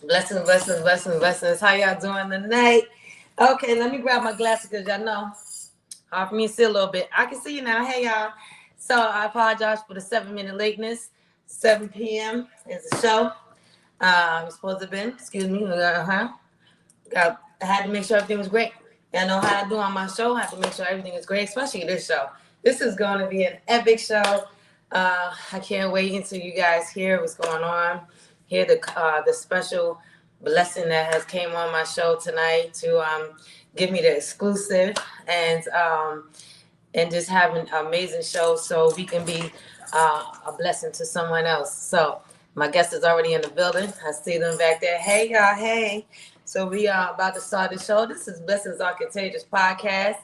Blessings, blessings, blessings, blessings. How y'all doing tonight? Okay, let me grab my glasses because y'all know hard for me to see a little bit. I can see you now. Hey y'all. So I apologize for the 7 minute lateness. 7 p.m. is the show. It's supposed to have been. Excuse me. I had to make sure everything was great. I know how I do on my show. I have to make sure everything is great, especially this show. This is going to be an epic show. I can't wait until you guys hear what's going on. Hear the special blessing that has came on my show tonight to give me the exclusive and just have an amazing show so we can be a blessing to someone else. So my guest is already in the building. I see them back there. Hey y'all, hey. So we are about to start the show. This is Blezzingz on Contagious podcast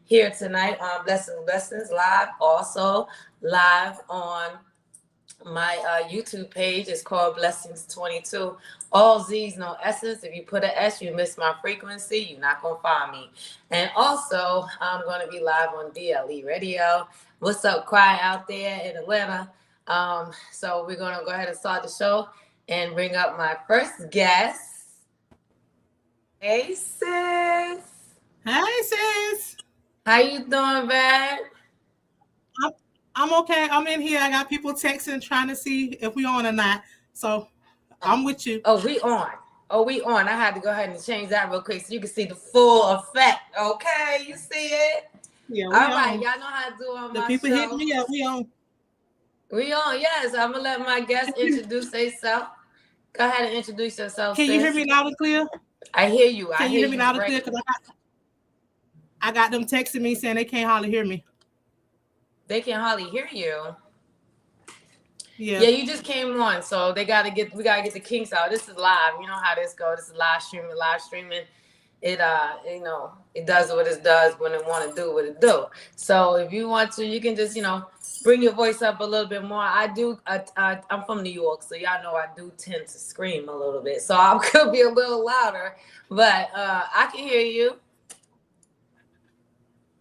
here tonight on Blessings Live. Also live on my YouTube page. Is called Blezzingz 22. All Z's, no S's. If you put an S, you miss my frequency. You're not going to find me. And also, I'm going to be live on DLE Radio. What's up, Cry out there in Atlanta? So we're going to go ahead and start the show and bring up my first guest. Hey, sis. Hey, sis. How you doing, babe? I'm okay. I'm in here. I got people texting trying to see if we on or not. So I'm with you. Oh, we on. I had to go ahead and change that real quick so you can see the full effect. Okay, you see it? Yeah. All right, y'all know how to do on the my people show. hit me up. We on. We on, yes. I'm gonna let my guest introduce themselves. Go ahead and introduce yourself. Can you hear me loud and clear? I hear you. Can you hear me loud and clear? Because I got them texting me saying they can't hardly hear me. They can hardly hear you. Yeah, you just came on, so we gotta get the kinks out. This is live. You know how this goes. This is live streaming. It it does what it does when it want to do what it do. So if you want to, you can just bring your voice up a little bit more. I'm from New York, so y'all know I do tend to scream a little bit, so I could be a little louder, but I can hear you.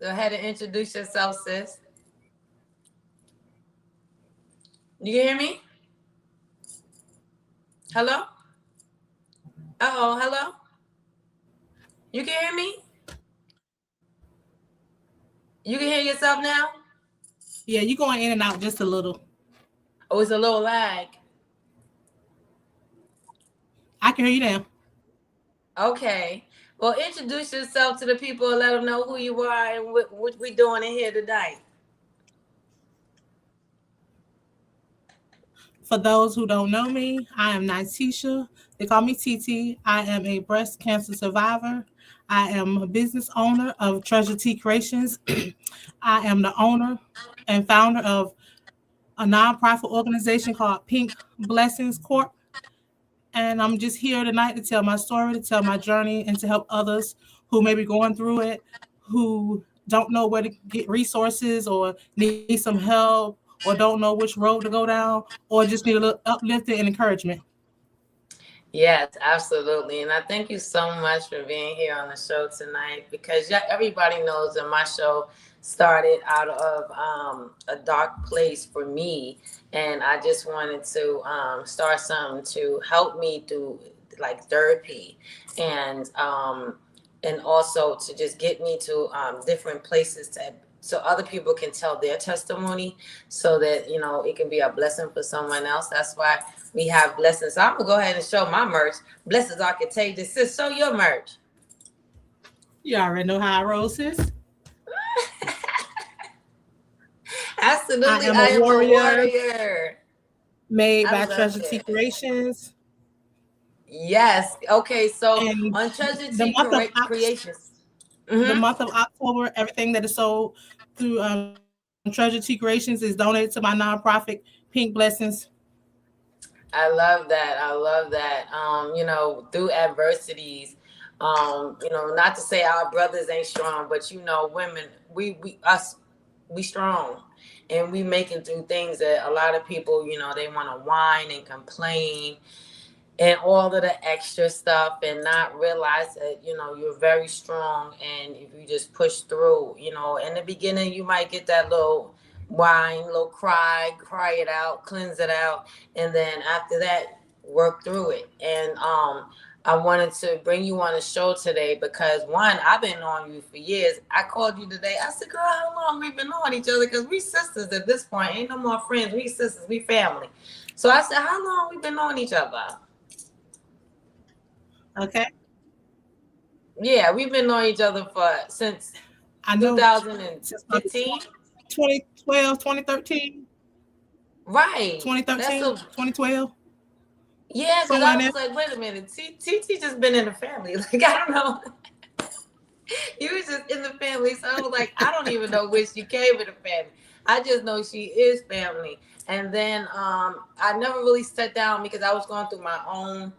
Go ahead and introduce yourself, sis. You can hear me? Hello? Hello? You can hear me? You can hear yourself now? Yeah, you going in and out just a little. Oh, it's a little lag. I can hear you now. Okay. Well, introduce yourself to the people and let them know who you are and what we doing in here tonight. For those who don't know me, I am Nitisha. They call me TT. I am a breast cancer survivor. I am a business owner of Treasure T Creations. I am the owner and founder of a nonprofit organization called Pink Blezzingz Corp. And I'm just here tonight to tell my story, to tell my journey, and to help others who may be going through it, who don't know where to get resources or need some help or don't know which road to go down or just need a little uplifting and encouragement. Yes, absolutely. And I thank you so much for being here on the show tonight because everybody knows that my show started out of a dark place for me. And I just wanted to start something to help me through like therapy and also to just get me to different places so other people can tell their testimony so that, it can be a blessing for someone else. That's why we have Blessings. So I'm going to go ahead and show my merch. Blessings are contagious. Sis, show your merch. You already know how I roll, sis. Absolutely. I am a warrior. Made by Treasure T Creations. Yes. Okay. So and on Treasure T Creations. The month of October, everything that is sold through Treasure T Creations is donated to my nonprofit, Pink Blezzingz. I love that. Through adversities, not to say our brothers ain't strong, but women, we strong, and we making through things that a lot of people, they want to whine and complain and all of the extra stuff and not realize that, you're very strong. And if you just push through, in the beginning, you might get that little whine, little cry it out, cleanse it out. And then after that, work through it. And I wanted to bring you on the show today because one, I've been on you for years. I called you today. I said, girl, how long we been on each other? Because we sisters at this point. Ain't no more friends. We sisters. We family. So I said, how long we been on each other? Okay. Yeah, we've been on each other for since I know since probably 2015. 2012, 2013, Right. That's 2013, a 2012, yeah, because somewhere I in was there. like, wait a minute, TT just been in the family. Like, I don't know. You was just in the family. So I was like, I don't even know where she came in the family. I just know she is family. And then I never really sat down because I was going through my own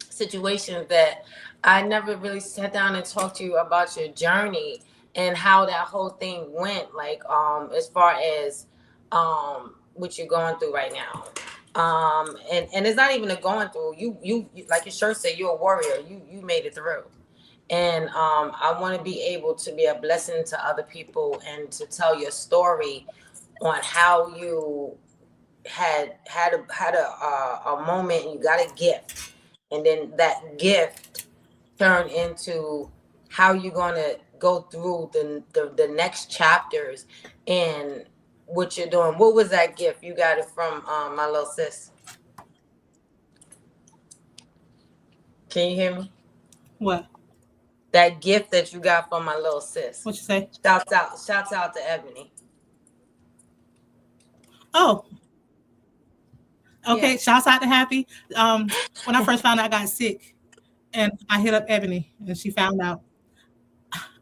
situations that I never really sat down and talked to you about your journey and how that whole thing went, like as far as what you're going through right now. And it's not even a going through. You like your shirt said, you're a warrior. You made it through. And I want to be able to be a blessing to other people and to tell your story on how you had a moment and you got a gift, and then that gift turned into how you're going to go through the next chapters and what you're doing. What was that gift? You got it from my little sis. Can you hear me? What? That gift that you got from my little sis. What you say? Shouts out to Ebony. Oh, Yeah. okay. Shouts out to Happy. When I first found out I got sick, and I hit up Ebony, and she found out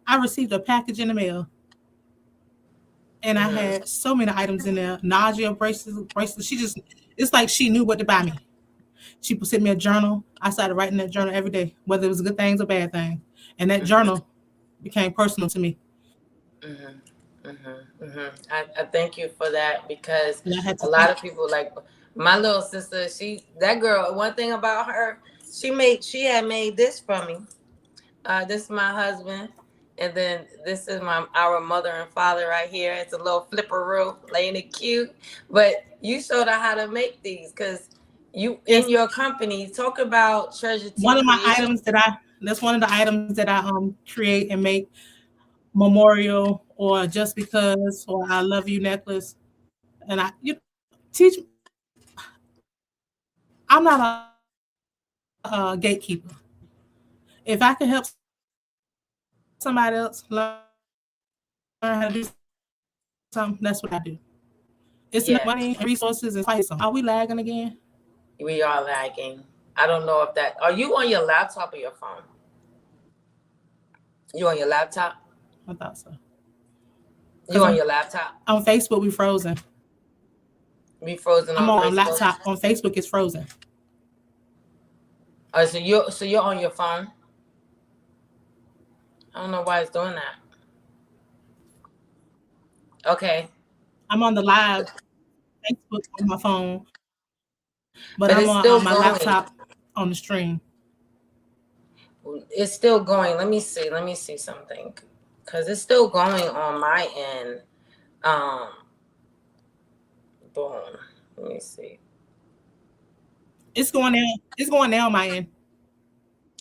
I received a package in the mail, and I Mm-hmm. had so many items in there. Nausea bracelets. She just, it's like she knew what to buy me. She sent me a journal. I started writing that journal every day, whether it was good things or bad things, and that Mm-hmm. journal became personal to me. Mm-hmm. Mm-hmm. Mm-hmm. I thank you for that because And I had a to lot think. of people like my little sister. That girl. One thing about her, she had made this for me. This is my husband, and then this is our mother and father right here. It's a little flipperoo, laying it cute. But you showed her how to make these because you in Yes, your company talk about Treasure Tea one of my Creation. items that I that's one of the items that I create and make memorial or just because or I love you necklace. And I teach. I'm not a gatekeeper. If I can help somebody else learn how to do something, that's what I do. It's enough money and resources and fight some. Are we lagging again? Yes, we are lagging. I don't know if that. Are you on your laptop or your phone? You on your laptop? I thought so. You Because on your laptop? on Facebook we frozen. We frozen I'm on on Facebook. laptop. On Facebook it's frozen. So you're on your phone. I don't know why it's doing that. Okay, I'm on the live Facebook on my phone, but but I'm it's on still my going. laptop on the stream. It's still going. Let me see. Let me see something, cause it's still going on my end. Um, boom. Let me see. It's going down. It's going down my end.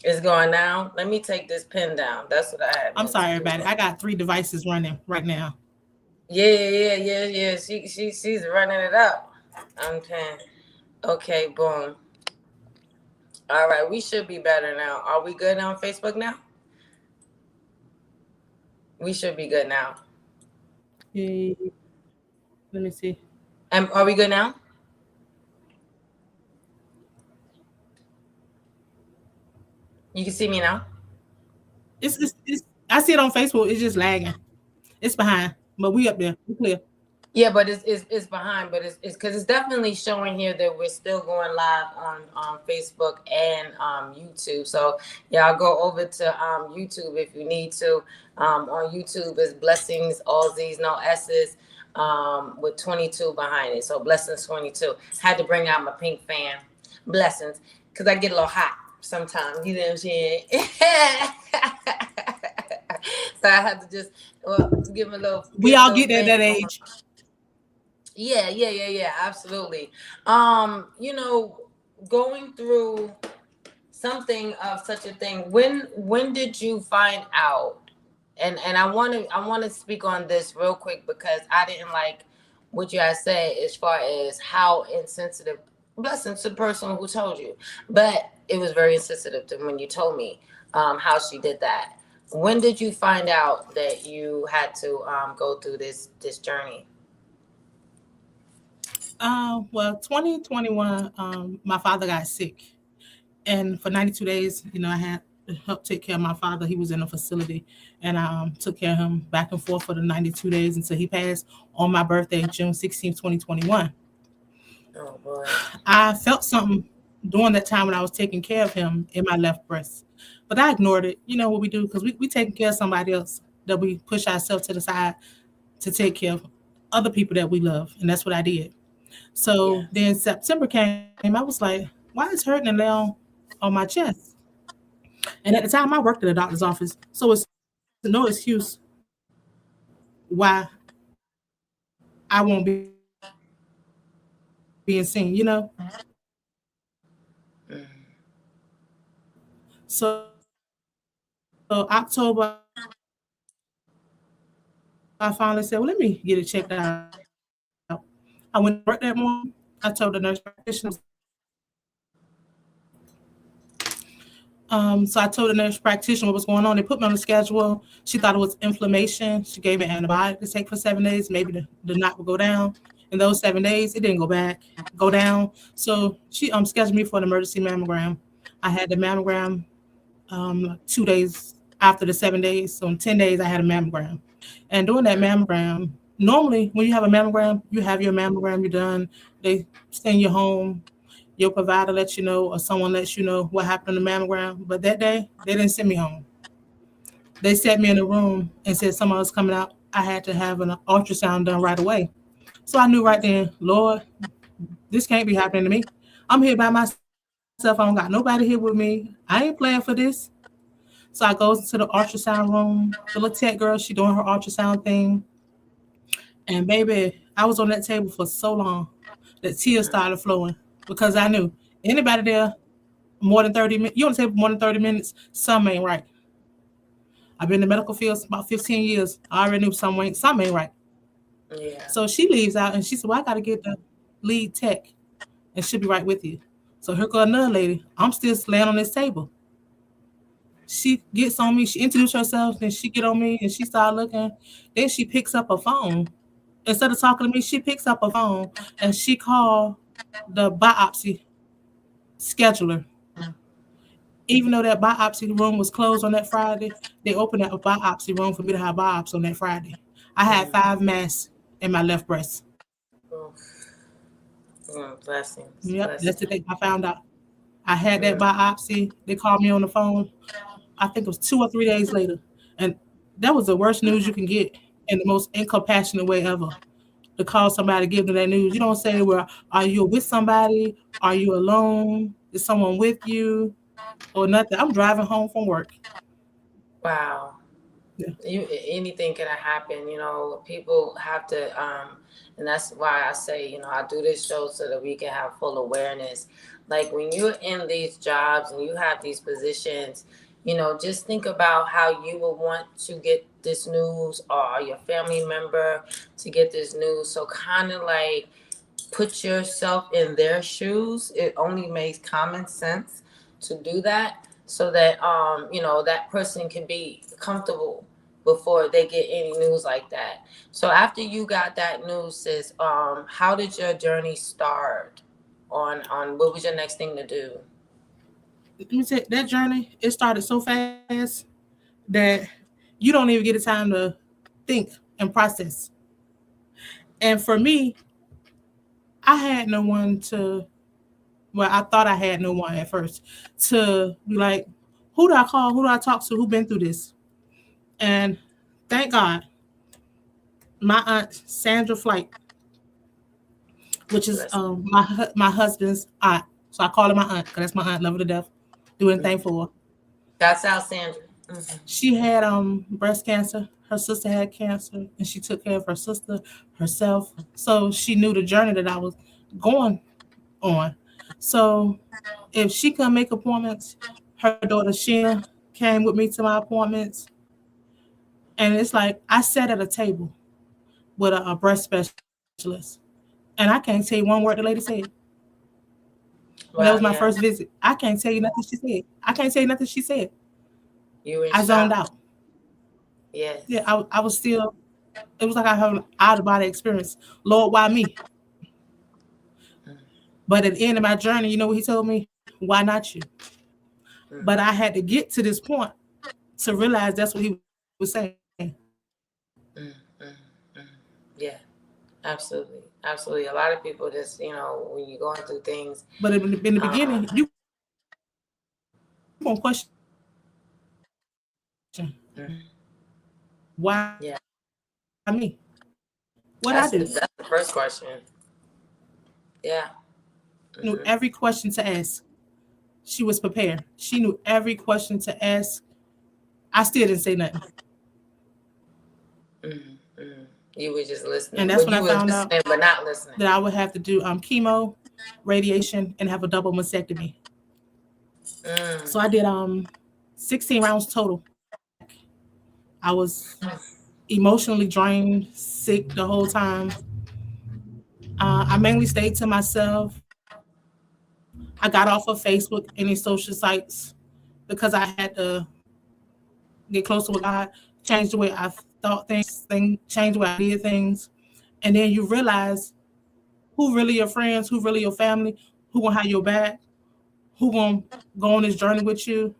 It's going now. Let me take this pin down. That's what I had I'm meant to sorry, do. everybody. I got 3 devices running right now. Yeah, yeah, yeah, yeah. She's running it up. I'm saying. Okay, boom. All right, we should be better now. Are we good on Facebook now? We should be good now. Yeah, let me see. Are we good now? You can see me now. It's I see it on Facebook. It's just lagging. It's behind, but we up there. We clear. Yeah, but it's behind, but it's because it's definitely showing here that we're still going live on Facebook and YouTube. So y'all go over to YouTube if you need to. On YouTube is Blessings, all Z's, no S's, with 22 behind it. So Blessings 22. Had to bring out my pink fan, Blessings, because I get a little hot sometimes. You know what I'm saying? So I had to just give a little We get a all little get there at that fan going. age. Yeah, absolutely. You know, going through something of such a thing, when did you find out? And I want to speak on this real quick because I didn't like what you had said as far as how insensitive. Blessing to the person who told you, but it was very insensitive to when you told me how she did that. When did you find out that you had to go through this journey? Well, 2021, my father got sick. And for 92 days, I had to help take care of my father. He was in a facility, and I took care of him back and forth for the 92 days until he passed on my birthday, June 16th, 2021. Oh boy. I felt something during that time when I was taking care of him in my left breast, but I ignored it. You know what we do, because we taking care of somebody else, that we push ourselves to the side to take care of other people that we love, and that's what I did. So Yes. then September came. I was like, why is hurting and lay on my chest? And at the time, I worked at a doctor's office, so it's no excuse why I won't be in pain or being seen. Mm. So October, I finally said, well, let me get it checked out. I went to work that morning. I told the nurse practitioner what was going on. They put me on the schedule. She thought it was inflammation. So I told the nurse practitioner what was going on. They put me on the schedule. She thought it was inflammation. She gave me an antibiotic to take for 7 days. Maybe the knot would go down. In those 7 days, it didn't go down. So she scheduled me for an emergency mammogram. I had the mammogram 2 days after the 7 days. So in 10 days, I had a mammogram. And during that mammogram, normally when you have a mammogram, you have your mammogram, you're done. They send you home. Your provider lets you know, or someone lets you know what happened on the mammogram. But that day, they didn't send me home. They sat me in a room and said someone was coming out. I had to have an ultrasound done right away. So I knew right then, Lord, this can't be happening to me. I'm here by myself. I don't got nobody here with me. I ain't playing for this. So I goes into the ultrasound room. The little tech girl, she doing her ultrasound thing. And baby, I was on that table for so long that tears started flowing because I knew anybody there more than 30 minutes, you on the table more than 30 minutes, something ain't right. I've been in the medical field about 15 years. I already knew something ain't right. Yeah. So she leaves out and she said, well, I got to get the lead tech and she'll be right with you. So here go another lady. I'm still laying on this table. She gets on me. She introduced herself. Then she get on me and she started looking. Then she picks up a phone. Instead of talking to me, she picks up a phone and she called the biopsy scheduler. Even though that biopsy room was closed on that Friday, they opened up a biopsy room for me to have biopsy on that Friday. I had Mm. 5 masses in my left breast. Oof. Blessings, Yep, that's the blessings. thing I found out. I had that Mm. biopsy. They called me on the phone. I think it was 2 or 3 days later. And that was the worst news you can get in the most incompassionate way ever. To call somebody, give them that news. You don't say, well, are you with somebody? Are you alone? Is someone with you? Or nothing. I'm driving home from work. Wow. Yeah. Anything can happen, people have to and that's why I say, I do this show so that we can have full awareness. Like when you're in these jobs and you have these positions, just think about how you will want to get this news, or your family member to get this news. So kind of like put yourself in their shoes. It only makes common sense to do that, so that that person can be comfortable before they get any news like that. So after you got that news, sis, how did your journey start? On what was your next thing to do? Let me say that journey, it started so fast that you don't even get the time to think and process. And for me, I had no one to, well, I thought I had no one at first to be like, who do I call? Who do I talk to? Who been through this? And thank God, my aunt Sandra Flight, which is Blessing. my husband's aunt. So I call her my aunt because that's my aunt, love her to death. Do anything Mhm. for her. That's out, Sandra. Mhm. She had breast cancer. Her sister had cancer, and she took care of her sister herself. So she knew the journey that I was going on. So if she couldn't make appointments, her daughter Sheena came with me to my appointments. And it's like I sat at a table with a breast specialist. And I can't tell you one word the lady said. When that was Wow, my yeah. first visit, I can't tell you nothing she said. I can't tell you nothing she said. You in I zoned shock. out. Yeah, Yes. I was still, it was like I had an out of body experience. Lord, why me? Mm, But at the end of my journey, you know what he told me? Why not you? mm, But I had to get to this point to realize that's what he was saying. mm, mm, mm. Yeah, absolutely. Absolutely. A lot of people just, when you're going through things, But in the um, beginning, you gonna question, mm, why yeah, me? What I do? that's the first question. Yeah. Knew Mm-hmm. every question to ask. She was prepared. She knew every question to ask. I still didn't say nothing. Mm-hmm. Mm-hmm. You were just listening. And that's Well, when I you were found out listening, but not listening. that I would have to do chemo, radiation, and have a double mastectomy. Mm. So I did 16 rounds total back. I was emotionally drained, sick the whole time. I mainly stayed to myself. I got off of Facebook, any social sites, because I had to get closer with God, change the way I thought change the way I did things. And then you realize who really your friends, who really your family, who gonna have your back, who gonna go on this journey with you.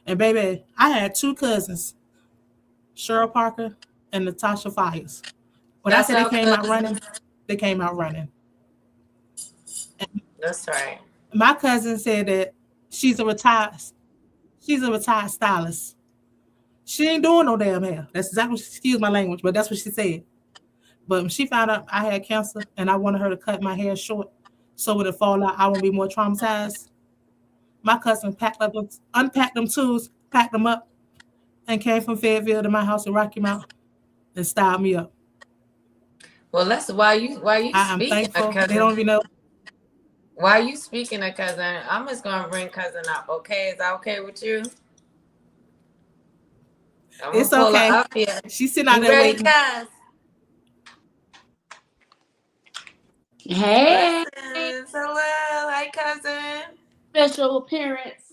And baby, I had two cousins, Cheryl Parker and Natasha Fires. When I That's said they our came out cousin. running, they came out running. That's right. My cousin said that she's a retired she's a retired stylist. She ain't doing no damn hair. That's exactly, excuse my language, but that's what she said. But when she found out I had cancer and I wanted her to cut my hair short so when it fall out, I won't be more traumatized. My cousin unpacked them tools, packed them up, and came from Fayetteville to my house in Rocky Mount and styled me up. Well, let's why you I am speaking of thankful. They cousin. don't even know. Why you speaking of cousin? I'm just gonna bring cousin up. Okay, is that okay with you? I'm gonna It's pull her okay. up here. She's sitting out You there ready, waiting. cuz? Hey, Blessings. Hello. Hi, cousin. special appearance.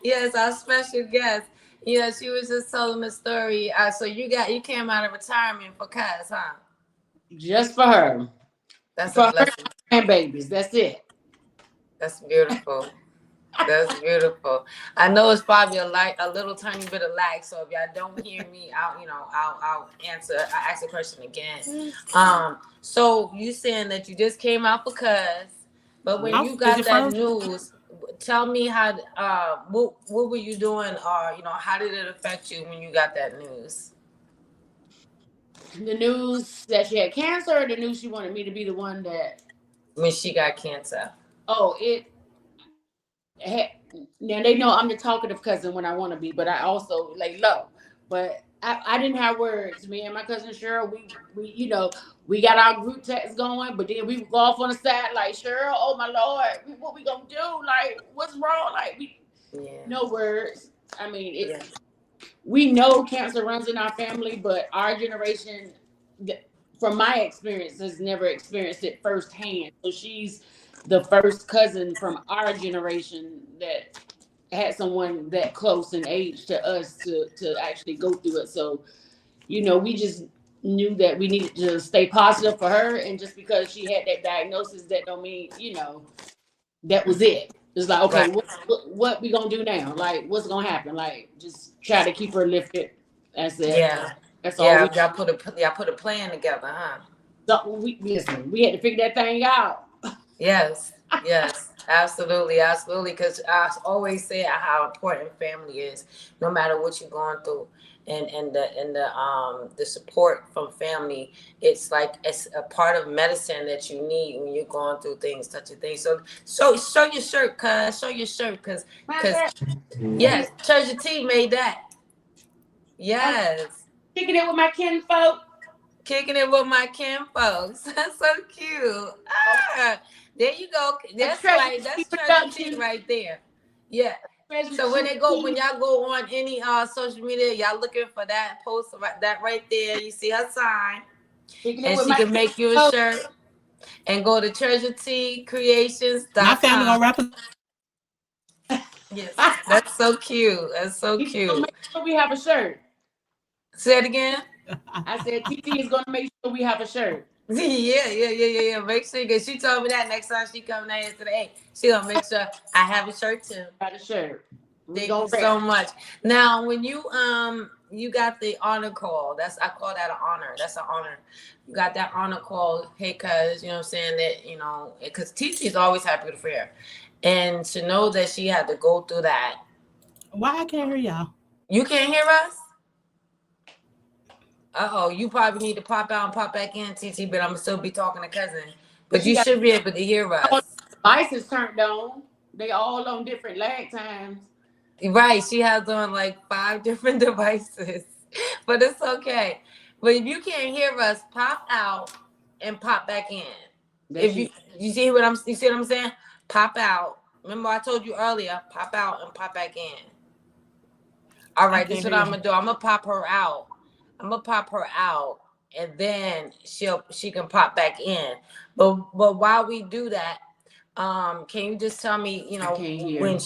Yes, our special guest. Yeah, she was just telling the story. So you came out of retirement for cuz, huh? Just for her. That's a For her blessing. grandbabies. That's it. That's beautiful. That's beautiful. I know it's probably a little tiny bit of lag. So if y'all don't hear me, I'll ask the question again. So you saying that you just came out for cuz, but when you Is got it that frozen? news, tell me how what were you doing, or how did it affect you when you got that news? The news that she had cancer, or the news she wanted me to be the one that. When she got cancer. Oh, it had. Now they know I'm the talkative cousin when I want to be, but I also lay low. But I didn't have words. Me and my cousin Cheryl, we got our group text going, but then we would go off on the side like Cheryl, oh my lord, what we gonna do? Like, what's wrong? Like we Yeah. no words. I mean, Yeah. we know cancer runs in our family, but our generation, from my experience, has never experienced it firsthand. So she's the first cousin from our generation that had someone that close in age to us to actually go through it. So, we just knew that we needed to stay positive for her. And just because she had that diagnosis, that don't mean, that was it. It's like, okay, Right. what we gonna do now? Like, what's gonna happen? Like, just try to keep her lifted. That's it. Yeah. That's all Yeah. we. Y'all put a plan together, huh? So we listen. We had to figure that thing out. Yes, yes, absolutely, absolutely. Because I always say how important family is, no matter what you're going through, and the support from family. It's like it's a part of medicine that you need when you're going through things, such a thing. So show your shirt, cuz show your shirt, My cuz God, yes, Treasure T made that. I'm Yes. kicking it with my kinfolk. Kicking it with my Kim folks. That's so cute. Ah. There you go. That's right. That's Treasure T right there. Yeah. So when y'all go on any social media, y'all looking for that post that right there. You see her sign, and she can make you a shirt. And go to treasuretcreations.com. My family gonna represent. Yes, that's so cute. That's so cute. Make sure we have a shirt. Say it again. I said TT is gonna make sure we have a shirt. Yeah. Make sure, because she told me that next time she come down here today, she gonna make sure I have a shirt too. Got a shirt. Thank you so much. Now, when you got the honor call, I call that an honor. That's an honor. You got that honor call. Hey, cuz, you know what I'm saying, that because TT's always had beautiful hair, and to know that she had to go through that. Why I can't hear y'all? You can't hear us? You probably need to pop out and pop back in, TT, but I'm gonna still be talking to cousin. But you should be able to hear us. Devices turned on. They all on different lag times. Right, she has on like 5 different devices, but it's okay. But if you can't hear us, pop out and pop back in. You see what I'm saying? Pop out. Remember I told you earlier, pop out and pop back in. All right, this is what I'm gonna do. I'm gonna pop her out. And then she can pop back in. But while we do that, can you just tell me, when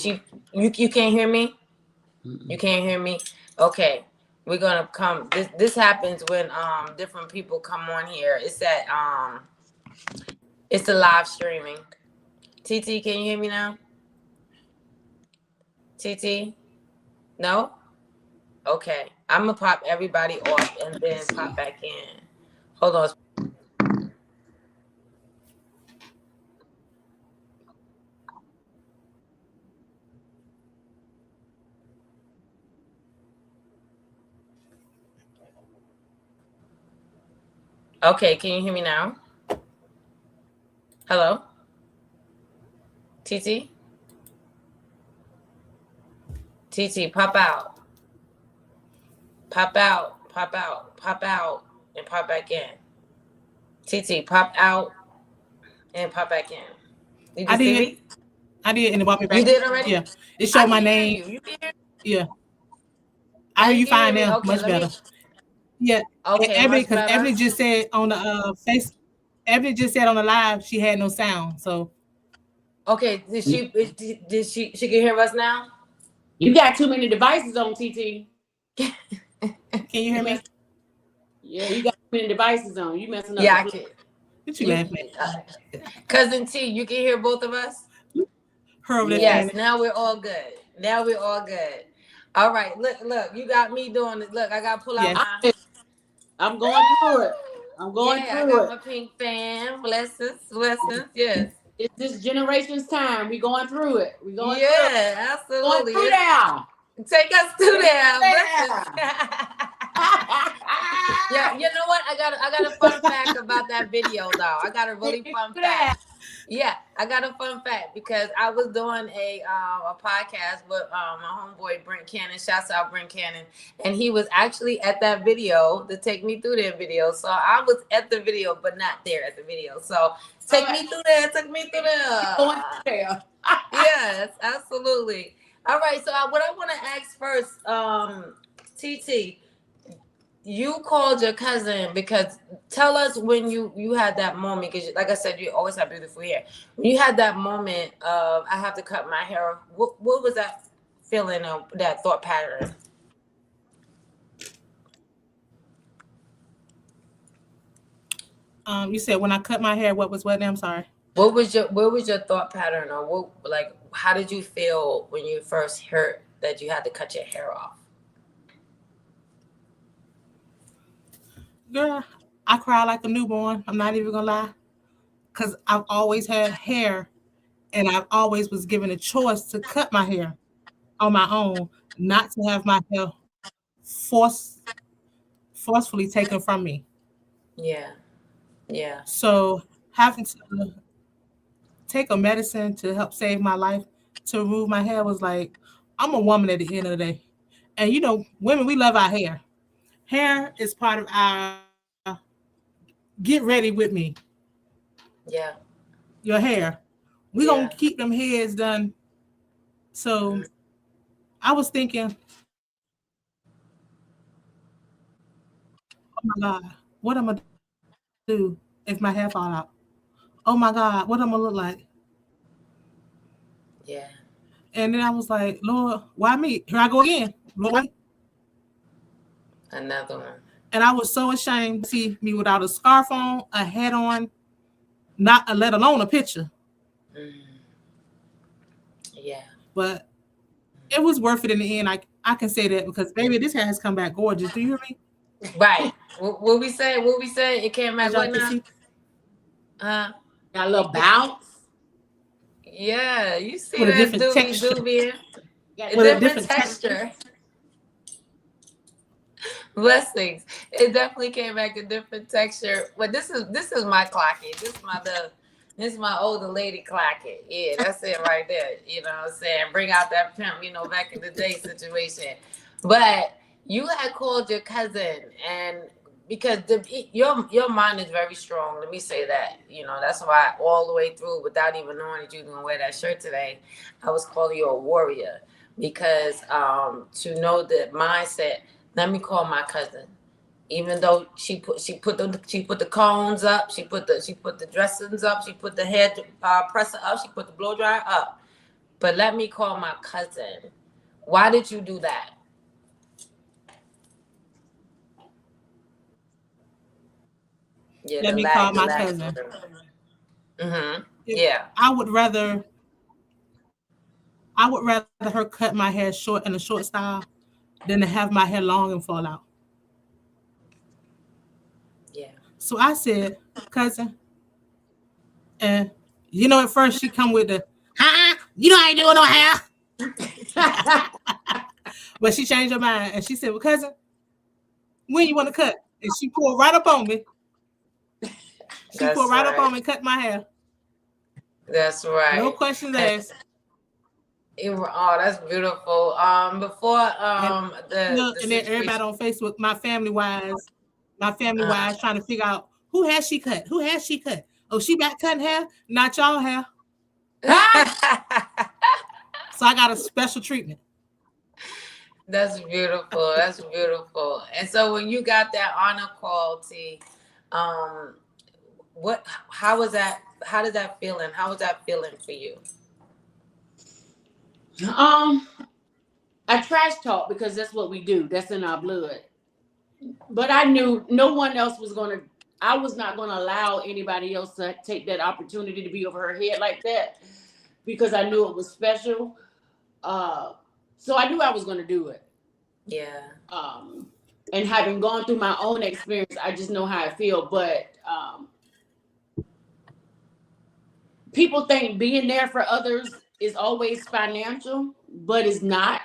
you can't hear me? Mm-mm. You can't hear me? Okay. We're gonna come. This happens when different people come on here. It's that it's the live streaming. TT, can you hear me now? TT? No? Okay. I'm gonna pop everybody off and then pop back in. Hold on. Okay, can you hear me now? Hello? TT? TT, pop out. Pop out, pop out, pop out, and pop back in. TT, pop out and pop back in. I did, and it brought me back. You did already? Yeah. It showed my name. You can hear? Yeah. I hear you fine now. Okay, much better. Yeah. Okay, Ebony just said on the Ebony just said on the live she had no sound. So. Okay, did she can hear us now? You got too many devices on, TT. Can you hear me? Yeah, you got too many devices on. You messing up. Yeah, I can. What you laughing at? Cousin T, you can hear both of us? Yes, now we're all good. All right, look, you got me doing it. Look, I got to pull out my... I'm going through it. I got my pink fan. Blessings, yes. It's this generation's time. We going through it. Absolutely. Going through there. Take us through there. Yeah, you know what? I got a fun fact about that video though. I got a really fun fact. Yeah, I got a fun fact because I was doing a podcast with my homeboy Brent Cannon. Shouts out Brent Cannon, and he was actually at that video to take me through that video. So I was at the video, but not there at the video. So take me through there. Going through there. Yes, absolutely. All right. So what I want to ask first, TT. You called your cousin because tell us when you had that moment, because like I said, you always have beautiful hair. When you had that moment of I have to cut my hair, what was that feeling of that thought pattern? You said when I cut my hair, what was what? I'm sorry. What was your thought pattern, or how did you feel when you first heard that you had to cut your hair off? Girl, I cry like a newborn. I'm not even gonna lie, because I've always had hair, and I've always was given a choice to cut my hair on my own, not to have my hair forcefully taken from me. Yeah. So having to take a medicine to help save my life to remove my hair was like, I'm a woman at the end of the day, and women, we love our hair. Hair is part of our get ready with me. Yeah. your hair. We Yeah. gonna keep them heads done. So I was thinking, oh my God, what am I gonna do if my hair fall out? Oh my God, what am I gonna look like? Yeah. And then I was like, Lord, why me? Here I go again. Lord, why me? Another one. And I was so ashamed to see me without a scarf on, a hat on, not let alone a picture. Mm. Yeah. But it was worth it in the end. I can say that because baby, this hair has come back gorgeous. Do you hear me? Right. What we say? What we say? It came back As y'all what can now? see. Got a little bounce. Yeah, you see With a that different doobie texture. doobie. Got A With a different different texture. Blessings. It definitely came back a different texture. But this is my clocket. This is my older lady clocket. Yeah, that's it right there. You know what I'm saying? Bring out that pimp, back in the day situation. But you had called your cousin, and because your mind is very strong. Let me say that. That's why all the way through, without even knowing that you were gonna wear that shirt today, I was calling you a warrior because to know the mindset. Let me call my cousin. Even though she put the cones up, she put the dressings up, she put the hair presser up, she put the blow dryer up. But let me call my cousin. Why did you do that? Yeah, Let the me call lag, the my lag. cousin. Mm-hmm. If Yeah. I would rather her cut my hair short in a short style than to have my hair long and fall out. Yeah. So I said, cousin, and at first she come with the, I ain't doing no hair. But she changed her mind and she said, well, cousin, when you want to cut? And she pulled right up on me. She That's pulled right up right. on me and cut my hair. That's No right. questions And asked. oh, that's beautiful. Before And the and then everybody situation. on Facebook, my family wise trying to figure out who has she cut? Who has she cut? Oh, she back cutting hair? Not y'all hair. So I got a special treatment. That's beautiful. That's beautiful. And so when you got that honor call, T, um, how was that? How did that feeling? How was that feeling for you? I trash talk because that's what we do. That's in our blood. But I knew no one else was gonna. I was not gonna allow anybody else to take that opportunity to be over her head like that because I knew it was special. So I knew I was gonna do it. Yeah. And having gone through my own experience, I just know how I feel. But people think being there for others is always financial, but it's not.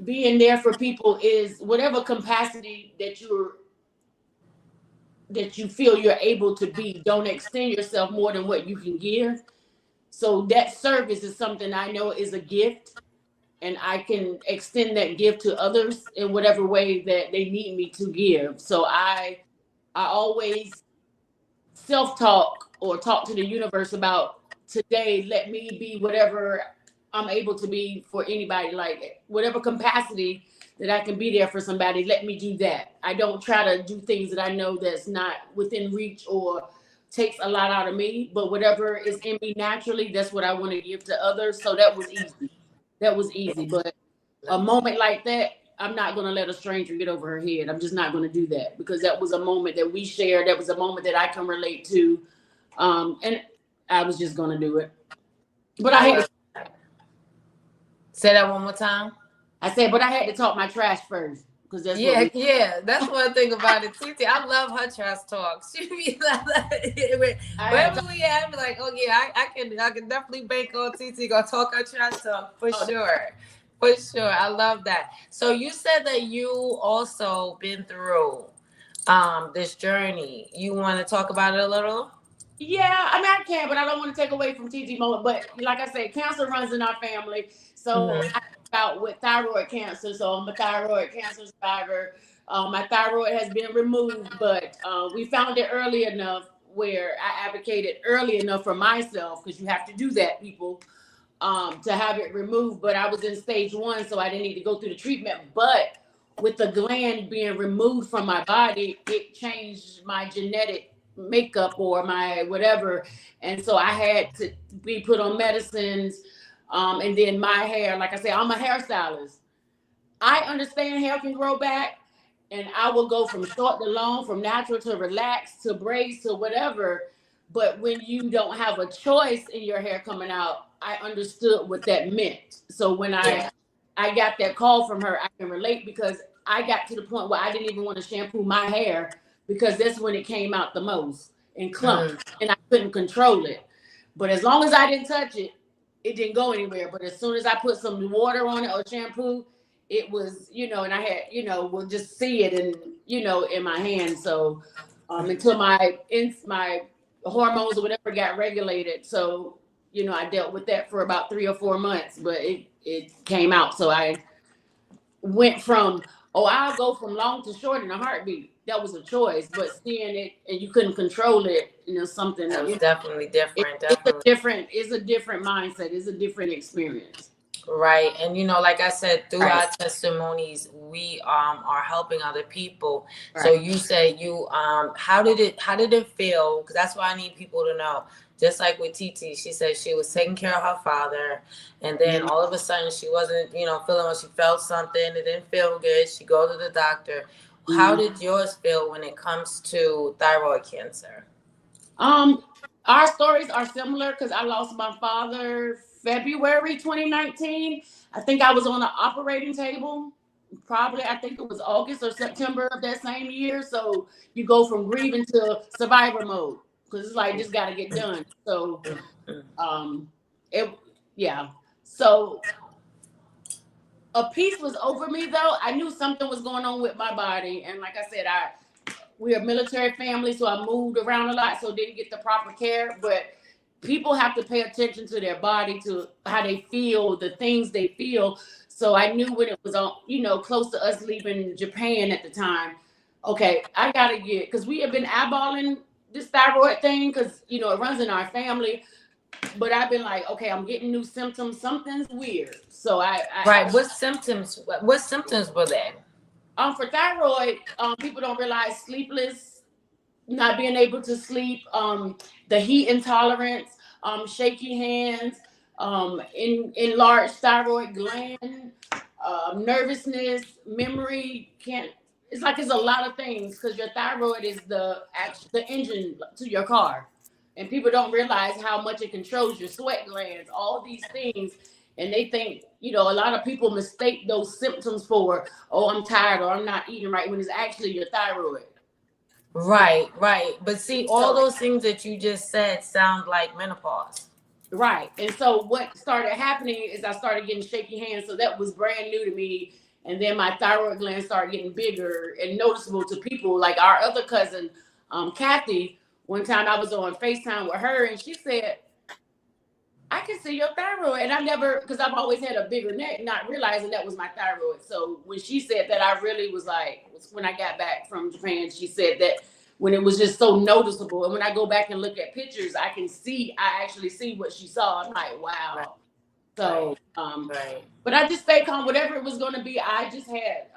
Being there for people is whatever capacity that you feel you're able to be. Don't extend yourself more than what you can give. So that service is something I know is a gift, and I can extend that gift to others in whatever way that they need me to give. So I always self-talk or talk to the universe about today, let me be whatever I'm able to be for anybody, like whatever capacity that I can be there for somebody, let me do that. I don't try to do things that I know that's not within reach or takes a lot out of me, but whatever is in me naturally, that's what I want to give to others. So that was easy. That was easy. But a moment like that, I'm not going to let a stranger get over her head. I'm just not going to do that because that was a moment that we shared. That was a moment that I can relate to. And I was just going to do it. But I had to, Say that one more time. I said, but I had to talk my trash first because that's what Yeah, we. yeah. That's one thing about it, Titi. I love her trash talk. She be like, wherever we at, I be like, oh yeah, I can definitely bank on Titi. Gonna talk her trash talk for sure. For sure. I love that. So you said that you also been through this journey. You want to talk about it a little? Yeah, I mean, I can, but I don't want to take away from TG moment. But like I said, cancer runs in our family. So Mm-hmm. I out with thyroid cancer. So I'm a thyroid cancer survivor. My thyroid has been removed, but we found it early enough where I advocated early enough for myself, because you have to do that, people, to have it removed. But I was in stage 1, so I didn't need to go through the treatment. But with the gland being removed from my body, it changed my genetic makeup or my whatever. And so I had to be put on medicines. And then my hair, like I said, I'm a hairstylist. I understand hair can grow back, and I will go from short to long, from natural to relaxed to braids to whatever. But when you don't have a choice in your hair coming out, I understood what that meant. So when I got that call from her, I can relate, because I got to the point where I didn't even want to shampoo my hair, because that's when it came out the most in clumps, and I couldn't control it. But as long as I didn't touch it, it didn't go anywhere. But as soon as I put some water on it or shampoo, it was, and I had, we'll just see it in my hand. So until my hormones or whatever got regulated. So, I dealt with that for about 3 or 4 months, but it came out. So I went from, I'll go from long to short in a heartbeat. That was a choice, but seeing it and you couldn't control it, something that was definitely different. It's a different mindset. It's a different experience. Right. And like I said, through our testimonies, we are helping other people. Right. So you say you how did it feel? Because that's why I need people to know. Just like with TT, she said she was taking care of her father, and then all of a sudden she wasn't, feeling what she felt something. It didn't feel good. She go to the doctor. How did yours feel when it comes to thyroid cancer? Our stories are similar, because I lost my father February 2019. I think I was on the operating table. Probably, I think it was August or September of that same year. So you go from grieving to survivor mode, because it's like, just got to get done. So, So a piece was over me, though. I knew something was going on with my body. And like I said, we're a military family, so I moved around a lot, so didn't get the proper care. But people have to pay attention to their body, to how they feel, the things they feel. So I knew when it was on, close to us leaving Japan at the time, okay, I got to because we have been eyeballing this thyroid thing, because, it runs in our family. But I've been like, okay, I'm getting new symptoms. Something's weird. So What symptoms were they? For thyroid, people don't realize sleepless, not being able to sleep, the heat intolerance, shaky hands, enlarged thyroid gland, nervousness, memory. It's a lot of things, because your thyroid is the engine to your car. And people don't realize how much it controls your sweat glands, all these things. And they think, a lot of people mistake those symptoms for, I'm tired or I'm not eating right, when it's actually your thyroid. Right. But see, all those things that you just said sound like menopause. Right. And so what started happening is I started getting shaky hands. So that was brand new to me. And then my thyroid gland started getting bigger and noticeable to people. Like our other cousin, Kathy, one time I was on FaceTime with her, and she said, I can see your thyroid. And I never, because I've always had a bigger neck, not realizing that was my thyroid. So when she said that, I really was like, when I got back from Japan, she said that when it was just so noticeable. And when I go back and look at pictures, I actually see what she saw. I'm like, wow. Right. So, but I just stayed calm. Whatever it was going to be, I just had,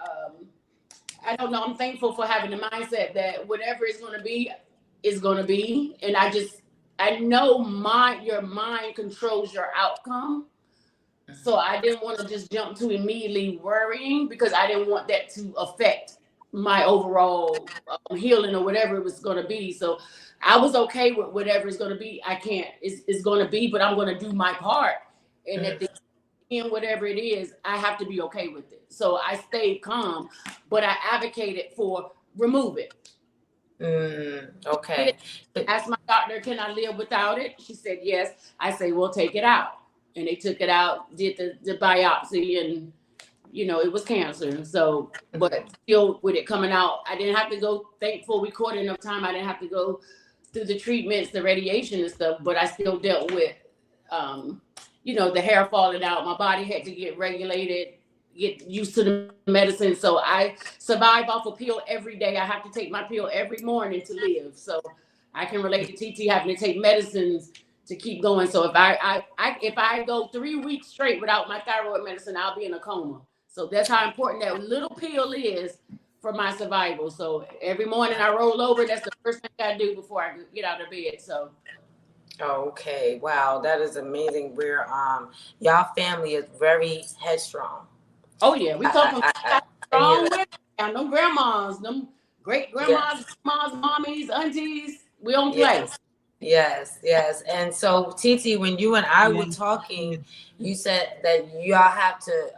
I don't know, I'm thankful for having the mindset that whatever it's going to be, is going to be. And I know your mind controls your outcome. So I didn't want to just jump to immediately worrying, because I didn't want that to affect my overall healing or whatever it was going to be. So I was okay with whatever it's going to be. It's going to be, but I'm going to do my part. And at the end, whatever it is, I have to be okay with it. So I stayed calm, but I advocated for remove it. Okay. Asked my doctor, can I live without it? She said yes. I say, well, take it out. And they took it out, did the biopsy, and it was cancer. So, but still with it coming out, I didn't have to go, thankful we caught enough time. I didn't have to go through the treatments, the radiation and stuff, but I still dealt with, the hair falling out. My body had to get regulated, get used to the medicine. So I survive off a pill every day. I have to take my pill every morning to live. So I can relate to TT having to take medicines to keep going. So if I go 3 weeks straight without my thyroid medicine, I'll be in a coma. So that's how important that little pill is for my survival. So every morning I roll over. That's the first thing I do before I get out of bed. So. Okay, wow, that is amazing. Where y'all family is very headstrong. Oh yeah, we come from strong yeah. women. And them grandmas, them great grandmas, grandmas, mommies, aunties. We don't play. Yes. And so, TT, when you and I were talking, you said that y'all have to.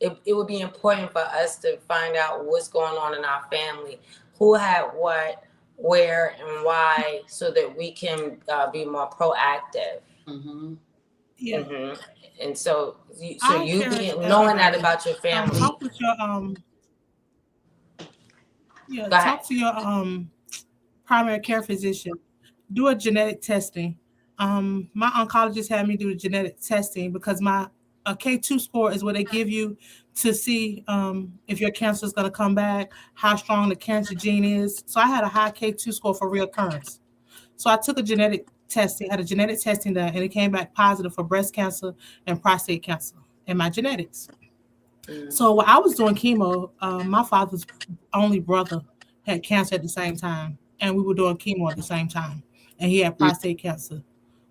It would be important for us to find out what's going on in our family, who had what, where, and why, so that we can be more proactive. Mm-hmm. Yeah. Mm-hmm. And so you knowing that about your family. Talk with your talk to your primary care physician. Do a genetic testing. My oncologist had me do the genetic testing because a K2 score is what they give you to see if your cancer is going to come back, how strong the cancer gene is. So I had a high K2 score for reoccurrence. So I took a genetic testing, had a genetic testing done, and it came back positive for breast cancer and prostate cancer in my genetics. So while I was doing chemo, my father's only brother had cancer at the same time, and we were doing chemo at the same time, and he had prostate cancer.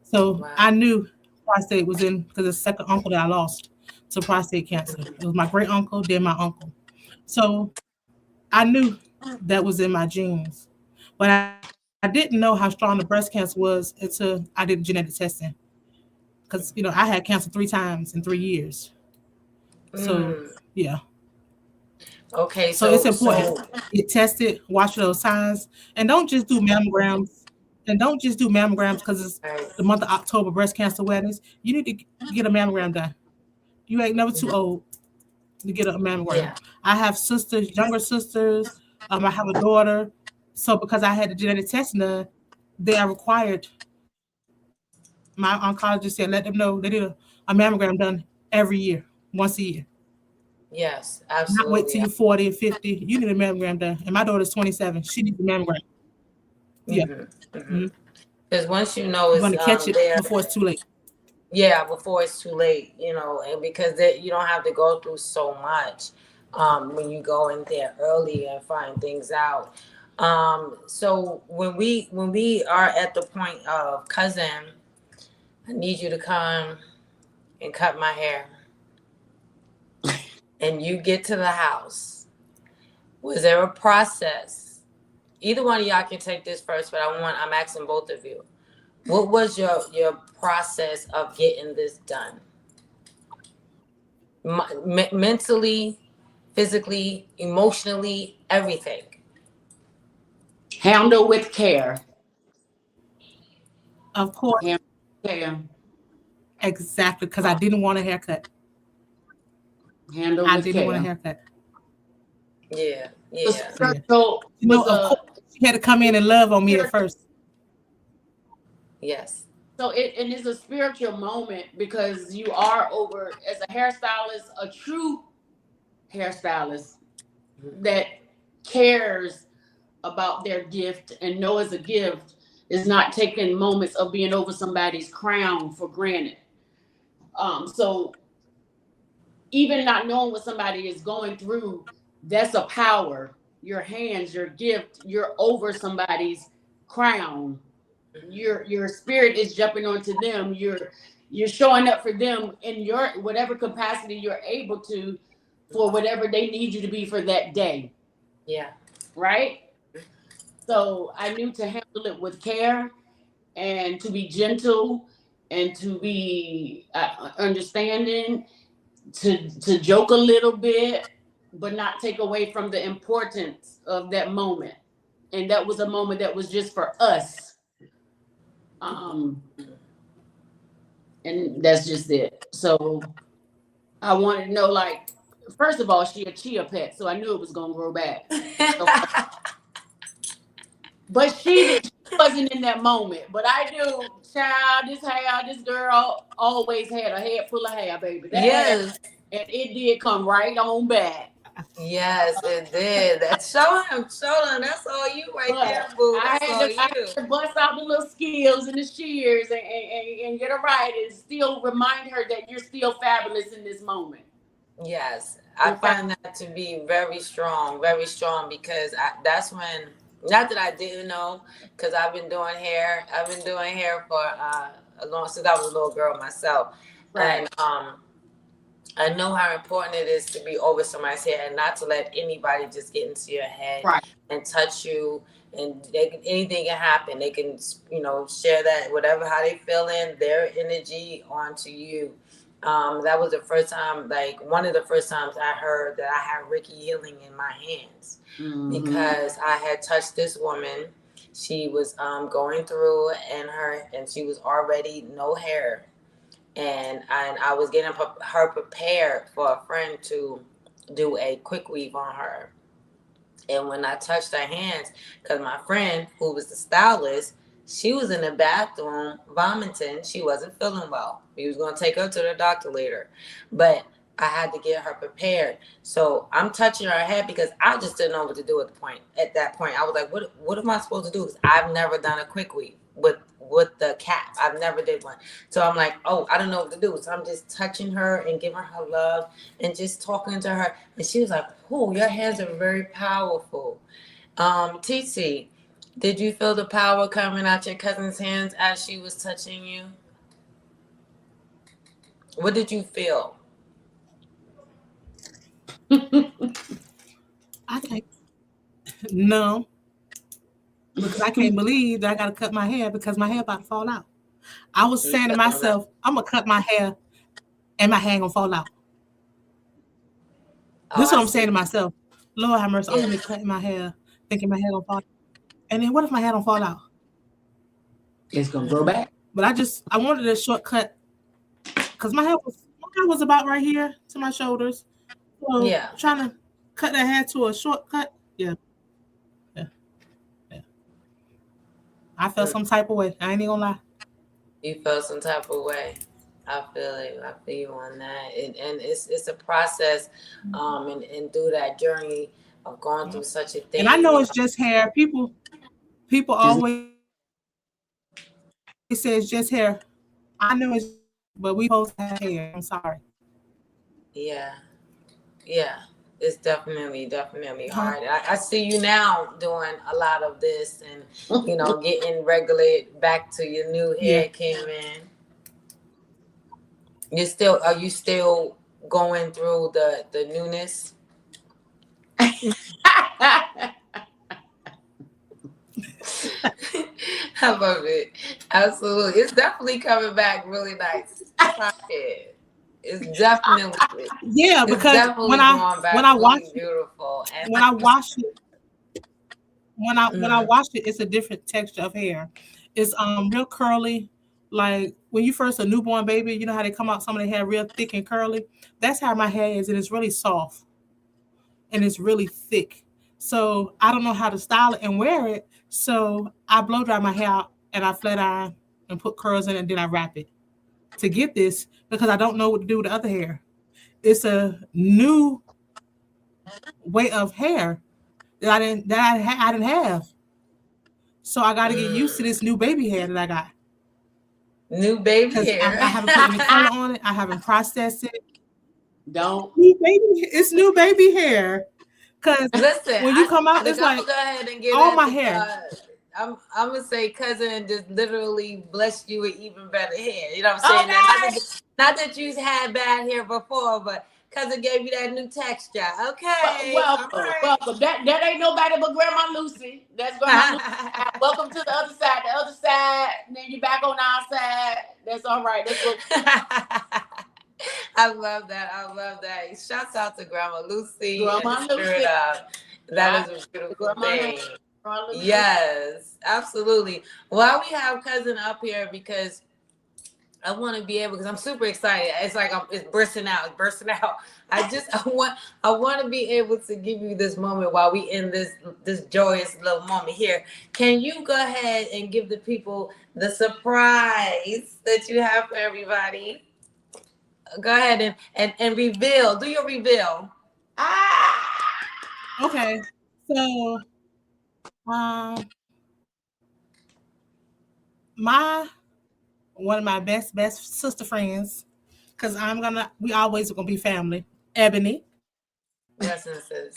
So I knew prostate was in, because the second uncle that I lost to prostate cancer. It was my great uncle, then my uncle. So I knew that was in my genes, but I didn't know how strong the breast cancer was until I did genetic testing. Because I had cancer 3 times in 3 years. So yeah. Okay, so it's important. Get tested, watch for those signs, and don't just do mammograms. And don't just do mammograms because it's the month of October, breast cancer awareness. You need to get a mammogram done. You ain't never too old to get a mammogram. Yeah. I have sisters, younger sisters. I have a daughter. So because I had the genetic testing done, they are required. My oncologist said, let them know they need a mammogram done every year, once a year. Yes, absolutely. Not wait till you're 40 and 50. You need a mammogram done. And my daughter's 27. She needs a mammogram. Yeah. Because once you know it's going to catch it before it's too late. Yeah, before it's too late, and because you don't have to go through so much when you go in there early and find things out. So when we are at the point of, cousin, I need you to come and cut my hair, and you get to the house, was there a process? Either one of y'all can take this first, but I'm asking both of you. What was your process of getting this done? Mentally, physically, emotionally, everything. Handle with care. Of course. Handle with care. Exactly, because I didn't want a haircut. I didn't want a haircut. Yeah. So, of course, she had to come in and love on me at first. Yes. So it is a spiritual moment because you are over as a hairstylist, a true hairstylist that cares about their gift and know as a gift is not taking moments of being over somebody's crown for granted. So even not knowing what somebody is going through, that's a power. Your hands, your gift, you're over somebody's crown. Your spirit is jumping onto them. You're showing up for them in your whatever capacity you're able to, for whatever they need you to be for that day. Yeah. Right? So I knew to handle it with care and to be gentle and to be understanding, to joke a little bit, but not take away from the importance of that moment. And that was a moment that was just for us. And that's just it. So I wanted to know, like, first of all, she a chia pet, so I knew it was gonna grow back. But she wasn't in that moment. But I knew, child, this girl always had a head full of hair, baby. That hair, and it did come right on back. Yes, it did. That show him. That's all you right there, But boo. That's all I you. had to bust out the little skills and the shears and get her right and still remind her that you're still fabulous in this moment. Yes, I find that to be very strong because that's when, not that I didn't know, because I've been doing hair. I've been doing hair for a long since I was a little girl myself, Right. and I know how important it is to be over somebody's head and not to let anybody just get into your head Right. and touch you. And anything can happen. They can, share that whatever how they feeling, their energy onto you. That was the first time, like one of the first times I heard that I had Ricky healing in my hands because I had touched this woman. She was going through and she was already no hair, and I was getting her prepared for a friend to do a quick weave on her. And when I touched her hands, because my friend, who was the stylist, she was in the bathroom vomiting. She wasn't feeling well. He was going to take her to the doctor later. But I had to get her prepared. So I'm touching her head because I just didn't know what to do at that point. I was like, what am I supposed to do? Because I've never done a quick weave with the cap. I've never did one. So I'm like, oh, I don't know what to do. So I'm just touching her and giving her love and just talking to her. And she was like, oh, your hands are very powerful. TT, did you feel the power coming out your cousin's hands as she was touching you? What did you feel? I can't. No, because I can't believe that I got to cut my hair because my hair about to fall out. I was saying to myself, I'm gonna cut my hair, and my hair ain't gonna fall out. Oh, This is what I I'm saying to see. myself. Lord have mercy, I'm gonna Yeah. be cutting my hair, thinking my hair gonna fall out. And then what if my hair don't fall out? It's gonna grow back. But I wanted a shortcut because my hair was about right here to my shoulders. So Yeah. trying to cut that hair to a shortcut, yeah, yeah, yeah. I felt Mm. some type of way. I ain't even gonna lie. You felt some type of way. I feel it. I feel you on that. And it's a process, and through that journey of going through such a And I thing, know it's just hair. People Just always say it's just hair. I know it's, but we both have hair. I'm sorry. yeah, yeah. It's definitely Huh? hard. I see you now doing a lot of this and getting regulated back to your new Yeah. hair came in. Are you still going through the newness? I love it. Absolutely. It's definitely coming back really nice. Try it. It's definitely Yeah, it's because definitely going when back I really wash it, beautiful. And when I wash it, when I Mhm. wash it, it's a different texture of hair. It's real curly. Like when you first a newborn baby, you know how they come out, some of their hair real thick and curly. That's how my hair is, and it's really soft and it's really thick. So I don't know how to style it and wear it. So I blow dry my hair out and I flat iron and put curls in it and then I wrap it to get this because I don't know what to do with the other hair. It's a new way of hair that I didn't have. So I got to get used to Mm. this new baby hair that I got New baby because hair. I haven't put any color on it. I haven't processed it. don't. It's new baby hair. Because Listen, when you come out, look, it's I'm gonna like go ahead and give all that my to hair. I'm gonna say cousin just literally blessed you with even better hair. You know what I'm saying? Now, Okay. not that you had bad hair before, but cousin gave you that new texture. Okay, all Welcome, welcome. That ain't nobody but Grandma Lucy. That's Grandma Lucy. right. Welcome to the other side. The other side. Then you back on our side. That's all right. That's what. I love that. I love that. Shouts out to Grandma Lucy and Grandma stir it Lucy. up. Yeah. That is a The beautiful grandma hand. thing. Grandma Lucy. Yes, absolutely. Well, we have cousin up here because I want to be able, because I'm super excited. It's like it's bursting out. It's bursting out. I want to be able to give you this moment while we in this joyous little moment here. Can you go ahead and give the people the surprise that you have for everybody? Go ahead and reveal. Do your reveal. Ah! Okay. So um my one of my best sister friends, because we always gonna be family. Ebony. Blessings, sis.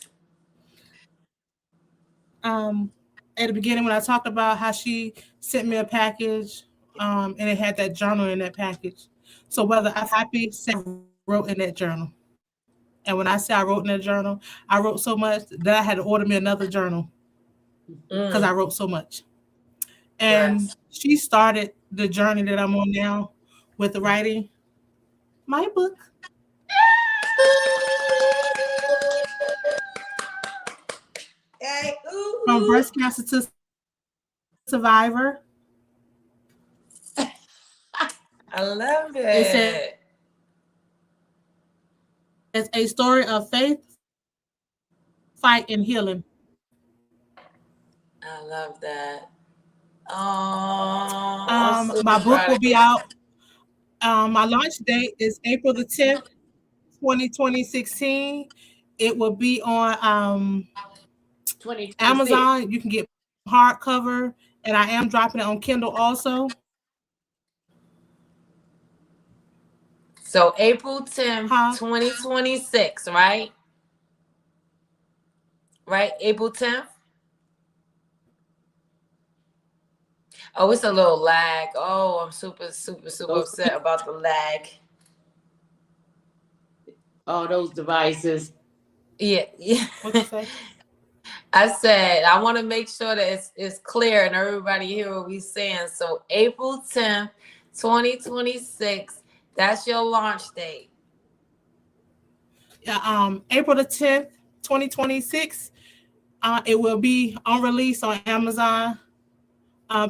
At the beginning when I talked about how she sent me a package, and it had that journal in that package. So whether I'm happy, sad, I wrote in that journal. And when I say I wrote in that journal, I wrote so much that I had to order me another journal because I wrote so much. And Yes. she started the journey that I'm on now with the writing my book Hey, ooh, from ooh. breast cancer to survivor. I love It says it. a story of faith, fight, and healing. I love that. Oh, I'm My super book proud will of be you. out. My launch date is April the 10th, 2016. It will be on 2026. Amazon. You can get hardcover, and I am dropping it on Kindle also. So April 10th, Huh? 2026, right? Right? April 10th? Oh, it's a little lag. Oh, I'm super, super, super Those upset about the lag. all those devices. Yeah, yeah. What you say? I said I want to make sure that it's clear and everybody hear what we're saying. So April 10th, 2026, that's your launch date. Yeah, April the 10th, 2026. It will be on release on Amazon,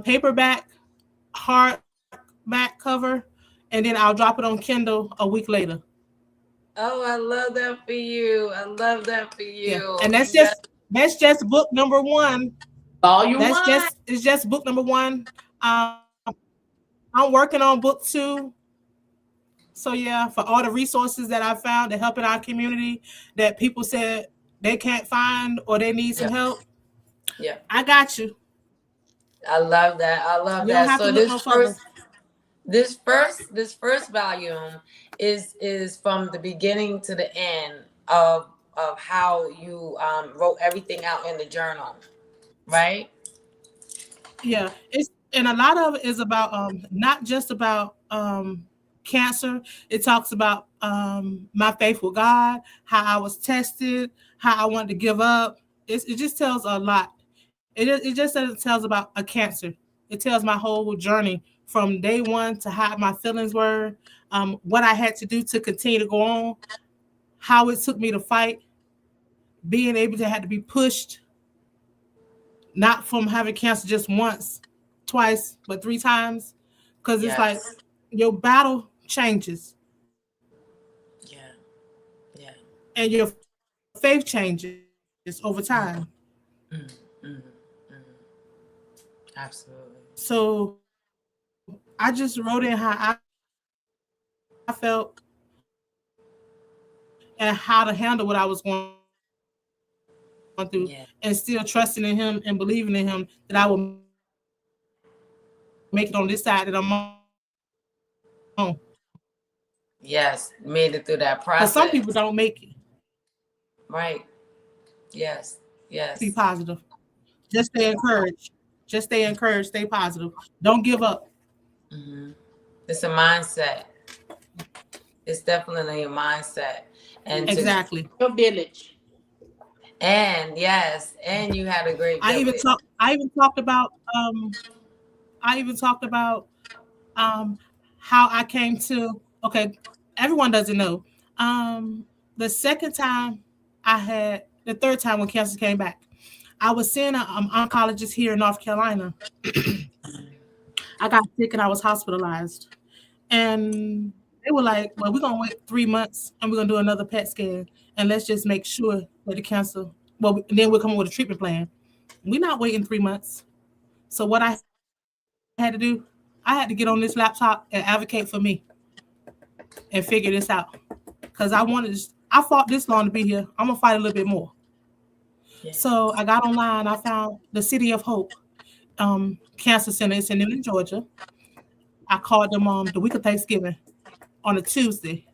paperback, hardback cover, and then I'll drop it on Kindle a week later. Oh, I love that for you. I love that for Yeah, you. and Yes. that's just book number one. Volume That's one. just it's just book number one. I'm working on book two. So yeah, for all the resources that I found to help in our community that people said they can't find or they need some Yeah. help, Yeah. I got you. I love that. I love You don't that. have to So look this no further. first this first volume is from the beginning to the end of how you wrote everything out in the journal, right? Yeah, it's and a lot of it is about not just about cancer. It talks about my faith with God, how I was tested, how I wanted to give up. It just tells a lot. It tells about a cancer. It tells my whole journey from day one to how my feelings were, what I had to do to continue to go on, how it took me to fight, being able to have to be pushed, not from having cancer just once, twice, but three times. Because it's like Yes. your battle changes Yeah. Yeah. and your faith changes over time. Mm, mm, mm. Absolutely. So I just wrote in how I felt and how to handle what I was going through and still trusting in him and believing in him that I will make it on this side that I'm on. Yes, made it through that Because some people process. don't make it. Right. Yes. Be Yes. positive. Just stay encouraged. Just stay encouraged. Stay positive. Don't give up. Hmm. It's a mindset. It's definitely a mindset. And to Exactly. Your village. and yes, and you had a great I even village. talk. I even talked about. I even talked about um, how I came to. Okay, everyone doesn't know. Um, the second time the third time when cancer came back, I was seeing an oncologist here in North Carolina. I got sick and I was hospitalized. And they were like, well, we're going to wait 3 months and we're going to do another PET scan. And let's just make sure that the cancer, well, then we'll come up with a treatment plan. We're not waiting 3 months. So what I had to do, I had to get on this laptop and advocate for me and figure this out. Because I fought this long to be here. I'm going to fight a little bit more. Yeah. So I got online. I found the City of Hope Cancer Center. It's in Newton, Georgia. I called them the week of Thanksgiving on a Tuesday.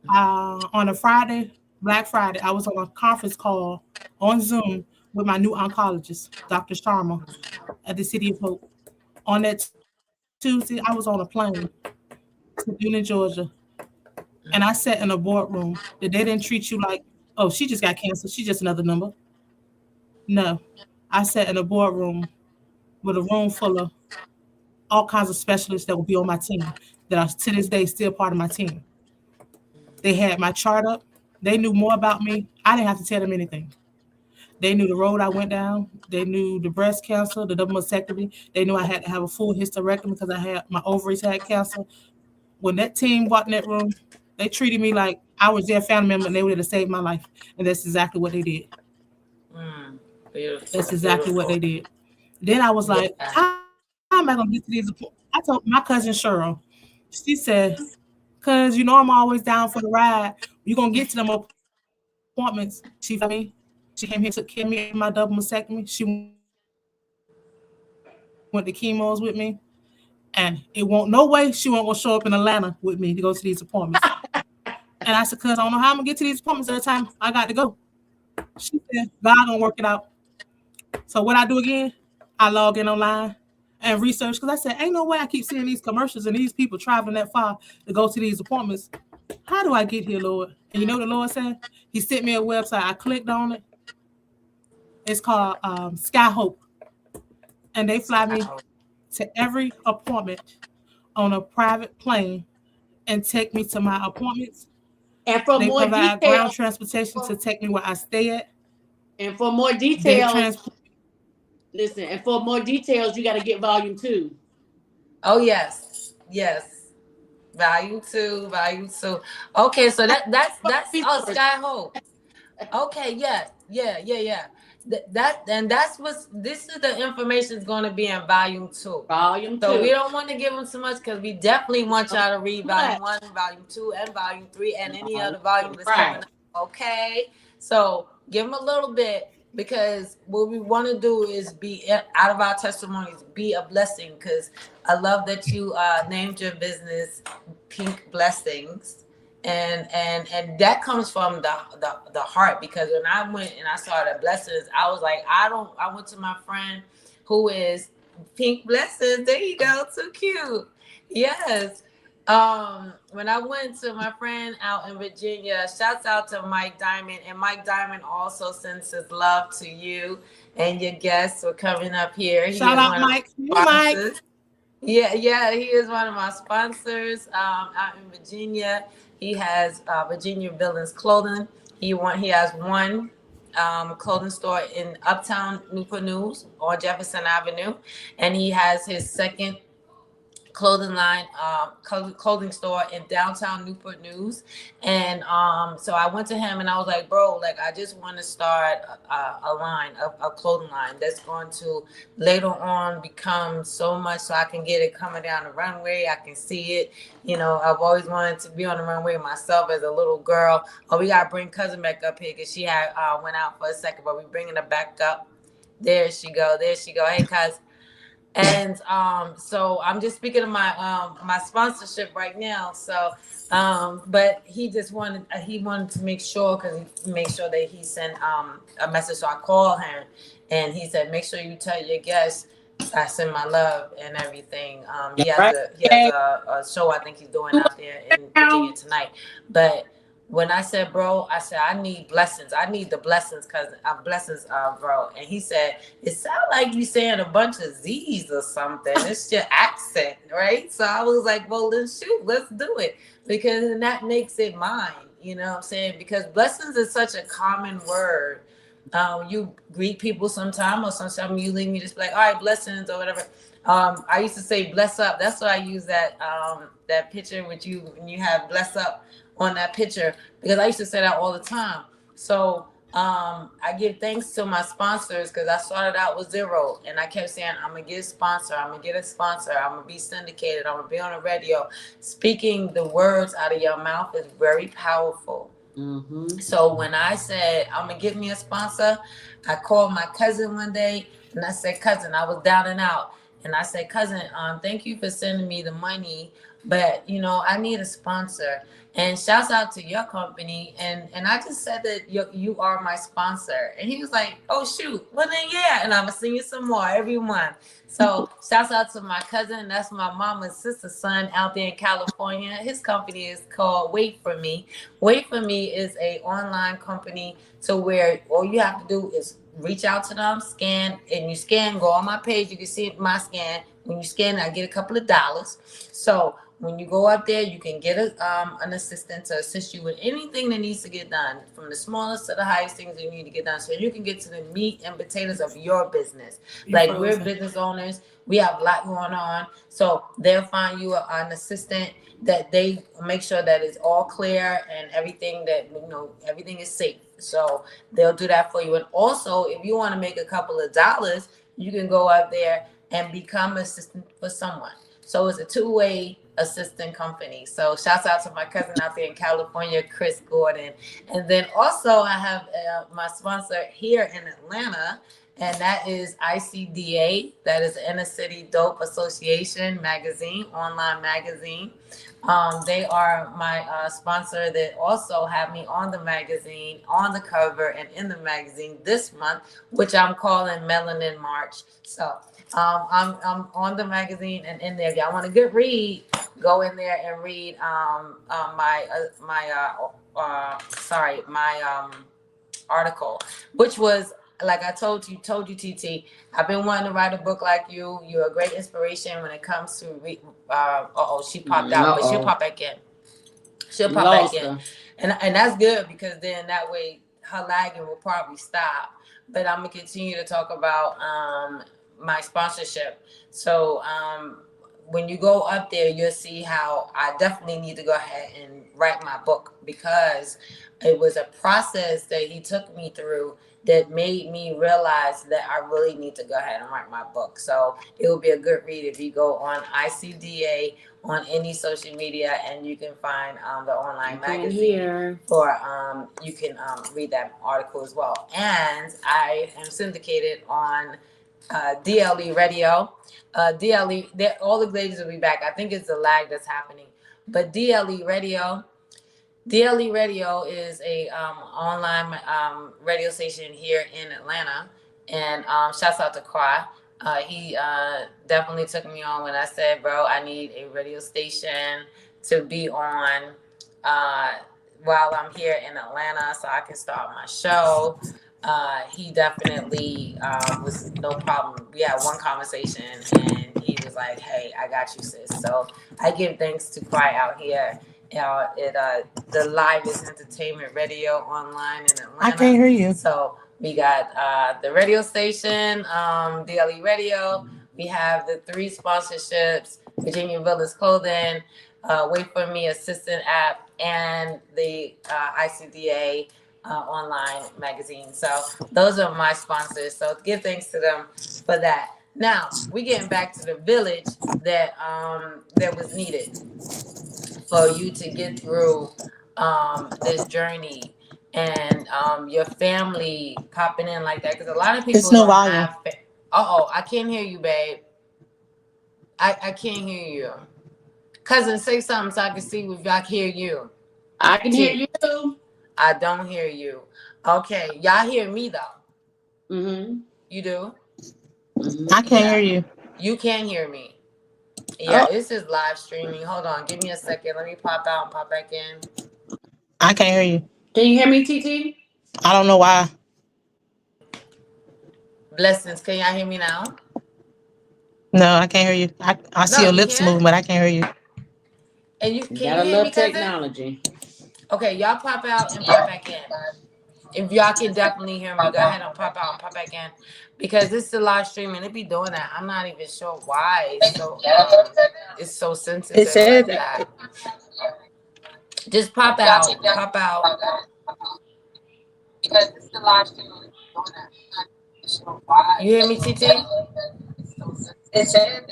On a Friday, Black Friday, I was on a conference call on Zoom with my new oncologist, Dr. Sharma, at the City of Hope. On that Tuesday, I was on a plane to Newton, Georgia, and I sat in a boardroom that they didn't treat you like, oh, she just got cancer. She's just another number. No, I sat in a boardroom with a room full of all kinds of specialists that will be on my team that are to this day still part of my team. They had my chart up. They knew more about me. I didn't have to tell them anything. They knew the road I went down. They knew the breast cancer, the double mastectomy. They knew I had to have a full hysterectomy because I had my ovaries had cancer. When that team walked in that room, they treated me like I was their family member and they were there to save my life. And that's exactly what they did. Mm, beautiful, That's exactly what beautiful. they did. Then I was Yeah. like, how am I gonna get to these appointments? I told my cousin Cheryl, she said, cause I'm always down for the ride. You gonna get to them appointments. She flew me. She came here, took care of me after my double mastectomy. She went to chemos with me. And it won't no way she won't gonna show up in Atlanta with me to go to these appointments. And I said, cause I don't know how I'm gonna get to these appointments every time I got to go. She said, God gonna work it out. So what I do again, I log in online and research because I said, ain't no way I keep seeing these commercials and these people traveling that far to go to these appointments. How do I get here, Lord? And you know what the Lord said? He sent me a website. I clicked on it. It's called Sky Hope, and they fly me to every appointment on a private plane and take me to my appointments. And for They more provide ground details, transportation to take me where I stay at. and for more They details, transport. listen, and for more details, you got to get volume two. Oh yes, yes. Volume two, volume two. Okay, so that's Resource. Sky Hope. Okay, yeah, yeah, yeah, yeah. That and that's what's this is the information is going to be in volume two. Volume So we two. don't want to give them too much because we definitely want Don't y'all to read too volume much. one, volume two, and volume three, and any other Volume volume two. that's coming Right. up. Okay, so give them a little bit because what we want to do is be out of our testimonies, be a blessing. Because I love that you named your business Pink Blessings and that comes from the heart because when I went and I saw the blessings, I was like, I went to my friend who is Pink Blessings. There you go, too cute. Yes. When I went to my friend out in Virginia, shouts out to Mike Diamond, and Mike Diamond also sends his love to you and your guests for coming up here. He Shout is out, one of Mike. Hey, my Mike. sponsors. Yeah, yeah, he is one of my sponsors out in Virginia. He has Virginia Villains Clothing. He has one clothing store in Uptown Newport News on Jefferson Avenue, and he has his second clothing line, clothing store in downtown Newport News. And so I went to him and I was like, bro, like I just want to start a line, a clothing line that's going to later on become so much so I can get it coming down the runway. I can see it. You know, I've always wanted to be on the runway myself as a little girl. Oh, we got to bring cousin back up here because she had went out for a second, but we bringing her back up. There she go. There she go. Hey, cuz. And so I'm just speaking of my sponsorship right now. So but he wanted to make sure because he made sure that he sent a message. So I called him and he said, make sure you tell your guests I send my love and everything. Yeah, right. He has a show I think he's doing out there in Virginia Now, tonight. But when I said, bro, I said, I need blessings. I need the blessings because blessings, bro. And he said, it sounds like you saying a bunch of Z's or something. It's your accent, right? So I was like, well, then shoot, let's do it. Because then that makes it mine. You know what I'm saying? Because blessings is such a common word. You greet people sometime or sometimes you leave me just like, all right, blessings or whatever. I used to say bless up. That's why I use that picture with you when you have bless up on that picture because I used to say that all the time. So I give thanks to my sponsors because I started out with zero and I kept saying I'm gonna get a sponsor, I'm gonna get a sponsor, I'm gonna be syndicated, I'm gonna be on the radio. Speaking the words out of your mouth is very powerful. So when I said I'm gonna get me a sponsor, I called my cousin one day and I said, cousin, I was down and out. And I said, cousin, thank you for sending me the money, but I need a sponsor. And shouts out to your company. And I just said that you are my sponsor. And he was like, oh shoot, well then yeah, and I'm gonna send you some more every month. So shouts out to my cousin. That's my mama's sister's son out there in California. His company is called Wait For Me. Wait For Me is a online company to where all you have to do is reach out to them, scan, and you scan, go on my page, you can see my scan. When you scan, I get a couple of dollars. So when you go up there, you can get an assistant to assist you with anything that needs to get done, from the smallest to the highest things you need to get done, so you can get to the meat and potatoes of your business. Like, we're business owners, we have a lot going on, so they'll find you an assistant that they make sure that it's all clear and everything, that everything is safe. So they'll do that for you. And also, if you want to make a couple of dollars, you can go out there and become an assistant for someone. So it's a two-way assistant company. So shouts out to my cousin out there in California, Chris Gordon. And then also I have my sponsor here in Atlanta, and that is ICDA. That is Inner City Dope Association magazine, online magazine. They are my sponsor that also have me on the magazine, on the cover, and in the magazine this month, which I'm calling Melanin March. So I'm on the magazine and in there. If y'all want a good read, go in there and read my article, which was, like I told you, TT, I've been wanting to write a book like you. You're a great inspiration when it comes to she popped out, but she'll pop back in. She'll pop back in. And that's good, because then that way her lagging will probably stop. But I'm gonna continue to talk about my sponsorship. So when you go up there, you'll see how I definitely need to go ahead and write my book, because it was a process that he took me through that made me realize that I really need to go ahead and write my book. So it will be a good read if you go on ICDA on any social media, and you can find the online magazine for you can read that article as well. And I am syndicated on DLE Radio. DLE, all the ladies will be back. I think it's the lag that's happening, but DLE Radio is a online radio station here in Atlanta, and shouts out to Qua. He definitely took me on when I said, bro, I need a radio station to be on while I'm here in Atlanta so I can start my show. He definitely was no problem. We had one conversation and he was like, hey, I got you, sis. So I give thanks to Cry out here. The livest entertainment radio online in Atlanta. I can't hear you. So we got the radio station, DLE Radio. We have the 3 sponsorships, Virginia Villas Clothing, Wait For Me Assistant app, and the ICDA online magazine. So those are my sponsors. So give thanks to them for that. Now we getting back to the village that was needed for you to get through this journey, and your family popping in like that, because a lot of people it's no volume. I can't hear you, babe. I can't hear you. Cousin, say something so I can see if I can hear you. I can hear you. I don't hear you. Okay, y'all hear me though. You do? I can't hear you. You can hear me. Yeah, this is live streaming. Hold on, give me a second. Let me pop out and pop back in. I can't hear you. Can you hear me, TT? I don't know why. Blessings, can y'all hear me now? No, I can't hear you. I see your lips moving, but I can't hear you. And you can't gotta hear love me, technology. Okay, y'all pop out and pop back in. If y'all can definitely hear me, go ahead and pop out and pop back in. Because this is a live stream and it be doing that. I'm not even sure why it's so sensitive. It said like that. Just pop out. Pop out. Because this is a live stream and it be doing that. You hear me, TT? It said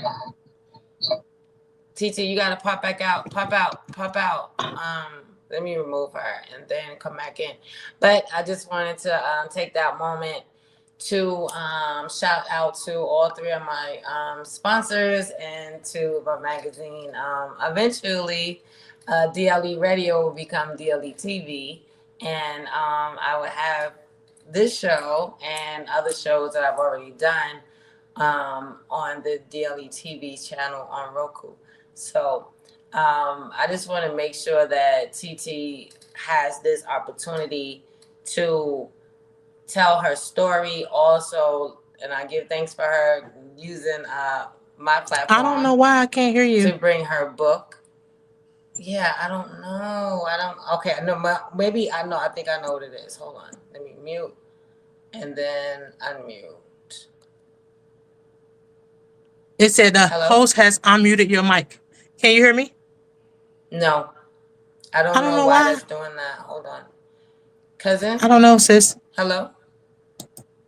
TT, you gotta pop back out. Pop out. Pop out. Let me remove her and then come back in. But I just wanted to take that moment to shout out to all three of my sponsors and to my magazine. Eventually, DLE Radio will become DLE TV, and I will have this show and other shows that I've already done on the DLE TV channel on Roku. So I just want to make sure that TT has this opportunity to tell her story also, and I give thanks for her using my platform. I don't know why I can't hear you. To bring her book. Yeah, I don't know. Okay, no, maybe I know. I think I know what it is. Hold on. Let me mute and then unmute. It said the host has unmuted your mic. Can you hear me? No. I don't know why that's doing that. Hold on. Cousin? I don't know, sis. Hello?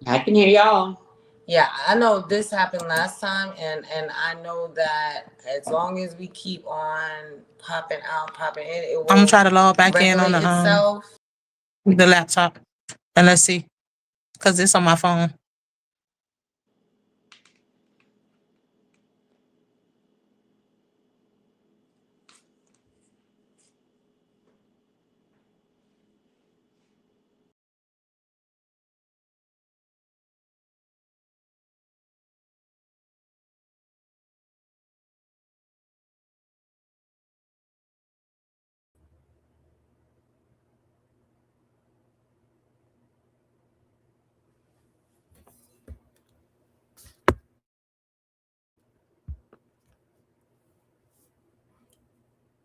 I can hear y'all. Yeah, I know this happened last time, and I know that as long as we keep on popping out, popping in, it will I'm gonna try to log back in on the laptop, and let's see, because it's on my phone.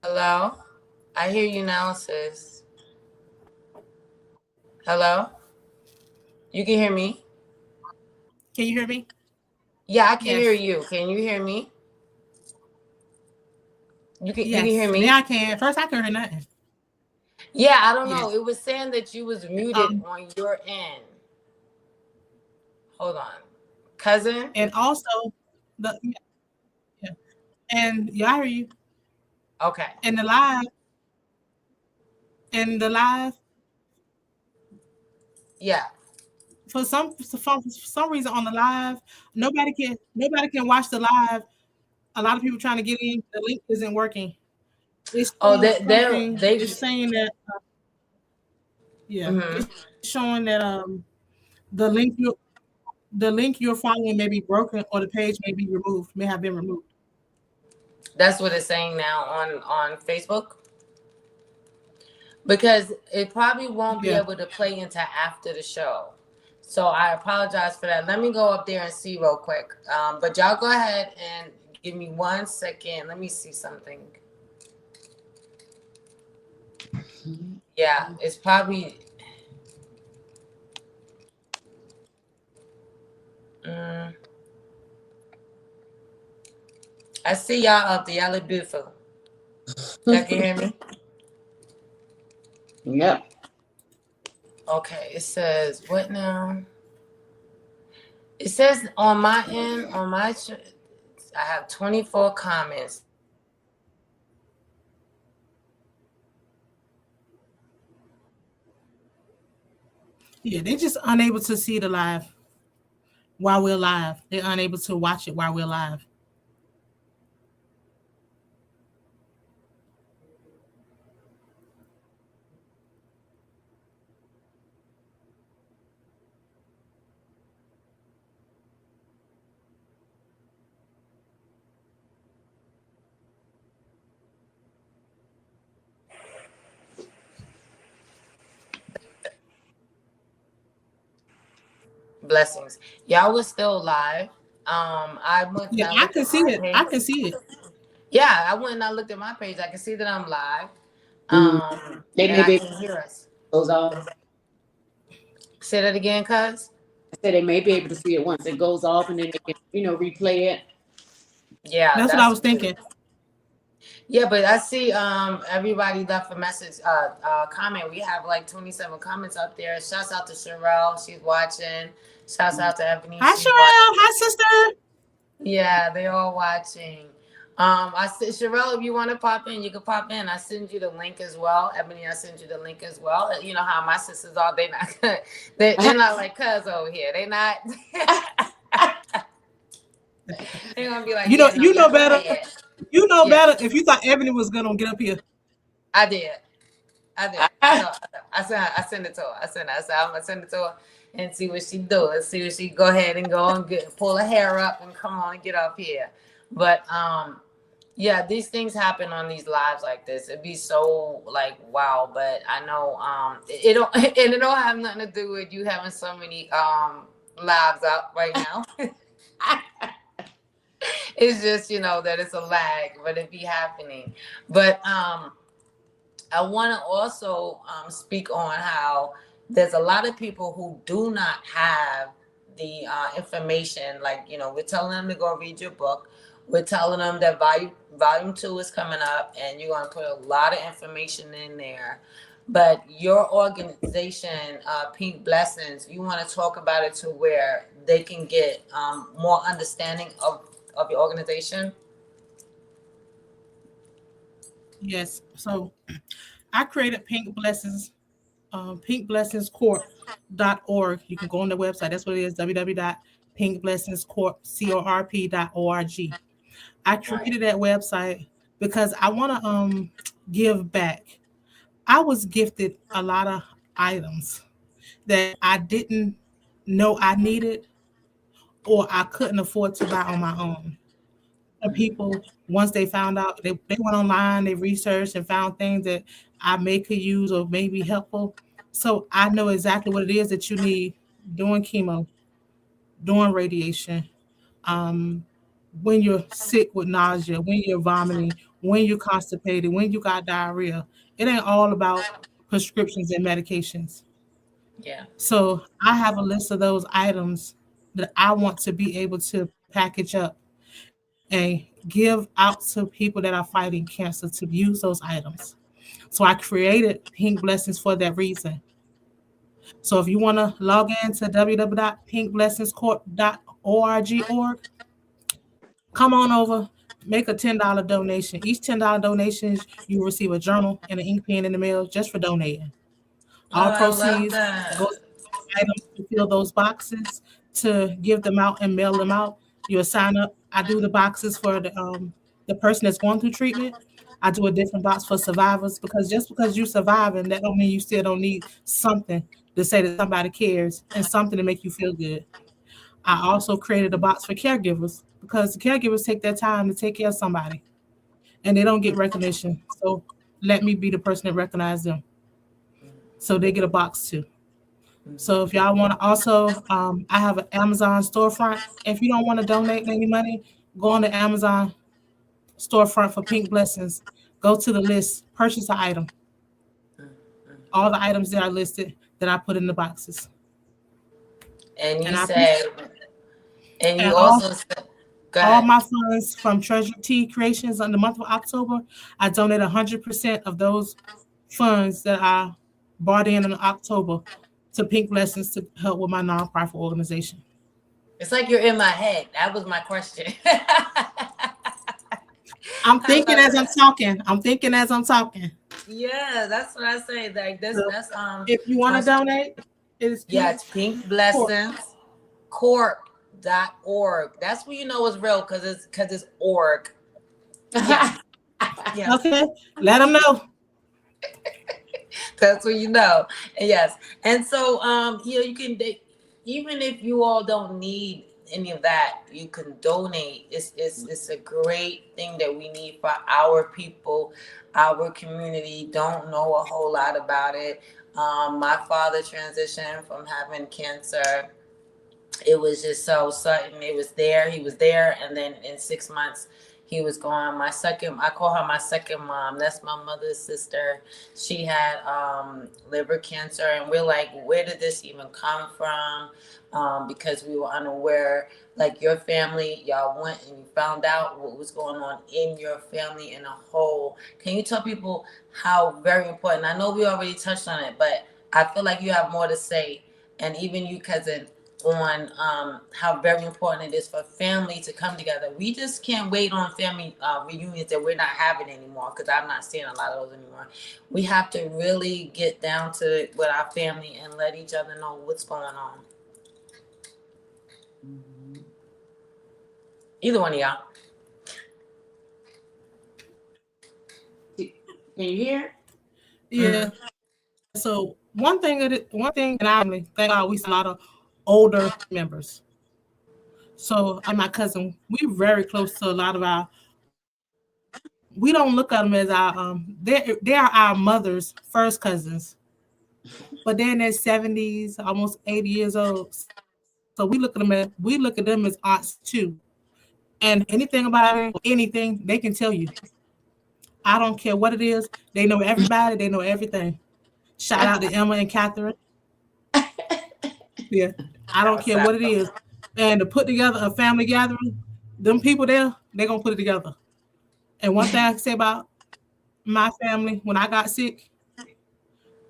Hello? I hear you now, sis. Hello? You can hear me? Can you hear me? Yeah, I can hear you. Can you hear me? You can hear me? Now I can. First, I couldn't hear nothing. Yeah, I don't know. It was saying that you was muted on your end. Hold on. Cousin? And also, and yeah, I hear you. Okay. And the live. Yeah. For some reason on the live, nobody can watch the live. A lot of people trying to get in. The link isn't working. It's it's saying that. It's showing that the link you're following may be broken or the page may have been removed. That's what it's saying now on Facebook. Because it probably won't be able to play into after the show. So I apologize for that. Let me go up there and see real quick. But y'all go ahead and give me 1 second. Let me see something. Yeah, it's probably... I see y'all up there. Y'all look beautiful. Y'all can hear me? Yep. Okay, it says, what now? It says on my end, I have 24 comments. Yeah, they're just unable to see the live while we're live. They're unable to watch it while we're live. Blessings. Y'all was still live. I can see it. I can see it. Yeah, I went and I looked at my page. I can see that I'm live. They may be able to hear us. Goes off. Say that again, cuz. I said they may be able to see it once it goes off, and then they can, replay it. Yeah, that's what I was thinking. Yeah, but I see everybody left a message, comment. We have like 27 comments up there. Shouts out to Sherelle, she's watching. Shouts out to Ebony. Hi, Sherelle. Hi, sister. Yeah, they're all watching. I said, Sherelle, if you want to pop in, you can pop in. I send you the link as well. Ebony, I send you the link as well. You know how my sisters are. They not, they're not like cuz over here. They not. They're gonna be like, You know, yeah, no, you go better. ahead. You know Yeah, better. If you thought Ebony was gonna get up here, I did. I did. So I sent it to her. I said, I'm gonna send it to her and see what she do. And see if she go ahead and go and pull her hair up and come on and get up here. But yeah, these things happen on these lives like this. It'd be so like wow, but I know it don't and it don't have nothing to do with you having so many lives up right now. It's just, you know, that it's a lag, but it be happening. But I want to also speak on how there's a lot of people who do not have the information. Like, you know, we're telling them to go read your book. We're telling them that volume 2 is coming up, and you're going to put a lot of information in there. But your organization, Pink Blessings, you want to talk about it to where they can get more understanding of your organization? yes. So I created Pink Blessings, pinkblessingscorp.org. You can go on the website. That's what it is, www.pinkblessingscorp.org. I Right. created that website because I want to give back. I was gifted a lot of items that I didn't know I needed or I couldn't afford to buy on my own. And people, once they found out, they went online, they researched and found things that I may could use or may be helpful. So I know exactly what it is that you need during chemo, during radiation, um, when you're sick with nausea, when you're vomiting, when you're constipated, when you got diarrhea. It ain't all about prescriptions and medications. Yeah. So I have a list of those items that I want to be able to package up and give out to people that are fighting cancer to use those items. So I created Pink Blessings for that reason. So if you want to log in to www.pinkblessingscorp.org, come on over, make a $10 donation. Each $10 donations, you will receive a journal and an ink pen in the mail just for donating. Oh, All I love proceeds that. goes to those items to fill those boxes to give them out and mail them out. You'll sign up. I do the boxes for the person that's going through treatment. I do a different box for survivors because just because you're surviving, that don't mean you still don't need something to say that somebody cares and something to make you feel good. I also created a box for caregivers because the caregivers take their time to take care of somebody and they don't get recognition. So let me be the person that recognizes them. So they get a box too. So if y'all want to also, I have an Amazon storefront. If you don't want to donate any money, go on the Amazon storefront for Pink Blessings. Go to the list, purchase an item. All the items that are listed that I put in the boxes. And And you I said, and and you also said, go all ahead. my funds from Treasure T Creations in the month of October, I donate 100% of those funds that I brought in October to Pink Blessings to help with my nonprofit organization. It's like you're in my head. That was my question. I'm I thinking love as I'm that. talking. I'm thinking as I'm talking. Yeah, that's what I say. Like this, So that's if you want my to donate, it is yeah, Pink it's Pink Corp. Blessings Corp.org. That's when you know it's real because it's org. Yeah, yeah. Okay, let them know. That's what you know. And yes. And so you know, you can even if you all don't need any of that, you can donate. It's a great thing that we need for our people, our community don't know a whole lot about it. My father transitioned from having cancer. It was just so sudden. It was there. He was there, and then in 6 months, he was gone. My second, I call her my second mom. That's my mother's sister. She had liver cancer, and we're like, where did this even come from? Because we were unaware. Like your family, y'all went and you found out what was going on in your family in a whole. Can you tell people how very important? I know we already touched on it, but I feel like you have more to say, and even you, cousin, on how very important it is for family to come together. We just can't wait on family reunions that we're not having anymore, because I'm not seeing a lot of those anymore. We have to really get down to it with our family and let each other know what's going on. Either one of y'all. Can you hear? Yeah. So one thing, and I thank God we see a lot of older members. So and my cousin, we very close to a lot of our. We don't look at them as our they're our mother's first cousins, but they're in their 70s, almost 80 years old. So we look at them as aunts too. And anything about it, anything they can tell you. I don't care what it is. They know everybody. They know everything. Shout out to Emma and Catherine. Yeah, I don't care what it is. And to put together a family gathering, them people there, they're gonna put it together. And one thing I can say about my family, when I got sick,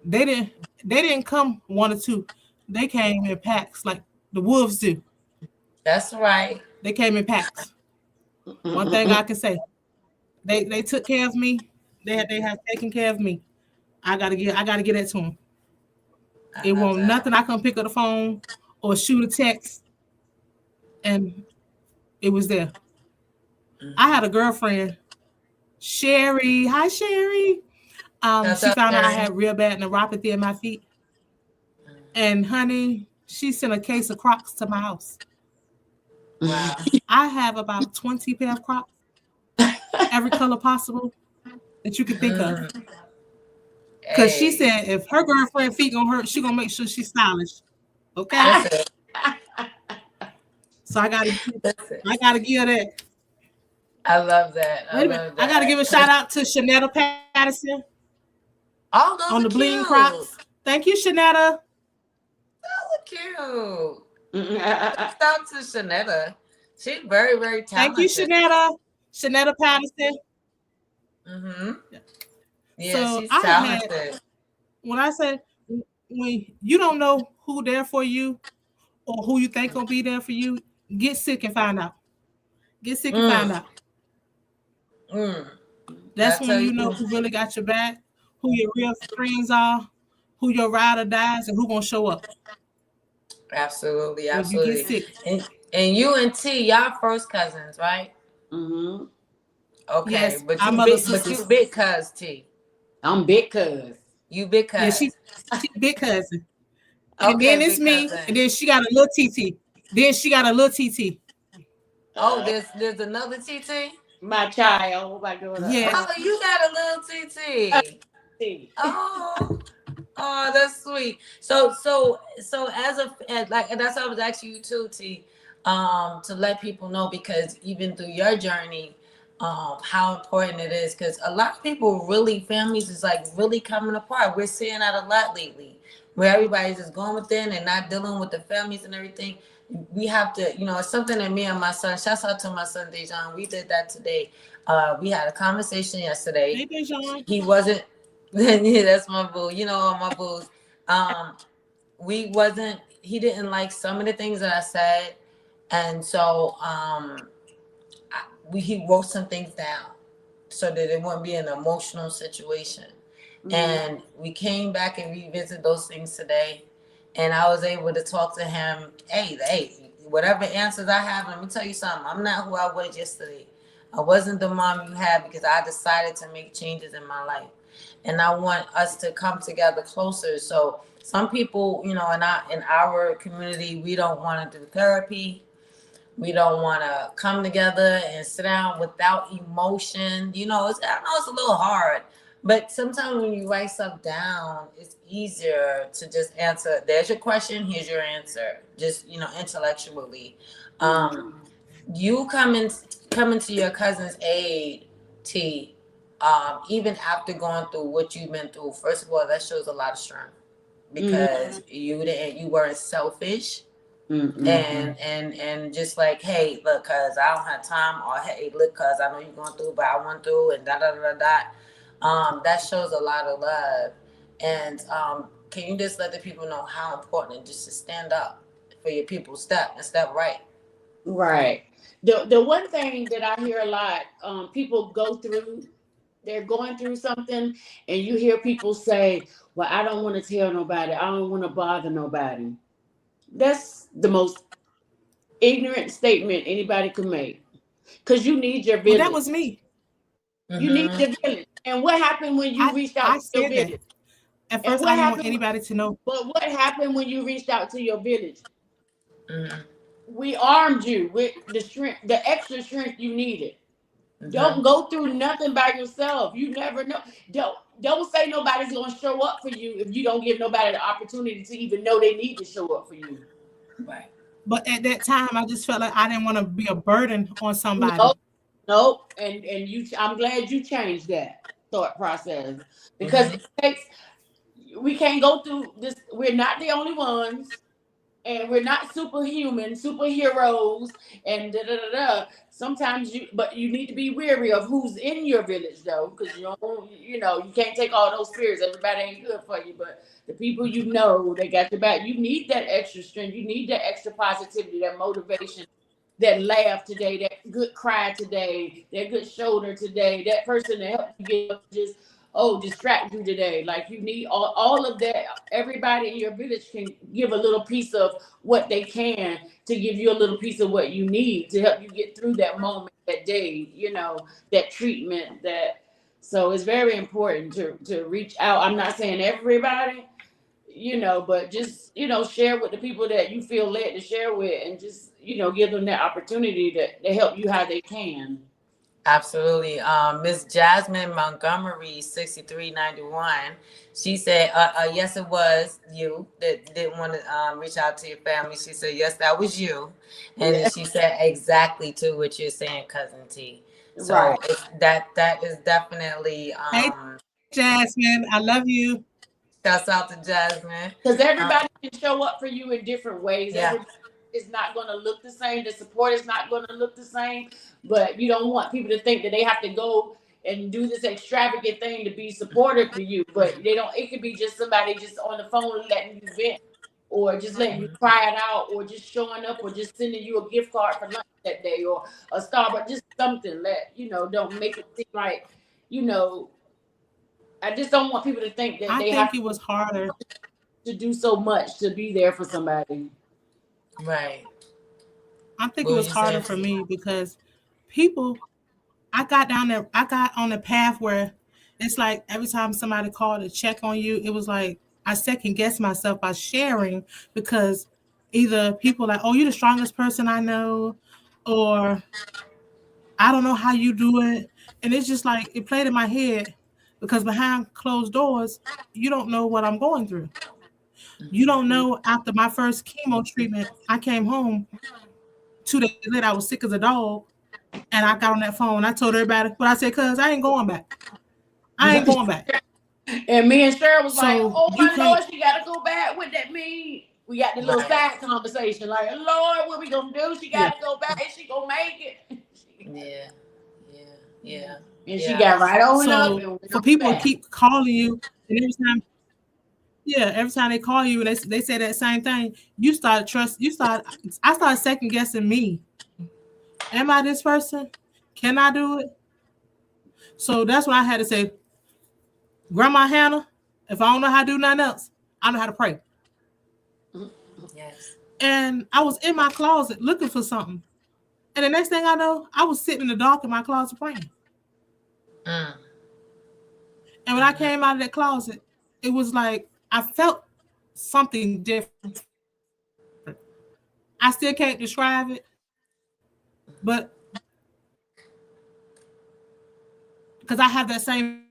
they didn't come one or two. They came in packs like the wolves do. That's right. They came in packs. One thing I can say, they took care of me. They have taken care of me. I gotta get that to them. It won't nothing I can pick up the phone or shoot a text, and it was there. I had a girlfriend, Sherry. Hi, Sherry. She found out I had real bad neuropathy in my feet, and honey, she sent a case of Crocs to my house. Wow. I have about 20 pair of Crocs, every color possible that you could think of. Because she said if her girlfriend feet gonna hurt, she gonna make sure she's stylish. Okay. So I gotta give her that. I love that. Wait a minute. I gotta give a shout out to Shanetta Patterson. Oh, those on the are Bling cute. Crocs. Thank you, Shanetta. Those are cute. Shout out to Shanetta. She's very, very talented. Thank you, Shanetta. Shanetta Patterson. Mm-hmm. Yeah, so she's talented. When I say when you don't know who there for you or who you think gonna be there for you, get sick and find out. Get sick and find out. That's when you know who really got your back, who your real friends are, who your ride or dies, and who gonna show up. Absolutely, when absolutely. You get sick. And you and T, y'all first cousins, right? Mm-hmm. Okay, yes, but you big cuz T. I'm big cuz. You big cuz. Yeah, she big cousin. And then it's me, cousin. And then she got a little TT. Then she got a little TT. Oh, there's another TT? My child, my daughter. Yeah. Oh, you got a little TT. Oh, that's sweet. So as like, and that's what I was asking you too, T, to let people know, because even through your journey, how important it is, because a lot of people families is like really coming apart. We're seeing that a lot lately, where everybody's just going within and not dealing with the families and everything. We have to, it's something that me and my son, shouts out to my son Dejan, we did that today. We had a conversation yesterday. Hey, Dejan. He wasn't. Yeah, that's my boo. All my boos. He didn't like some of the things that I said, and so he wrote some things down so that it wouldn't be an emotional situation. Mm-hmm. And we came back and revisited those things today, and I was able to talk to him. Hey, whatever answers I have, let me tell you something. I'm not who I was yesterday. I wasn't the mom you had because I decided to make changes in my life. And I want us to come together closer. So some people, in our community, we don't want to do therapy. We don't want to come together and sit down without emotion. I know it's a little hard, but sometimes when you write stuff down, it's easier to just answer. There's your question. Here's your answer. Just, intellectually. You coming to your cousin's aid, T, even after going through what you've been through, first of all, that shows a lot of strength, because you weren't selfish. Mm-hmm. And just like, hey, look, cuz I don't have time, or hey, look, cuz I know you're going through, but I went through, and that shows a lot of love. And can you just let the people know how important it is just to stand up for your people step and step right. Right. The one thing that I hear a lot, people go through, they're going through something, and you hear people say, "Well, I don't want to tell nobody. I don't want to bother nobody." That's the most ignorant statement anybody could make. Because you need your Well, that village. was me. You need Mm-hmm. your village. And what happened when you reached out I to your said that. village? At And first, what I didn't want happened? anybody to know. But what happened when you reached out to your village? Mm-hmm. We armed you with the strength, the extra strength you needed. Mm-hmm. Don't go through nothing by yourself. You never know. Don't say nobody's gonna show up for you if you don't give nobody the opportunity to even know they need to show up for you. Right. But at that time, I just felt like I didn't want to be a burden on No, somebody. no, and you. I'm glad you changed that thought process because Mm-hmm. it takes. We can't go through this. We're not the only ones, and we're not superhuman, superheroes, and da da da da. Sometimes but you need to be wary of who's in your village, though, because you can't take all those spirits. Everybody ain't good for you, but the people you know, they got your back. You need that extra strength. You need that extra positivity, that motivation, that laugh today, that good cry today, that good shoulder today, that person to help you get up, just distract you today. Like you need all of that. Everybody in your village can give a little piece of what they can to give you a little piece of what you need to help you get through that moment, that day, that treatment, that so it's very important to reach out. I'm not saying everybody, but just, share with the people that you feel led to share with and just, give them that opportunity to help you how they can. Absolutely. Miss Jasmine Montgomery, 6391. She said, yes, it was you that didn't want to reach out to your family. She said, yes, that was you. And then Yeah. she said exactly to what you're saying, Cousin T. So Right. that is definitely Hey, Jasmine, I love you. shouts out to Jasmine. Because Um, everybody can show up for you in different ways. yeah. Everybody is not going to look the same. The support is not going to look the same. But you don't want people to think that they have to go and do this extravagant thing to be supportive for you. But they don't. It could be just somebody just on the phone letting you vent, or just letting you cry it out, or just showing up, or just sending you a gift card for lunch that day, or a Starbucks, just something that don't make it seem like you know. I just don't want people to think that I they have think it was harder. to do so much to be there for somebody. Right. I think What it was was you harder saying, for T? me because people, I got down there, I got on the path where it's like every time somebody called to check on you, it was like I second guess myself by sharing because either people like, oh, you're the strongest person I know, or I don't know how you do it. And it's just like it played in my head because behind closed doors, you don't know what I'm going through. You don't know after my first chemo treatment, I came home 2 days later, I was sick as a dog. And I got on that phone. I told everybody, but I said, cuz I ain't going back. I ain't going back. And me and Cheryl was like, So "Oh you my can't. Lord, she got to go back. What that mean?" We got the little Right. side conversation, like, "Lord, what we gonna do? She Yeah. got to go back. Is she gonna make it?" Yeah. Yeah. Yeah. And she Yeah. got right on up So and went for on people to back. keep calling you, and every time they call you and they say that same thing, I started second guessing me. Am I this person? Can I do it? So that's when I had to say, Grandma Hannah, if I don't know how to do nothing else, I know how to pray. Yes. And I was in my closet looking for something. And the next thing I know, I was sitting in the dark in my closet praying. Mm. And when I came out of that closet, it was like I felt something different. I still can't describe it, but because I have that same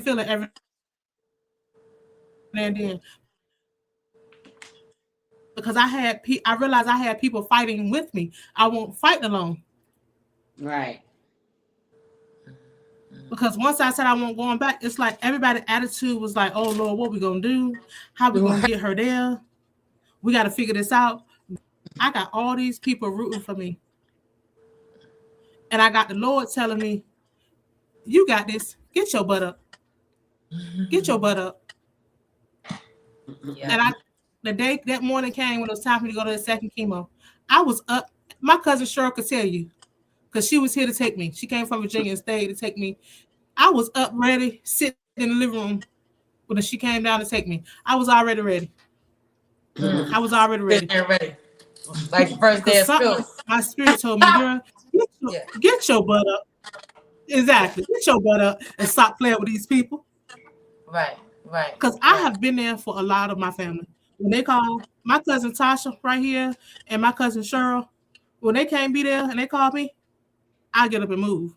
feeling every now and then. Because I realized I had people fighting with me. I won't fight alone. Right. Because once I said I won't going back, it's like everybody's attitude was like, "Oh Lord, what we gonna do? How we gonna Right. get her there? We got to figure this out." I got all these people rooting for me, and I got the Lord telling me, "You got this. Get your butt up. Get your butt up." Yeah. And The day that morning came when it was time for me to go to the second chemo. I was up. My cousin Cheryl could tell you because she was here to take me. She came from Virginia and stayed to take me. I was up ready, sitting in the living room when she came down to take me. I was already ready. I was already Sitting ready. there ready. Like the first day Because of something school. my spirit told me, girl, Yeah. get your butt up. Yeah. Exactly. Get your butt up and stop playing with these people. Right. Right. Because I Right. have been there for a lot of my family. When they call my cousin Tasha right here and my cousin Cheryl, when they can't be there and they call me, I get up and move.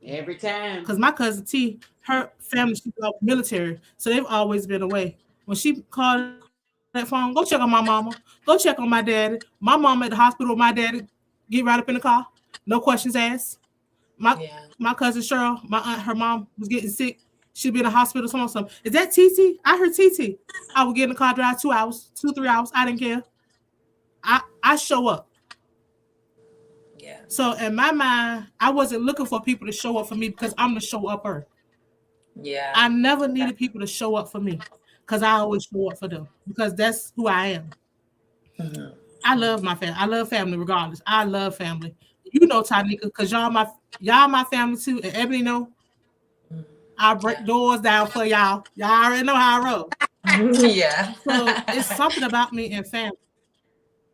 Every time. Because my cousin T, her family, she's military, so they've always been away. When she called that phone, go check on my mama, go check on my daddy. My mom at the hospital with my daddy, get right up in the car, no questions asked. My Yeah. my cousin Cheryl, my aunt, her mom was getting sick. She'd be in the hospital. Someone, some is that TT? I heard TT. I would get in the car, drive 2 hours, 2 3 hours. I didn't care. I show up. Yeah. So in my mind, I wasn't looking for people to show up for me because I'm the show upper. Yeah. I never needed people to show up for me because I always show up for them because that's who I am. Mhm. I love my family. I love family regardless. I love family. You know, Tanika, because y'all my family too. And Ebony know Mhm. I break Yeah. doors down for y'all. Y'all already know how I roll. Yeah. So it's something about me and family.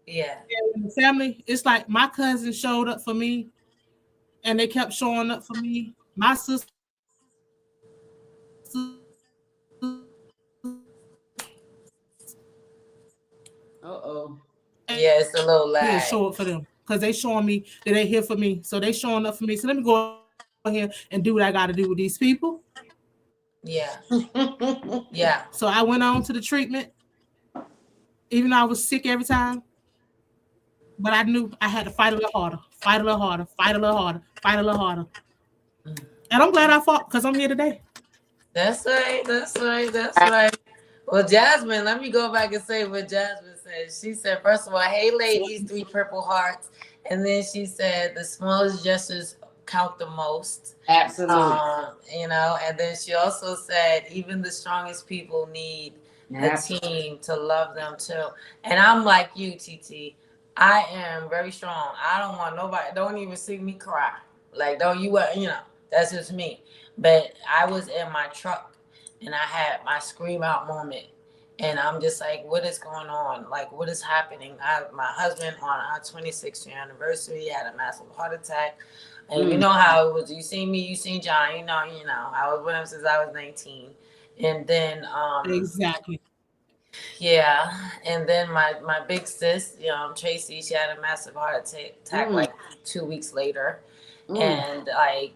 Yeah. And family, it's like my cousin showed up for me and they kept showing up for me. My sisters Uh-oh. Yeah. It's a little and lag. show up for them because they showing me that they here for me. So they showing up for me. So let me go ahead and do what I got to do with these people. Yeah. So Yeah. I went on to the treatment, even though I was sick every time. But I knew I had to fight a little harder, fight a little harder, fight a little harder, fight a little harder. Mm. And I'm glad I fought because I'm here today. That's right. That's right. That's right. Well, Jasmine, let me go back and say what Jasmine said. She said, first of all, hey, ladies, three purple hearts. And then she said, the smallest gestures count the most. Absolutely. And then she also said, even the strongest people need a team to love them too. And I'm like you, TT. I am very strong. I don't want nobody, don't even see me cry. Like, don't you, that's just me. But I was in my truck and I had my scream out moment. And I'm just like, what is going on? Like, what is happening? My husband on our 26th year anniversary had a massive heart attack. And you know how it was. You seen me, you seen John, I was with him since I was 19. And then, Exactly. yeah. And then my big sis, Tracy, she had a massive heart attack like 2 weeks later. And like,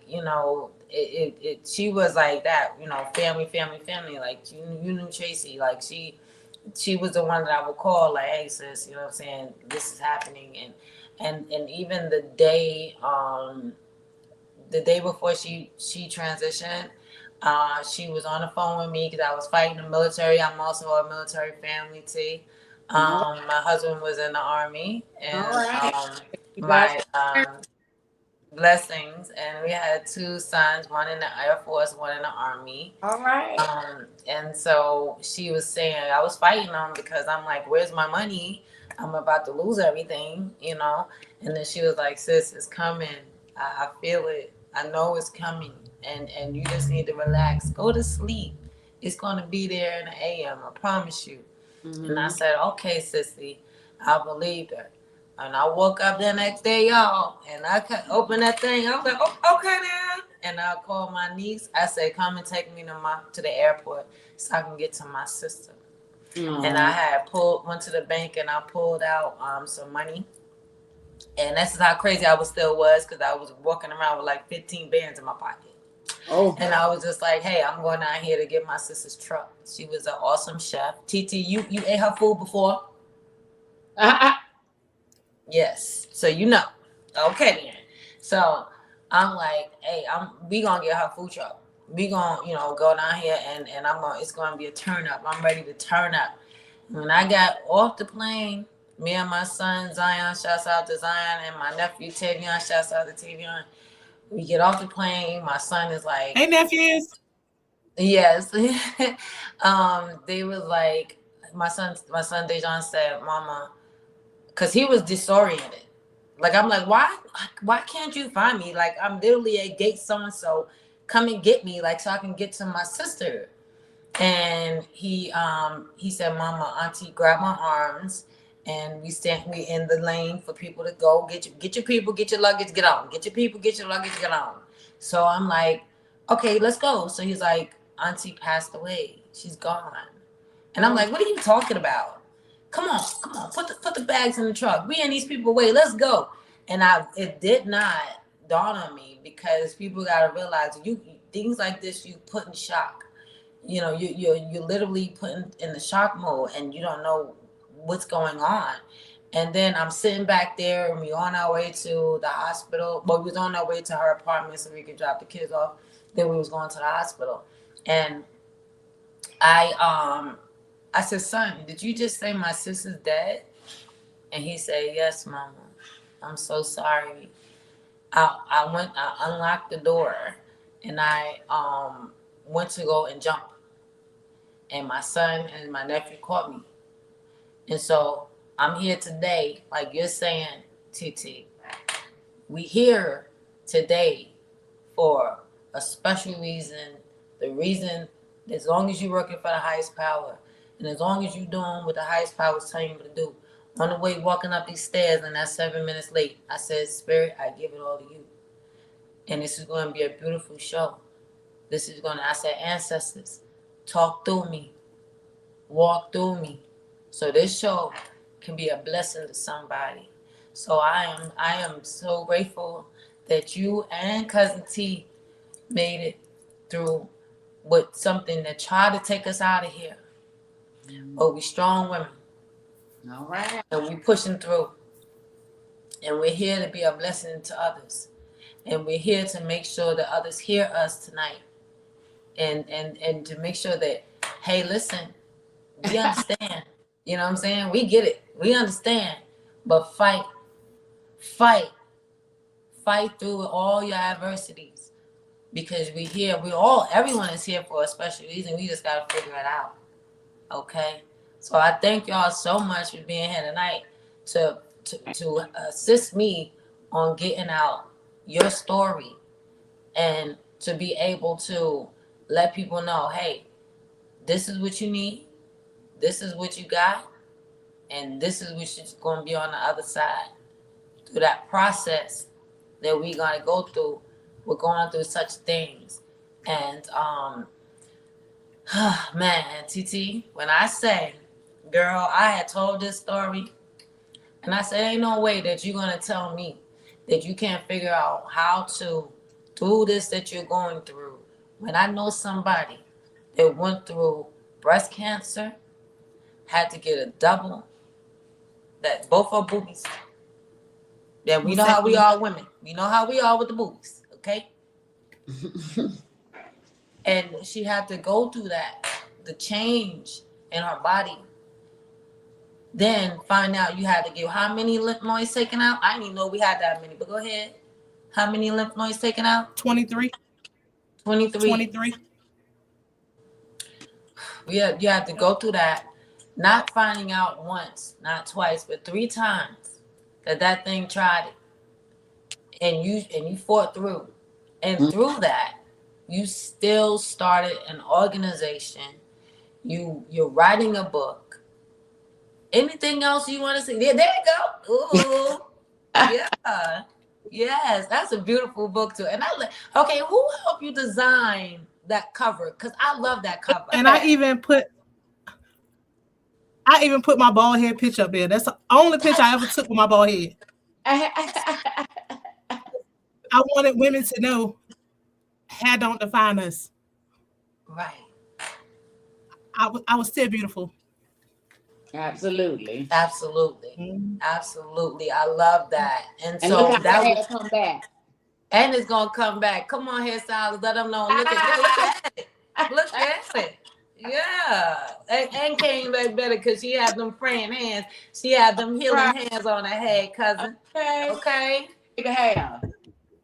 she was like that, family, family, family. Like you knew Tracy, like she was the one that I would call, like, hey sis, you know what I'm saying, this is happening. And even the day before she transitioned, she was on the phone with me because I was fighting the military. I'm also a military family too. My husband was in the army, and All right. You guys. my Blezzingz, and we had two sons, one in the Air Force, one in the Army. All right. And so she was saying, I was fighting them because I'm like, where's my money? I'm about to lose everything. And then she was like, sis, it's coming. I feel it. I know it's coming. And you just need to relax. Go to sleep. It's going to be there in the AM. I promise you. And I said, okay, sissy, I believed her. And I woke up the next day, y'all, and I could open that thing. I was like, oh, okay, now. And I called my niece. I said, come and take me to the airport so I can get to my sister. And I had went to the bank and I pulled out some money. And this is how crazy I still was because I was walking around with like 15 bands in my pocket. Oh. And I was just like, hey, I'm going down here to get my sister's truck. She was an awesome chef. TT, you ate her food before? Yes. So Okay then. So I'm like, hey, we gonna get her food truck. We gonna, go down here and it's gonna be a turn up. I'm ready to turn up. When I got off the plane, me and my son Zion, shouts out to Zion, and my nephew Tavion, shouts out to Tavion. We get off the plane. My son is like, hey nephews. Yes. They was like, my son Dejan said, "Mama," because he was disoriented. Like, I'm like, why can't you find me? Like, I'm literally at gate so and so. Come and get me, like, so I can get to my sister. And he said, "Mama, Auntie, grab my arms." And we in the lane for people to go. Get your people, get your luggage, get on. Get your people, get your luggage, get on. So I'm like, okay, let's go. So he's like, "Auntie passed away. She's gone." And I'm like, "What are you talking about? Come on. Put the bags in the truck. We and these people away. Let's go." And it did not dawn on me, because people gotta realize things like this you put in shock. You're literally putting in the shock mode, and you don't know what's going on. And then I'm sitting back there, and we on our way to the hospital. Well, we was on our way to her apartment so we could drop the kids off. Then we was going to the hospital, and I said, "Son, did you just say my sister's dead?" And he said, "Yes, Mama. I'm so sorry." I unlocked the door, and I went to go and jump, and my son and my nephew caught me. And so I'm here today, like you're saying, TT. We here today for a special reason. The reason, as long as you're working for the highest power, and as long as you're doing what the highest power is telling you to do. On the way walking up these stairs, and that's 7 minutes late, I said, "Spirit, I give it all to you. And this is going to be a beautiful show. I said, ancestors, talk through me, walk through me, so this show can be a blessing to somebody." So I am so grateful that you and Cousin T made it through with something that tried to take us out of here. But we strong women. All right. And we pushing through. And we're here to be a blessing to others. And we're here to make sure that others hear us tonight. And to make sure that, hey, listen, we understand. You know what I'm saying? We get it. We understand. But fight through all your adversities. Because everyone is here for a special reason. We just got to figure it out. Okay? So I thank y'all so much for being here tonight to assist me on getting out your story, and to be able to let people know, hey, this is what you need, this is what you got, and this is what's going to be on the other side. Through that process that we're going to go through, we're going through such things. And man, TT, when I say, girl, I had told this story, and I said, ain't no way that you're going to tell me that you can't figure out how to do this that you're going through. When I know somebody that went through breast cancer, had to get a double, that both her boobies. Yeah, we know how we are women. We know how we are with the boobies, okay? And she had to go through that, the change in her body. Then find out you had to get how many lymph nodes taken out? I didn't even know we had that many, but go ahead. How many lymph nodes taken out? 23. 23. You have to go through that, not finding out once, not twice, but 3 times that thing tried it. And you fought through. And through that, you still started an organization. You're writing a book. Anything else you want to say? There you go. Ooh. Yeah. Yes, that's a beautiful book too. And okay, who helped you design that cover? Because I love that cover. And I even put my bald head picture up there. That's the only picture I ever took with my bald head. I wanted women to know hair don't define us. Right. I was still beautiful. Absolutely. Absolutely. Absolutely. I love that. And so look how that will come back. And it's gonna come back. Come on, hairstylist. Let them know. Look at it. Look at it. Yeah. And came back better because she had them praying hands. She had them healing hands on her head, cousin. Okay. Big hair.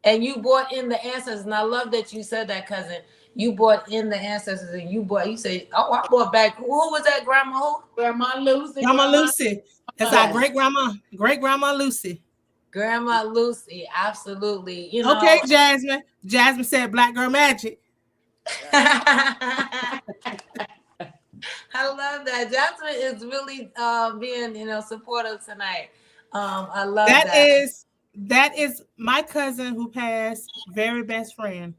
And you brought in the answers. And I love that you said that, cousin. You brought in the ancestors, and you say, "Oh, I brought back." Who was that? Grandma who? Grandma Lucy, Grandma Lucy. That's our Yes, great grandma Lucy. Grandma Lucy. Absolutely. You Okay, know. Jasmine. Jasmine said black girl magic. I love that. Jasmine is really being, supportive tonight. I love That that. is that is my cousin who passed, very best friend.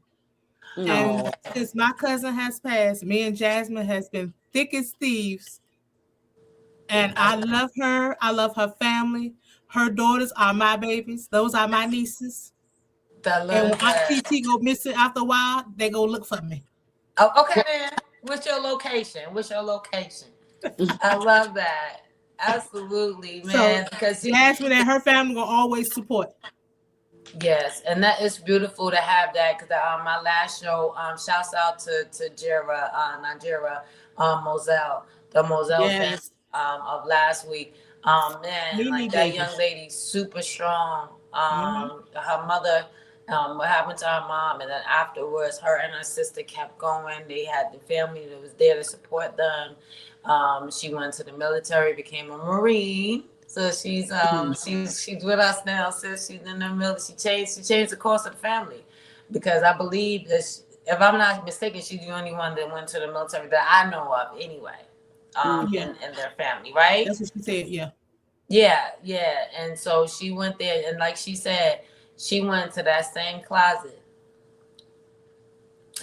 And No. since my cousin has passed, me and Jasmine has been thick as thieves. And I love her. I love her family. Her daughters are my babies. Those are my nieces. I And when love Aunt that. TT go missing after a while, they go look for me. Oh, okay then. What's your location? What's your location? I love that. Absolutely, So man. Because Jasmine and her family will always support. yes, and that is beautiful to have that. Because my last show, shouts out to Jira, Nigeria, Moselle, the Moselle family Yes. of last week. Man, Mimi like that baby. young lady, super strong. Hmm. Her mother, what happened to her mom, and then afterwards, her and her sister kept going. They had the family that was there to support them. She went to the military, became a Marine. So she's with us now. Since she's in the military, she changed the course of the family, because I believe that if I'm not mistaken, she's the only one that went to the military that I know of anyway. Yeah, In their family, right? that's what she said. Yeah. Yeah, yeah. And so she went there, and like she said, she went to that same closet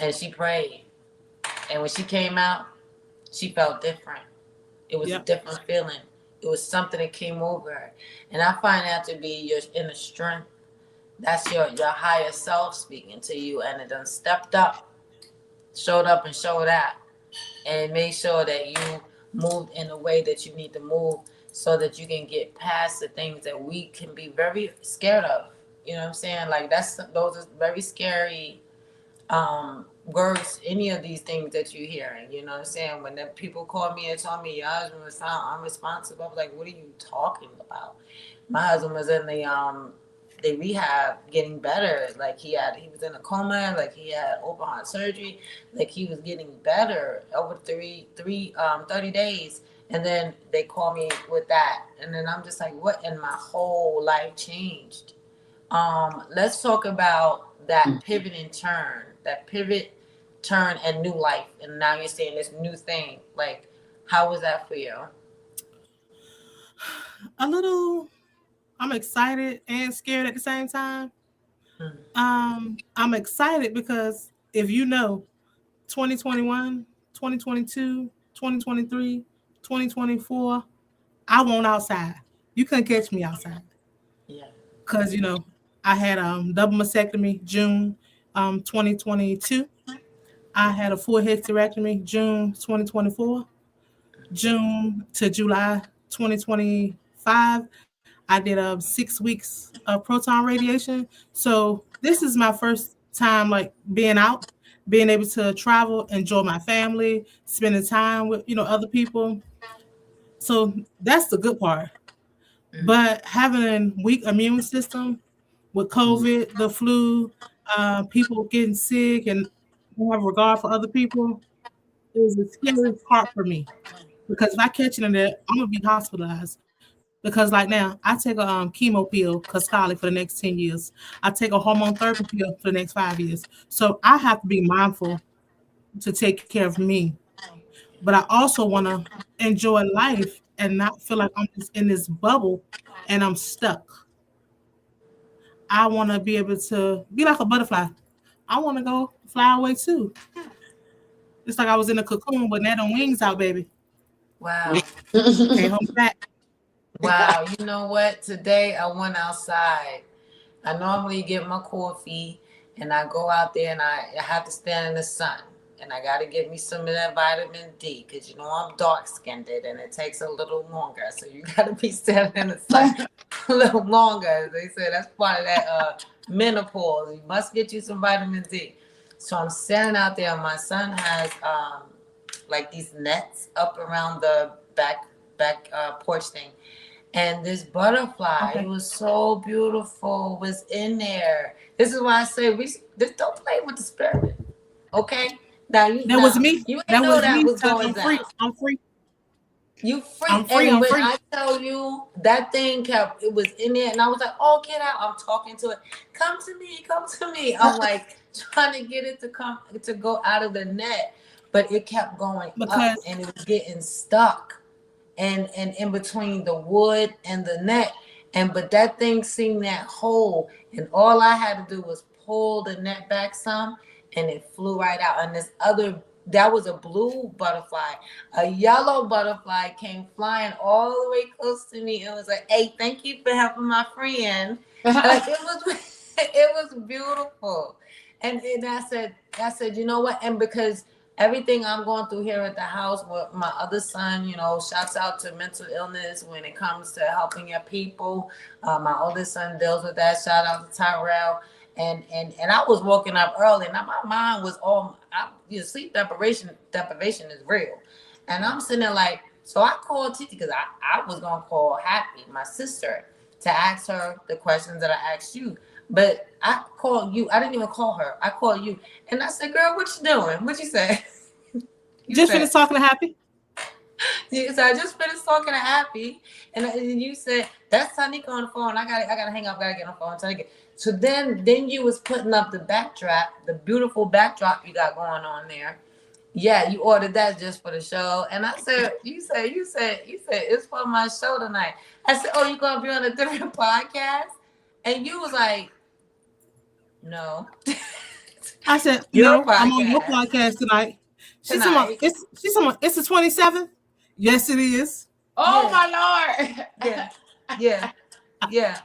and she prayed. And when she came out, she felt different. It was a Yep. different feeling. It was something that came over her. And I find that to be your inner strength. That's your higher self speaking to you, and it done stepped up, showed up and showed out, and made sure that you moved in the way that you need to move, so that you can get past the things that we can be very scared of. You know what I'm saying? Like those are very scary words, any of these things that you're hearing. You know what I'm saying? When the people call me and tell me your husband was found unresponsive, I was like, what are you talking about? My husband was in the rehab, getting better. Like he was in a coma, like he had open heart surgery, like he was getting better over 30 days. And then they call me with that. And then I'm just like, what? And my whole life changed. Let's talk about that pivot and turn, that pivot, turn, and new life. And now you're saying this new thing. Like, how was that for you? A little. I'm excited and scared at the same time. Hmm. I'm excited because if you know, 2021, 2022, 2023, 2024, I won't outside. You couldn't catch me outside Yeah. because I had double mastectomy June 2022. I had a full hysterectomy June 2024. June to July 2025. I did 6 weeks of proton radiation. So this is my first time like being out, being able to travel, enjoy my family, spending time with other people. So that's the good part. But having a weak immune system with COVID, the flu, people getting sick and don't have regard for other people is a scary part for me. Because if I catch it in there, I'm gonna be hospitalized. Because like now, I take a chemo pill, Kisqali, for the next 10 years. I take a hormone therapy pill for the next 5 years. So I have to be mindful to take care of me. But I also want to enjoy life and not feel like I'm just in this bubble and I'm stuck. I want to be able to be like a butterfly. I want to go fly away too. It's like I was in a cocoon, but now them wings out, baby. Wow. Can't hold me back. Wow. You know what? Today I went outside. I normally get my coffee and I go out there and I have to stand in the sun. And I got to get me some of that vitamin D, because I'm dark skinned and it takes a little longer. So you got to be standing in the sun a little longer. They say that's part of that menopause. You must get you some vitamin D. So I'm standing out there. My son has like these nets up around the back porch thing. And this butterfly, it Okay. was so beautiful, was in there. This is why I say just don't play with the spirit. Okay. Now you That was now me. you ain't That know was that me. was Tell me going I'm free. down. I'm free. You free. I'm free. And I'm when free. I tell you that thing kept, it was in there, and I was like, oh, get out. I'm talking to it. Come to me. Come to me. I'm like trying to get it to come to go out of the net, but it kept going up, Because and it was getting stuck, and in between the wood and the net. And but that thing seen that hole, and all I had to do was pull the net back some, and it flew right out. And this other, that was a blue butterfly. A yellow butterfly came flying all the way close to me and was like, "Hey, thank you for helping my friend." Like it was, it was beautiful. And I said, you know what? And because everything I'm going through here at the house with my other son, shouts out to mental illness when it comes to helping your people. My oldest son deals with that. Shout out to Tyrell. And I was waking up early, and my mind was all, sleep deprivation is real. And I'm sitting there like, so I called Titi because I was gonna call Happy, my sister, to ask her the questions that I asked you. But I called you. I didn't even call her. I called you. And I said, girl, what you doing? What you say? You just said, finished talking to Happy. so I just finished talking to Happy, and you said, that's Tanika on the phone. I gotta hang up. Gotta get on the phone. Tanika. So then you was putting up the backdrop, the beautiful backdrop you got going on there. Yeah, you ordered that just for the show. And I said, you said it's for my show tonight. I said, oh, you gonna be on a different podcast? And you was like, no, I said, your no, I'm on your podcast podcast tonight. tonight. She's talking about, it's the 27th. Yes, it is. Oh Yeah, my Lord. yeah, yeah, yeah.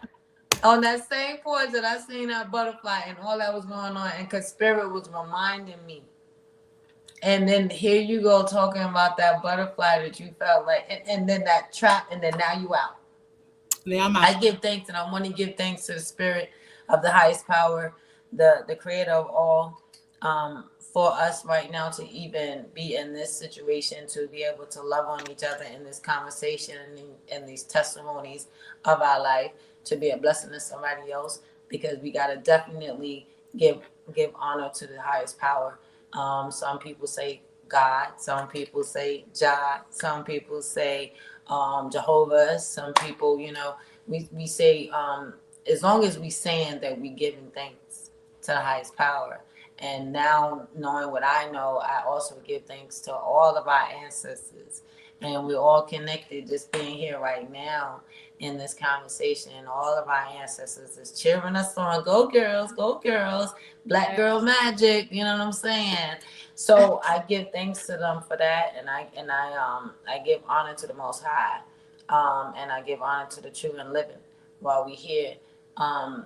On that same porch that I seen that butterfly and all that was going on, and cause Spirit was reminding me. And then here you go talking about that butterfly that you felt like, and then that trap, and then now you out. Yeah, I'm I out. give thanks, and I want to give thanks to the Spirit of the highest power, the creator of all, for us right now to even be in this situation, to be able to love on each other in this conversation and these testimonies of our life, to be a blessing to somebody else, because we got to definitely give honor to the highest power. Some people say God, some people say Jah, some people say Jehovah, some people, we say, as long as we saying that we giving thanks to the highest power. And now, knowing what I know, I also give thanks to all of our ancestors. And we're all connected, just being here right now in this conversation. All of our ancestors is cheering us on. Go girls, go girls. Black girl magic, you know what I'm saying? So I give thanks to them for that, and I give honor to the Most High, and I give honor to the true and living while we here. Um,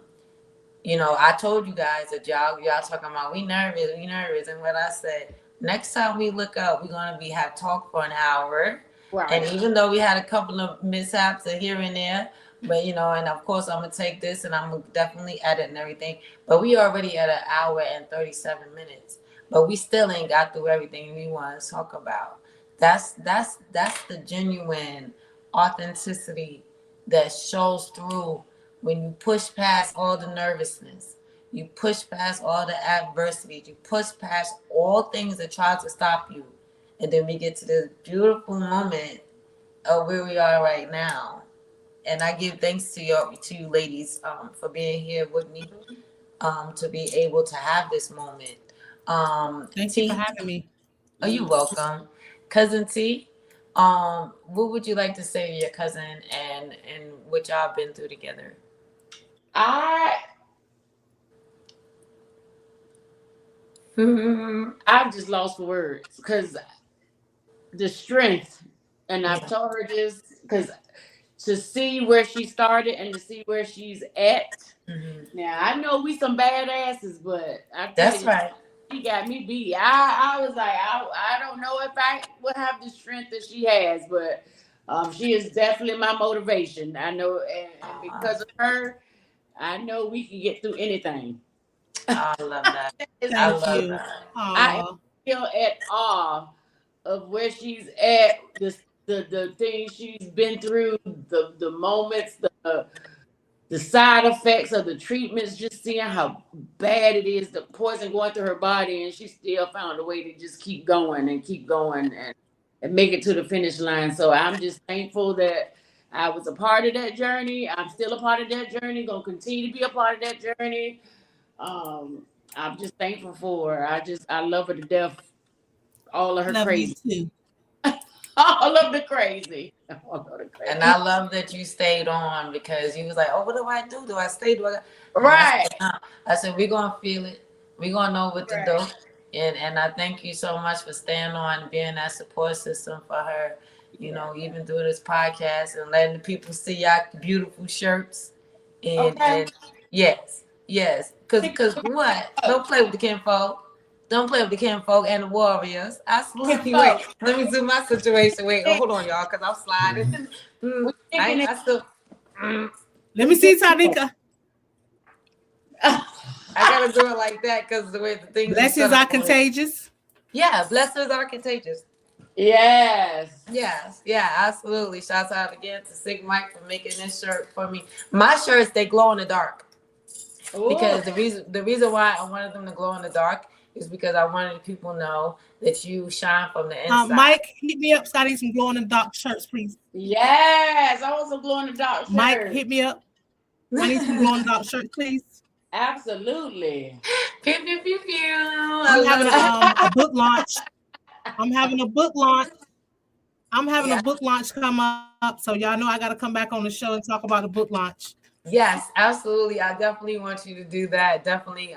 I told you guys that y'all talking about we nervous, and what I said, next time we look up, we're gonna have talk for an hour, and Right. even though we had a couple of mishaps here and there, but and of course I'm gonna take this and I'm gonna definitely edit and everything, but we already at an hour and 37 minutes, but we still ain't got through everything we want to talk about. That's the genuine authenticity that shows through when you push past all the nervousness, you push past all the adversities, you push past all things that try to stop you, and then we get to this beautiful moment of where we are right now. And I give thanks to you ladies, for being here with me, to be able to have this moment. Thank you for T, having me. are you welcome, cousin T? What would you like to say to your cousin, and what y'all been through together? I Yeah. I've just lost for words because the strength, and I've told her this because to see where she started and to see where she's at. Mhm. Now I know we some badasses, but I tell That's you, right. she got me beat. I was like, I don't know if I would have the strength that she has, but she is definitely my motivation. I know, and because of her, I know we can get through anything. I love that. I Thank love you. that. I am Oh, still at awe of where she's at, the things she's been through, the moments, the side effects of the treatments, just seeing how bad it is, the poison going through her body, and she still found a way to just keep going and make it to the finish line. So I'm just thankful that I was a part of that journey. I'm still a part of that journey, gonna continue to be a part of that journey. I'm just thankful for her. I love her to death. All of her Love crazy. you too. All of the crazy. All of the crazy. And I love that you stayed on because you was like, oh, what do I do? Do I stay? Do I? Right. I said, we're going to feel it. We're going to know what to do. Right. And I thank you so much for staying on, being that support system for her, you know, even through this podcast and letting the people see y'all beautiful shirts. And, Okay. and yes. Because what? Don't play with the kinfolk. Don't play with the kinfolk and the warriors. Absolutely. Wait, let me do my situation. Wait, hold on, y'all, because I'm sliding. I still. Let me see, Tanika. I gotta do it like that because the way the things. Blessings are contagious. Yeah, blessings are contagious. Yes. Yeah, absolutely. Shouts out again to Sig Mike for making this shirt for me. My shirts, they glow in the dark. Ooh. Because the reason why I wanted them to glow in the dark is because I wanted people to know that you shine from the inside. Mike, hit me up. Scotty, some glow in the dark shirts, please. Yes, I want some glow in the dark shirts. Mike, hit me up. I need some glow in the dark shirts, please. Absolutely. Pew, pew, pew, pew. I'm having a book launch. I'm having a book launch come up, so y'all know I got to come back on the show and talk about the book launch. Yes, absolutely. I definitely want you to do that. Definitely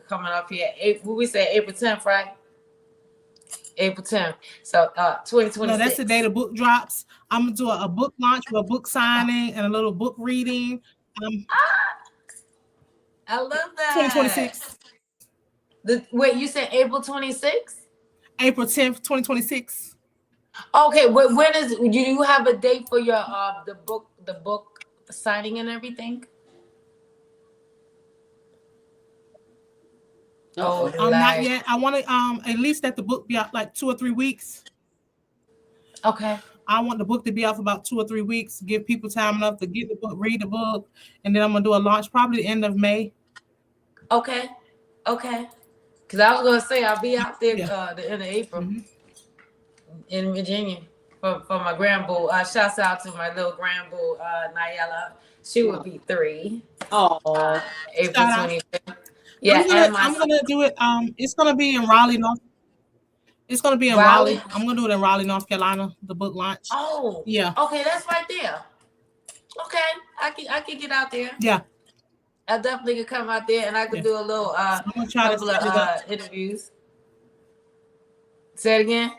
coming up here. What we say, April 10th, right? April 10th. So 2026. No, that's the day the book drops. I'm gonna do a book launch with a book signing and a little book reading. I love that. 2026. Wait, you said April 26th? April 10th, 2026. Okay, when is you have a date for your the book signing and everything? Oh, Not yet. I want to at least let the book be out like 2 or 3 weeks. Okay. I want the book to be out for about 2 or 3 weeks, give people time enough to get the book, read the book, and then I'm gonna do a launch probably the end of May. Okay. Because I was gonna say I'll be out there the end of April in Virginia for my grandboo. Shouts out to my little grandboo Nayela. She would be 3. Oh, April 25th. Yeah, I'm gonna do it. It's gonna be in Raleigh, North. It's gonna be in Raleigh. I'm gonna do it in Raleigh, North Carolina. The book launch. Oh, yeah. Okay, that's right there. Okay, I can get out there. Yeah, I definitely could come out there and I could do a little I'm gonna try couple of interviews. Say it again.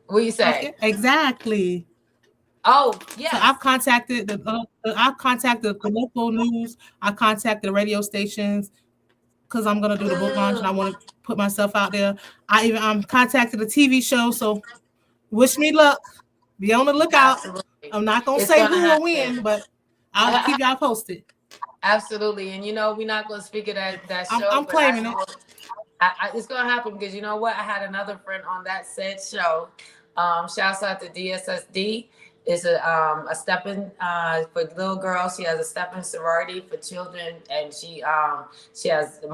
What you say? Okay, exactly. Oh, yeah. So I've contacted the local news. I contacted the radio stations because I'm gonna do the book launch and I want to put myself out there. I even contacted the TV show. So wish me luck. Be on the lookout. Absolutely. I'm not gonna say who will win, but I'll keep y'all posted. Absolutely, and we're not gonna speak of that show. I'm claiming it. It's gonna happen because you know what? I had another friend on that said show. Shouts out to DSSD. It's a stepping for little girls. She has a stepping sorority for children, and she has the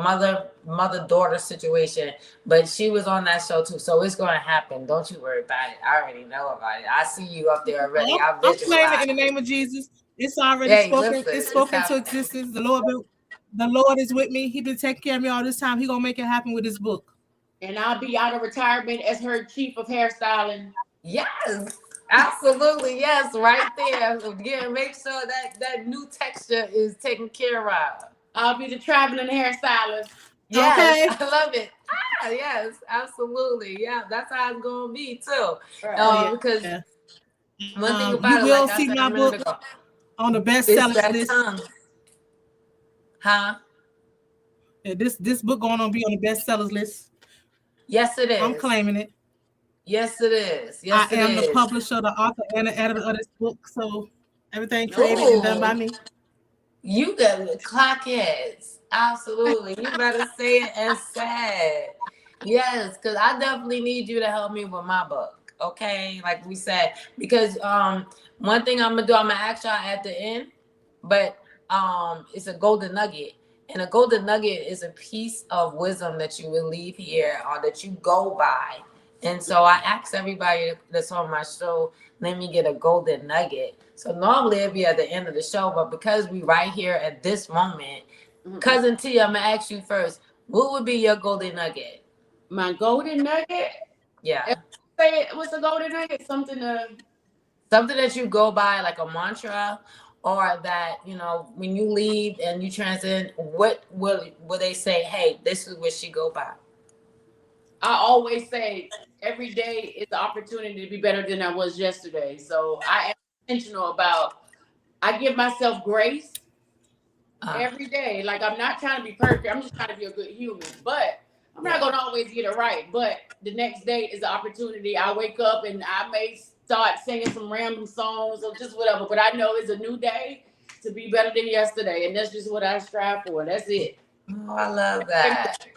mother-daughter situation. But she was on that show too, so it's gonna happen. Don't you worry about it. I already know about it. I see you up there already. I'm claiming it in the name of Jesus. It's already spoken. It's spoken to existence. The Lord is with me. He been taking care of me all this time. He gonna make it happen with his book. And I'll be out of retirement as her chief of hairstyling. Yes. Absolutely, yes, right there. Yeah, make sure that new texture is taken care of. I'll be the traveling hairstylist. Yes, okay. I love it. Yes, absolutely. Yeah, that's how it's gonna be too. Right. Because one thing about you will see my book on the bestseller list. Huh? Yeah, this book going to be on the bestsellers list. Yes, it is. I'm claiming it. Yes, it is. Yes, I am the publisher, the author, and the editor of this book, so everything created and done by me. You got the clockheads. Absolutely. You better say it and say it. Yes, because I definitely need you to help me with my book. okay? Like we said, because one thing I'm gonna do, I'm gonna ask y'all at the end, but it's a golden nugget. And a golden nugget is a piece of wisdom that you will leave here or that you go by. And so I ask everybody that's on my show, let me get a golden nugget. So normally it'd be at the end of the show, but because we right here at this moment, Cousin T, I'm gonna ask you first. What would be your golden nugget? My golden nugget. Yeah. Say it. What's a golden nugget? Something that you go by, like a mantra, or that, you know, when you leave and you transit, what will they say? Hey, this is what she go by. I always say every day is the opportunity to be better than I was yesterday. So I am intentional about. I give myself grace every day. Like, I'm not trying to be perfect. I'm just trying to be a good human. But I'm not gonna always get it right. But the next day is the opportunity. I wake up and I may start singing some random songs or just whatever. But I know it's a new day to be better than yesterday, and that's just what I strive for. That's it. Oh, I love that.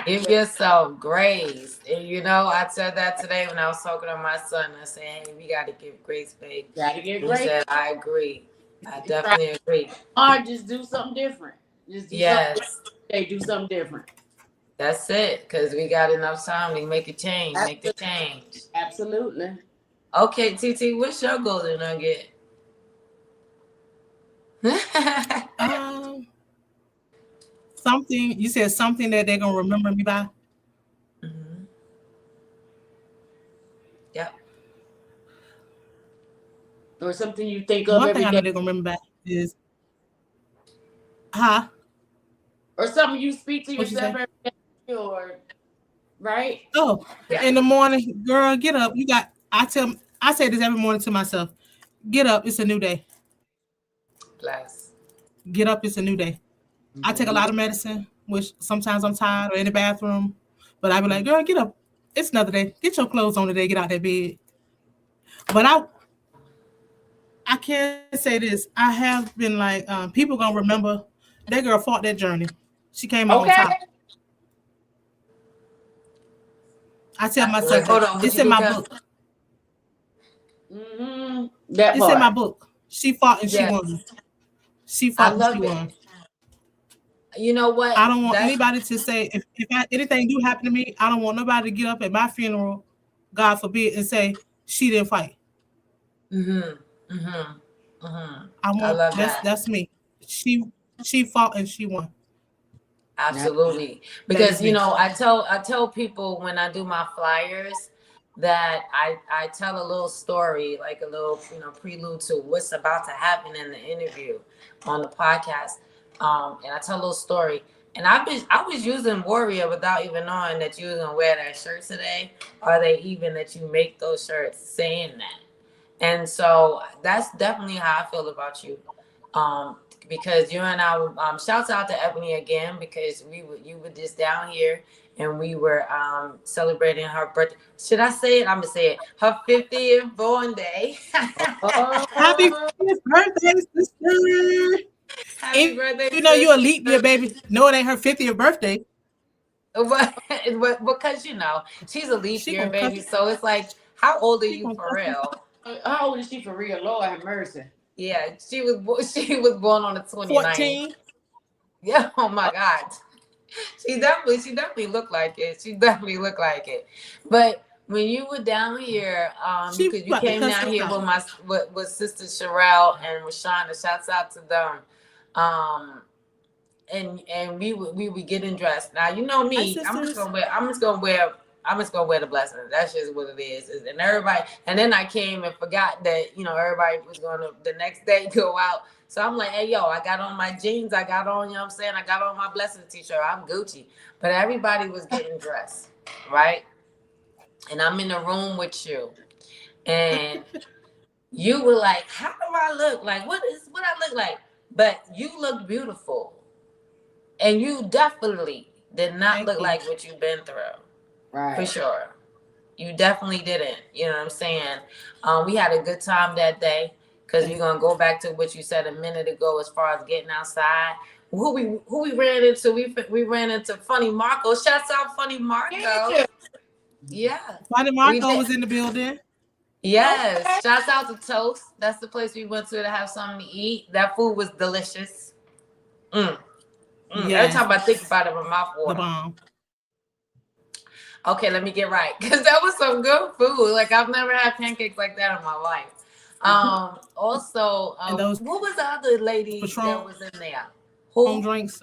Give yourself grace. And you know, I said that today when I was talking to my son. I said, hey, we got to give grace, babe. Gotta get He grace. said, I agree. I definitely agree. Or just do something different. Just do something. They do something different. That's it, because we got enough time to make a change. Make the change. Absolutely. Okay, TT, what's your golden nugget? Something you said, something that they're gonna remember me by. Mm-hmm. Yep. Or something you think of One every thing I day. know they're gonna remember by is, or something you speak to What'd you yourself say? every day, or right? Oh, Yeah. in the morning, girl, get up. I say this every morning to myself. Get up, it's a new day. Bless. Get up, it's a new day. I take a lot of medicine, which sometimes I'm tired or in the bathroom, but I be like, girl, get up. It's another day. Get your clothes on today. Get out that bed. But I can't say this. I have been like, people gonna remember that girl fought that journey. She came out on top. I tell myself that. It's in my book. Mm-hmm. That It's part. in my book. She fought and she won. She fought and she won. You know what? I don't want anybody to say, if anything do happen to me, I don't want nobody to get up at my funeral, God forbid, and say she didn't fight. Mm-hmm. Mm-hmm. Mm-hmm. I love that. That's me. She fought and she won. Absolutely. Because you know, I tell people when I do my flyers that I tell a little story, like a little, you know, prelude to what's about to happen in the interview on the podcast. And I tell a little story. And I was using Warrior without even knowing that you was gonna wear that shirt today, or they even that you make those shirts saying that. And so that's definitely how I feel about you. Because you and I, shouts out to Ebony again, because you were just down here and we were celebrating her birthday. Should I say it? I'm gonna say it. Her 50th born day. Happy 50th birthday, sister. Happy birthday! You know you a leap year, baby. No, it ain't her 50th birthday. Because you know she's a leap year, baby. So it's like, how old are you for real? How old is she for real? Lord have mercy. Yeah, she was born on the 29th. 14. Yeah. Oh my God. She definitely looked like it. She definitely looked like it. But when you were down here, because you came down here with Sister Sherelle and Rashonda, shouts out to them. And we were getting dressed. Now you know me, I'm just gonna wear the Blezzingz. That's just what it is. And everybody, and then I came and forgot that, you know, everybody was gonna the next day go out. So I'm like, hey yo, I got on my jeans, I got on, you know what I'm saying? I got on my Blezzingz t-shirt, I'm Gucci. But everybody was getting dressed, right? And I'm in the room with you. And you were like, how do I look? Like, what I look like? But you look beautiful. And you definitely did not look like what you've been through. Right. For sure. You definitely didn't. You know what I'm saying? We had a good time that day, because we're going to go back to what you said a minute ago as far as getting outside. Who we ran into? We ran into Funny Marco. Shouts out Funny Marco. Yeah, Funny we Marco did. was in the building. Yes, Okay. shouts out to Toast. That's the place we went to have something to eat. That food was delicious. Mm, Every Yes, time I think about it, my mouth the water. bomb. Okay, let me get right because that was some good food. Like I've never had pancakes like that in my life. Also, And those what was the other lady that Patron was in there? Who? drinks.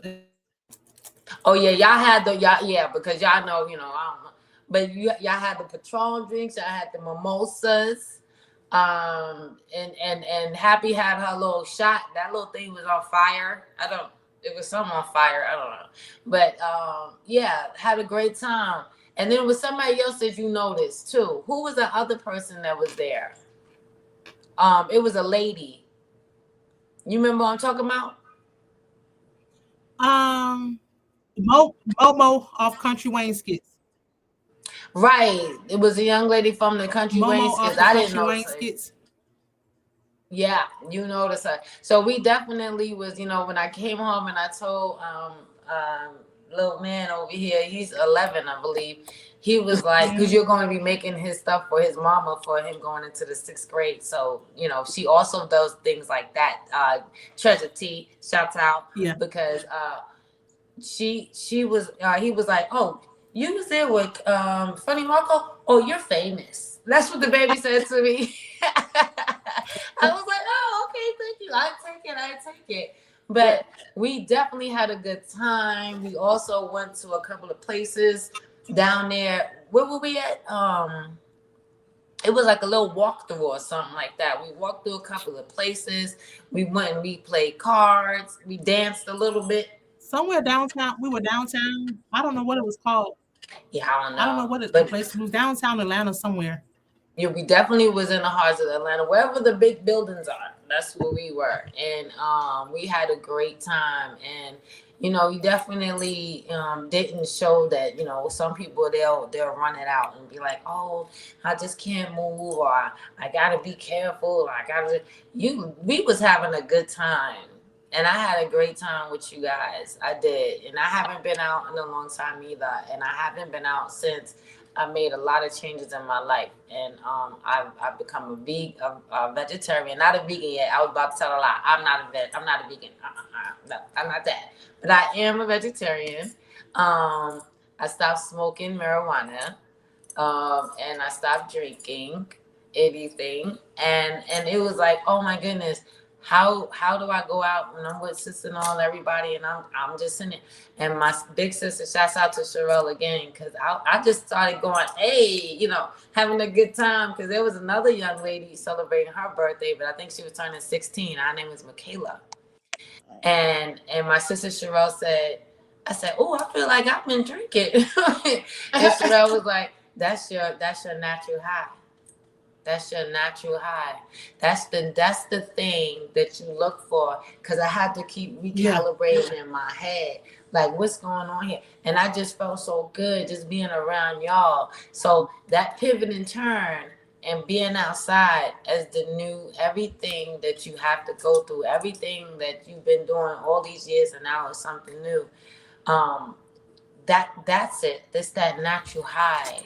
Oh yeah, y'all had the y'all yeah because y'all know I don't know, but y'all had the Patron drinks. Y'all had the mimosas. And Happy had her little shot. That little thing was on fire. It was something on fire. I don't know. But yeah, had a great time. And then with somebody else that you noticed too. Who was the other person that was there? It was a lady. You remember what I'm talking about? Um, Momo off Country Wayne skits. Right. It was a young lady from the Country Wayne Momo skits. off the I didn't Country notice Wayne her. skits. Yeah, you notice her. So we definitely was, when I came home and I told little man over here, he's 11, I believe. He was like, because you're going to be making his stuff for his mama for him going into the 6th grade. So, she also does things like that. Treasure T, shouts out. Yeah. Because she was he was like, oh, you was there with Funny Marco? Oh, you're famous. That's what the baby said to me. I was like, oh, okay, thank you. I take it. But we definitely had a good time. We also went to a couple of places down there. Where were we at? It was like a little walkthrough or something like that. We walked through a couple of places. We went and we played cards. We danced a little bit. Somewhere downtown. We were downtown. I don't know what it was called. Yeah, I don't know. I don't know what the But place was. Downtown Atlanta somewhere. yeah, we definitely was in the heart of Atlanta, wherever the big buildings are. That's where we were, and we had a great time. And you definitely didn't show that. Some people they'll run it out and be like, "Oh, I just can't move," or "I gotta be careful," or "I gotta." We was having a good time, and I had a great time with you guys. I did, and I haven't been out in a long time either, and I haven't been out since. I made a lot of changes in my life, and I've become a vegetarian, not a vegan yet. I was about to tell a lie. I'm not a vegan. No, I'm not that. But I am a vegetarian. I stopped smoking marijuana, and I stopped drinking anything, and it was like, oh my goodness. How do I go out when I'm with sister and all everybody and I'm just sitting there. And my big sister, shouts out to Sherelle again, because I just started going, hey, having a good time, because there was another young lady celebrating her birthday, but I think she was turning 16. Her name was Michaela. And my sister Sherelle said, I said, oh, I feel like I've been drinking. And Sherelle was like, that's your natural high. That's your natural high. That's the thing that you look for. Because I had to keep recalibrating in my head, like what's going on here. And I just felt so good just being around y'all. So that pivot and turn and being outside as the new everything that you have to go through, everything that you've been doing all these years, and now it's something new. That's it. It's that natural high.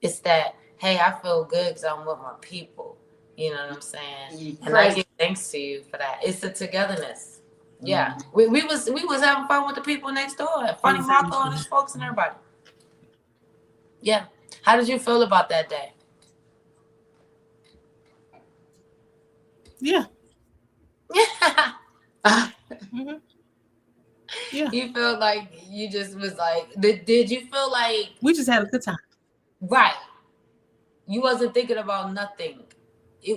It's that, hey, I feel good because I'm with my people. You know what I'm saying? And I give thanks to you for that. It's the togetherness. Yeah. We was having fun with the people next door. Funny Marco and his folks and everybody. Yeah. How did you feel about that day? Yeah. Mm-hmm. Yeah. You felt like you just was like, did you feel like we just had a good time? Right. You wasn't thinking about nothing.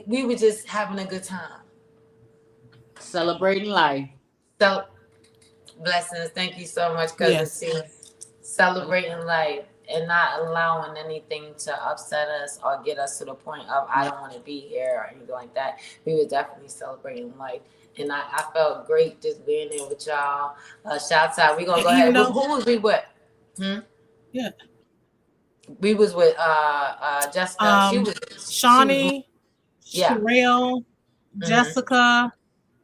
We were just having a good time. Celebrating life. So, blessings. Thank you so much, Cousin C. Celebrating life and not allowing anything to upset us or get us to the point of I don't want to be here or anything like that. We were definitely celebrating life. And I felt great just being there with y'all. Shouts out. We're going to go ahead. Who was we with? Yeah. We was with Jessica. She was Shawnee, Sherelle, Jessica,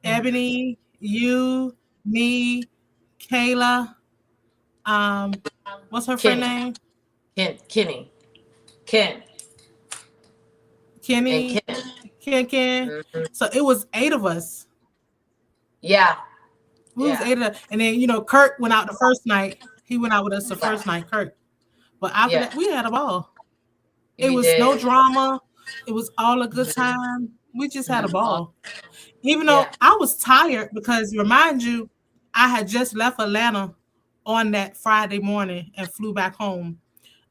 Ebony, you, me, Kayla. What's her friend name? Kenny. Ken and Kenny, Ken. Ken. Mhm. So it was 8 of us. Yeah, We was yeah, 8 of us. And then, Kurt went out the first night. He went out with us the first right. night, Kurt. But after Yeah, that, we had a ball. It you was no did. drama. It was all a good Mhm. time. We just had a Mhm. ball. Even Yeah. though I was tired because remind you, I had just left Atlanta on that Friday morning and flew back home.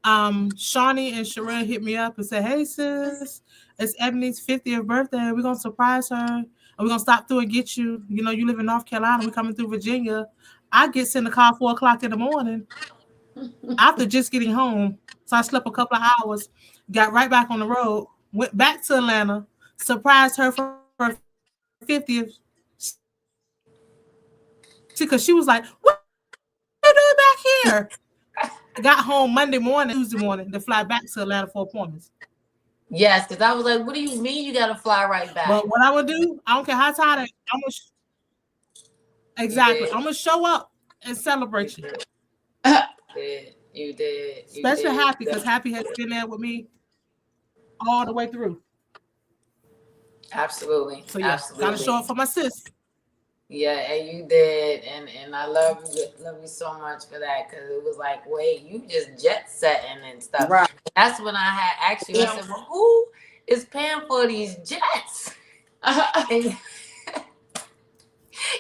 Shawnee and Sherelle hit me up and said, "Hey sis, it's Ebony's 50th birthday. We're gonna surprise her. And we're gonna stop through and get you. You live in North Carolina, we're coming through Virginia." I get in the car 4 o'clock in the morning after just getting home. So I slept a couple of hours, got right back on the road, went back to Atlanta, surprised her for her 50th. Because she was like, "What are you doing back here?" I got home Monday morning, Tuesday morning, to fly back to Atlanta for appointments. Yes, because I was like, what do you mean you gotta fly right back? But what I would do, I don't care how tired I am, You exactly. did. I'm gonna show up and You celebrate you. did. Did. You did. You Especially did. Happy, because Happy has been there with me all the way through. Absolutely. So yeah, gotta show Absolutely. up for my sis. Yeah, and you did, and I love you so much for that because it was like, wait, you just jet setting and stuff. Right. That's when I had asked you. I Yeah. said, well, who is paying for these jets? And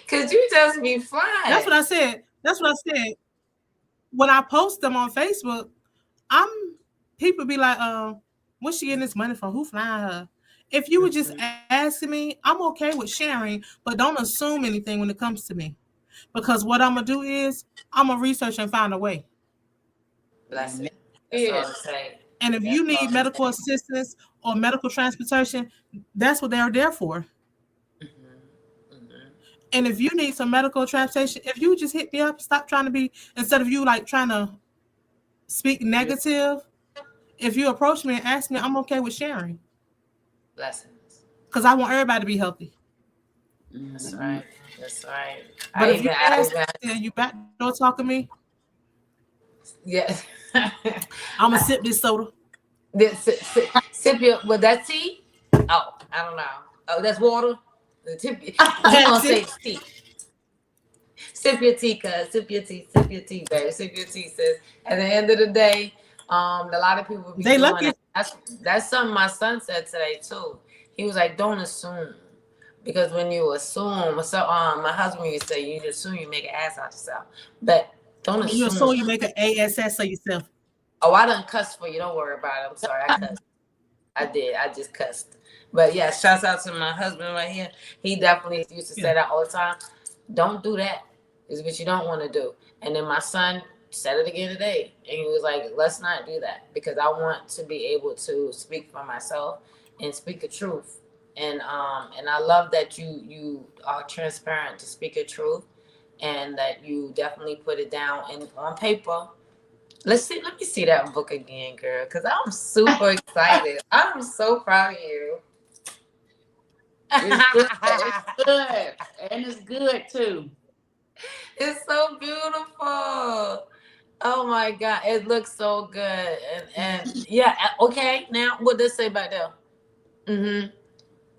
because you just be That's flying. what I said. That's what I said. When I post them on Facebook, I'm people be like, what's she getting this money from? Who flying her? If you would just Mhm. ask me, I'm okay with sharing, but don't assume anything when it comes to me. Because what I'm gonna do is I'm gonna research and find a way. Bless it. That's all Yeah. to say. And if That's you all need to medical say. assistance or medical transportation, that's what they're there for. Mm-hmm. Mm-hmm. And if you need some medical transportation, if you just hit me up, stop trying to be instead of you like trying to speak Yeah. negative. If you approach me and ask me, I'm okay with sharing Blessings. because I want everybody to be healthy. That's Mhm. right. That's right. But if you I ask even, and you backdoor talking me, yes. I'm gonna sip this soda. Sip your, well, that tea? Oh, I don't know. Oh, that's water? The tip, we gonna say Pepsi. it's tea. Sip your tea, cuz. Sip your tea, baby. Sip your tea, sis. At the end of the day, a lot of people will be They doing lucky. that. That's something my son said today too. He was like, "Don't assume," because when you assume, so my husband used to say, "You assume you make an ass out yourself," but don't When you assume. assume you make an ASS of yourself. Oh, I done cussed for you. Don't worry about it. I'm sorry, I cussed. I did. I just cussed. But yeah, shouts out to my husband right here. He definitely used to say Yeah. that all the time. Don't do that. Is what you don't want to do. And then my son said it again today, and he was like, "Let's not do that because I want to be able to speak for myself and speak the truth." And I love that you are transparent to speak the truth, and that you definitely put it down and on paper. Let's see. Let me see that book again, girl, because I'm super excited. I'm so proud of you. It's good. It's good. And it's good too. It's so beautiful. Oh my God, it looks so good. And yeah, okay. Now, what does it say back there? Mm-hmm.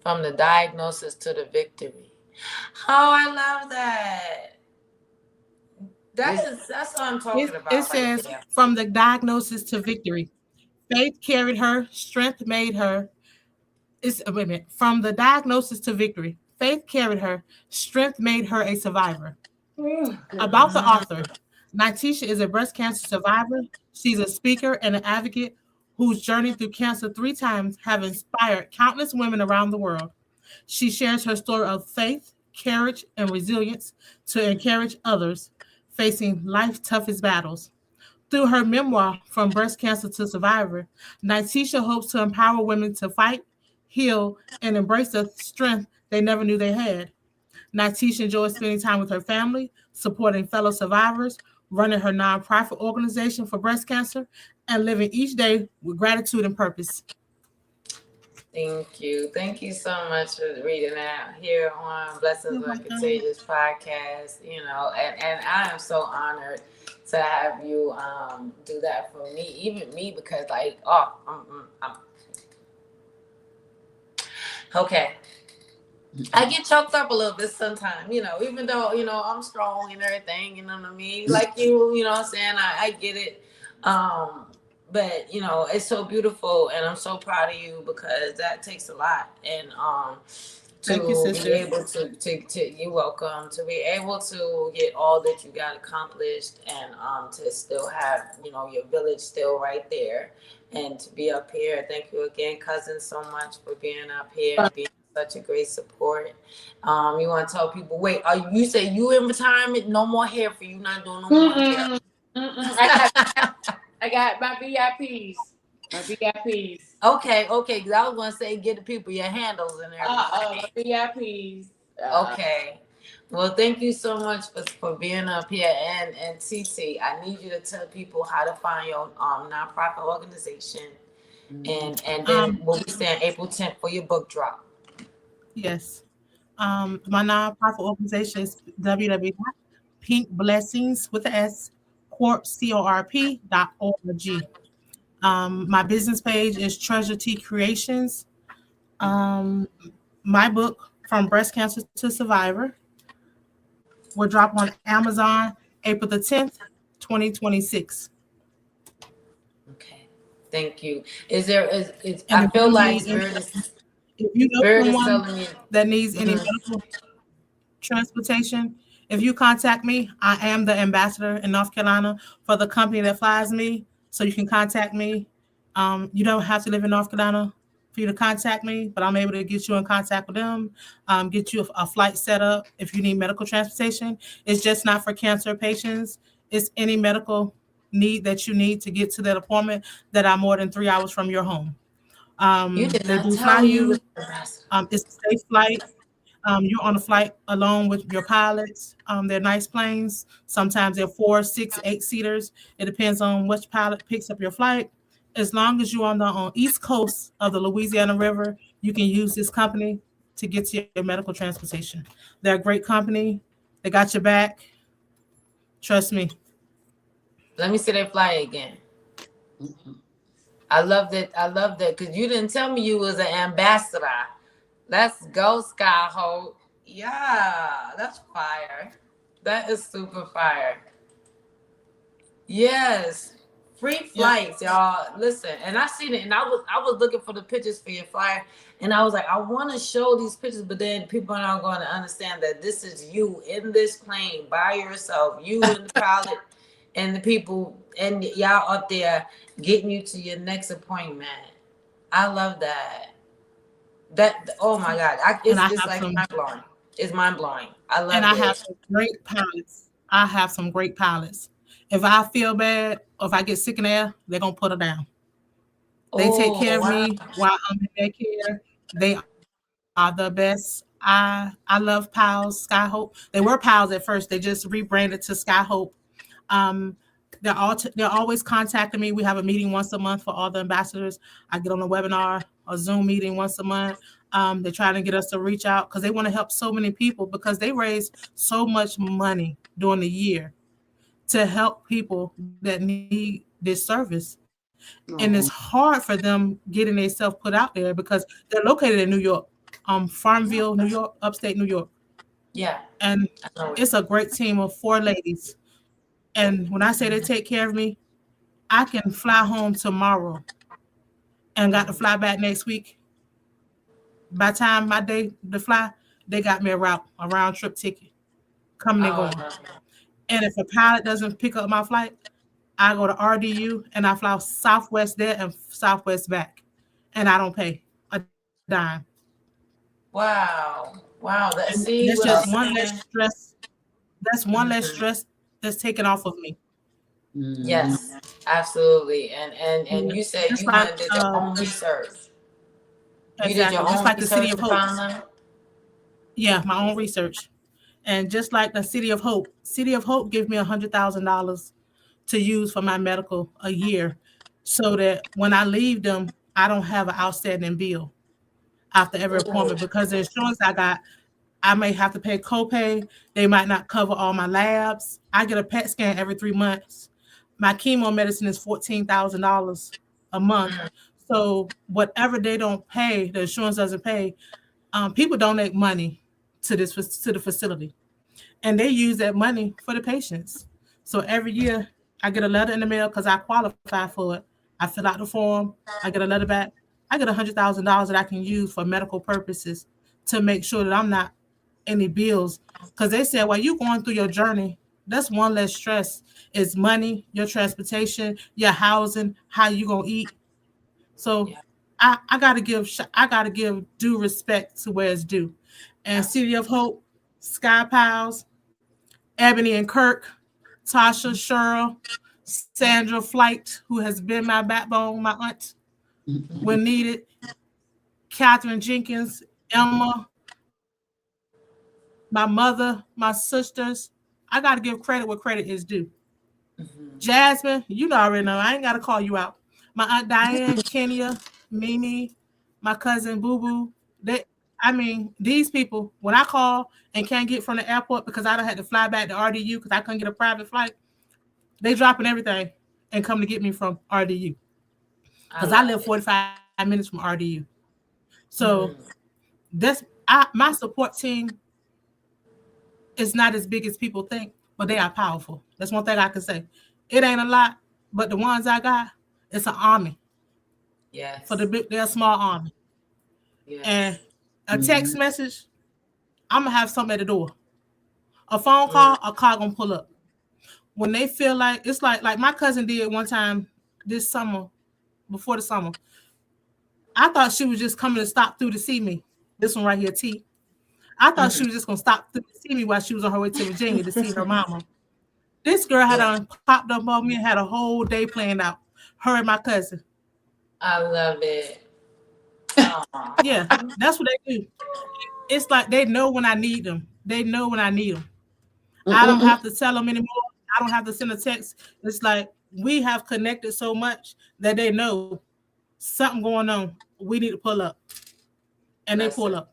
From the diagnosis to the victory. Oh, I love that. It's That's what I'm talking It about right says there. from the diagnosis to victory. Faith carried her, strength made her. Wait a minute. From the diagnosis to victory. Faith carried her, strength made her a survivor. About the Mm, author. Nitisha is a breast cancer survivor. She's a speaker and an advocate whose journey through cancer 3 times have inspired countless women around the world. She shares her story of faith, courage, and resilience to encourage others facing life's toughest battles. Through her memoir, From Breast Cancer to Survivor, Nitisha hopes to empower women to fight, heal, and embrace the strength they never knew they had. Nitisha enjoys spending time with her family, supporting fellow survivors, running her nonprofit organization for breast cancer, and living each day with gratitude and purpose. thank you. Thank you so much for reading that here on Blessings You're on welcome. Contagious podcast. And I am so honored to have you do that for me, even me, because like, oh, okay. I get choked up a little bit sometimes, even though, I'm strong and everything, you know what I mean? Like you know what I'm saying? I get it. But it's so beautiful, and I'm so proud of you because that takes a lot. And Thank you, to be sister. able to you're welcome, to be able to get all that you got accomplished, and to still have, your village still right there, and to be up here. Thank you again, cousin, so much for being up here and being such a great support. You want to tell people, wait, you say you in retirement, no more hair for you, not doing no more hair. I got my VIPs. My VIPs. Okay, because I was gonna say get the people your handles and everything. VIPs. Okay. Well, thank you so much for being up here, and TT, I need you to tell people how to find your nonprofit organization, and then we'll be saying April 10th for your book drop. Yes. My nonprofit organization is www.pinkblessings with a S corp.org. My business page is Treasure T Creations. My book, From Breast Cancer to Survivor, will drop on Amazon April the 10th, 2026. Okay. Thank you. Is there is And I if feel you like need if you know Spirit is someone telling me. that needs any medical transportation, if you contact me, I am the ambassador in North Carolina for the company that flies me. So you can contact me. You don't have to live in North Carolina for you to contact me, but I'm able to get you in contact with them, get you a flight set up if you need medical transportation. It's just not for cancer patients. It's any medical need that you need to get to that appointment that are more than 3 hours from your home. You did They not do tell fly me you you. was the ambassador. It's a safe flight. You're on a flight alone with your pilots. They're nice planes. Sometimes they're 4, 6, 8-seaters. It depends on which pilot picks up your flight. As long as you're on the east coast of the Louisiana River, you can use this company to get to your medical transportation. They're a great company. They got your back. Trust me. Let me see that fly again. I love that because you didn't tell me you was an ambassador. Let's go, Skyhope. Yeah, that's fire. That is super fire. Yes. Free flights, y'all. Listen, and I seen it, and I was looking for the pictures for your flyer, and I was like, I want to show these pictures, but then people are not going to understand that this is you in this plane by yourself, you and the pilot, and the people, and y'all up there getting you to your next appointment. I love that. Oh my God, it's like mind blowing. It's mind blowing. I love it. And I have some great pilots. If I feel bad or if I get sick in the air, they're gonna put her down. They take care of me while I'm in their care. They are the best. I love Pals, Skyhope. They were Pals at first. They just rebranded to Skyhope. Um, they're always contacting me. We have a meeting once a month for all the ambassadors. I get on a webinar, a Zoom meeting once a month. They're trying to get us to reach out because they want to help so many people because they raise so much money during the year to help people that need this service. And it's hard for them getting themselves put out there because they're located in New York, Farmville, New York, upstate New York. Yeah. And it's a great team of 4 ladies. And when I say they take care of me, I can fly home tomorrow and got to fly back next week. By the time my day to fly, they got me a round trip ticket, coming and going. And if a pilot doesn't pick up my flight, I go to RDU and I fly Southwest there and Southwest back, and I don't pay a dime. Wow. That's just one less stress. That's one less stress that's taken off of me. Yes, absolutely. And you said you went and did your own research. You did your own like the City research of to Hope. find them? Yeah, my own research. And just like the City of Hope gives me $100,000 to use for my medical a year, so that when I leave them, I don't have an outstanding bill after every appointment because the insurance I got I may have to pay copay. They might not cover all my labs. I get a PET scan every 3 months. My chemo medicine is $14,000 a month. So whatever they don't pay, the insurance doesn't pay. People donate money to the facility, and they use that money for the patients. So every year, I get a letter in the mail because I qualify for it. I fill out the form. I get a letter back. I get $100,000 that I can use for medical purposes to make sure that I'm not any bills. Because they said, while you going through your journey, that's one less stress. It's money, your transportation, your housing, how you gonna eat. So Yeah. I gotta give due respect to where it's due. And City of Hope, Sky Piles, Ebony and Kirk, Tasha, Cheryl, Sandra Flight, who has been my backbone, my aunt when needed, Catherine Jenkins, Emma, my mother, my sisters. I got to give credit where credit is due. Jasmine, you know already know. I ain't got to call you out. My aunt Diane, Kenya, Mimi, my cousin Boo Boo. These people, when I call and can't get from the airport because I don't had to fly back to RDU because I couldn't get a private flight, they dropping everything and come to get me from RDU because I live 45 minutes from RDU. So my support team is not as big as people think, but they are powerful. That's one thing I can say. It ain't a lot, but the ones I got, it's an army. Yes. They're a small army. Yes. And a text message, I'm gonna have something at the door. A phone call, a car gonna pull up. When they feel like it's like my cousin did one time this summer, before the summer. I thought she was just coming to stop through to see me. This one right here, T. I thought she was just gonna stop through to see me while she was on her way to Virginia to see her mama. This girl had popped up on me and had a whole day planned out. Her and my cousin. I love it. Yeah, that's what they do. It's like they know when I need them. They know when I need them. I don't have to tell them anymore. I don't have to send a text. It's like we have connected so much that they know something going on. We need to pull up. And they pull up.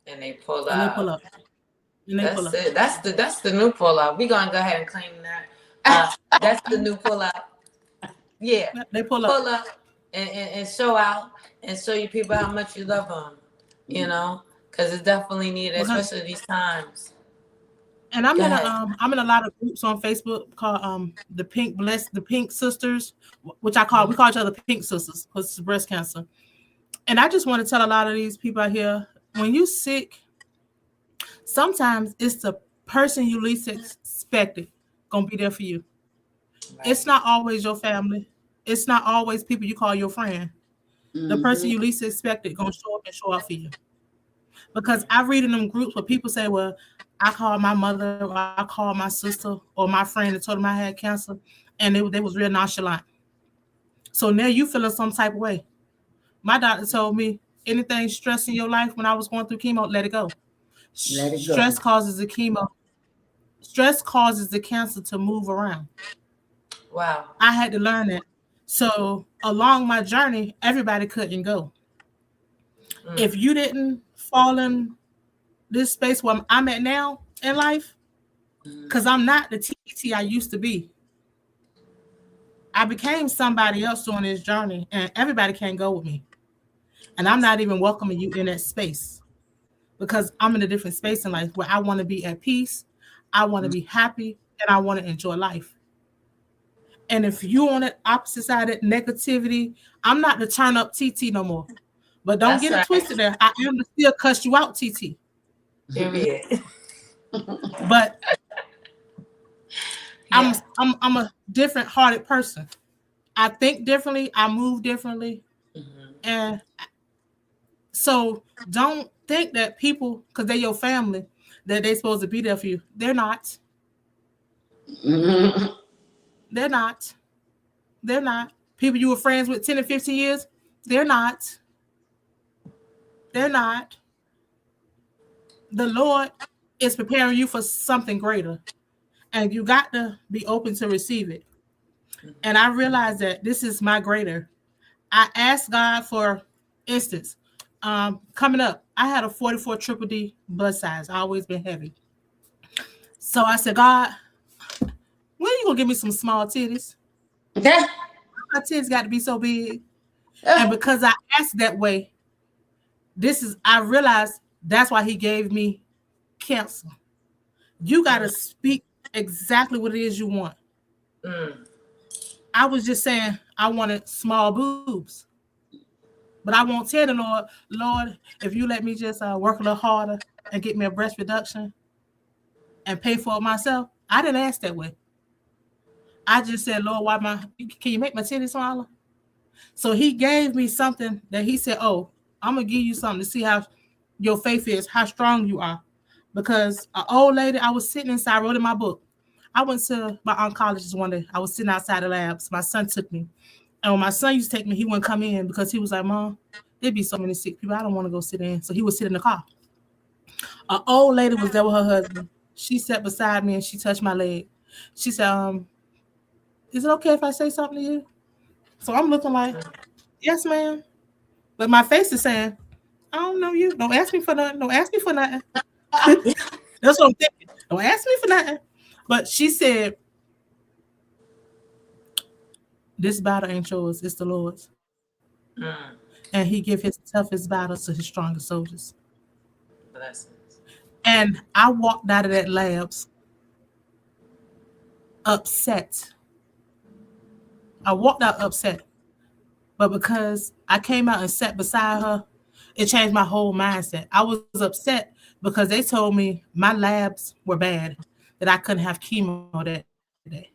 And they pull up. And they pull up. And they pull up. It. That's the new pull up. We're gonna go ahead and claim that. That's the new pull up. Yeah. They pull up. Pull up and show out and show you people how much you love them. You know, because it's definitely needed, especially these times. And I'm in a lot of groups on Facebook called the Pink Sisters, which we call each other Pink Sisters because it's breast cancer. And I just want to tell a lot of these people out here, when you sick, sometimes it's the person you least expected gonna be there for you. Right. It's not always your family. It's not always people you call your friend. The person you least expected gonna show up and show up for you. Because I read in them groups where people say, well, I called my mother, or I called my sister, or my friend and told them I had cancer, and they was real nonchalant. So now you feeling some type of way. My doctor told me, anything stress in your life when I was going through chemo, let it go. Stress causes the chemo. Stress causes the cancer to move around. Wow. I had to learn that. So along my journey, everybody couldn't go. If you didn't fall in this space where I'm at now in life, because I'm not the TT I used to be. I became somebody else during this journey, and everybody can't go with me. And I'm not even welcoming you in that space because I'm in a different space in life where I want to be at peace, I want to be happy, and I want to enjoy life. And if you're on the opposite side of negativity, I'm not the turn up TT no more. But don't get it twisted there. I am to still cuss you out, TT. Period. But I'm a different hearted person. I think differently. I move differently. And so don't think that people, because they're your family, that they're supposed to be there for you. They're not. They're not. They're not. People you were friends with 10 and 15 years, they're not. They're not. The Lord is preparing you for something greater. And you got to be open to receive it. And I realized that this is my greater. I asked God, for instance, Coming up, I had a 44 triple D blood size. I always been heavy. So I said, God, when you gonna give me some small titties? Okay. My titties got to be so big. And because I asked that way, I realized that's why he gave me cancer. You got to speak exactly what it is you want. Mm. I was just saying I wanted small boobs. But I won't tell the Lord, if you let me just work a little harder and get me a breast reduction and pay for it myself. I didn't ask that way. I just said, Lord, can you make my titties smaller? So he gave me something that he said, oh, I'm going to give you something to see how your faith is, how strong you are. Because an old lady, I was sitting inside, I wrote in my book. I went to my oncologist one day. I was sitting outside the labs. My son took me. And when my son used to take me, he wouldn't come in because he was like, Mom, there'd be so many sick people. I don't want to go sit in. So he would sit in the car. An old lady was there with her husband. She sat beside me and she touched my leg. She said, is it okay if I say something to you? So I'm looking like, yes, ma'am. But my face is saying, I don't know you. Don't ask me for nothing. Don't ask me for nothing. That's what I'm thinking. Don't ask me for nothing. But she said, this battle ain't yours. It's the Lord's. Mm. And he give his toughest battles to his strongest soldiers. Blessings. And I walked out of that labs upset. I walked out upset. But because I came out and sat beside her, it changed my whole mindset. I was upset because they told me my labs were bad, that I couldn't have chemo that day.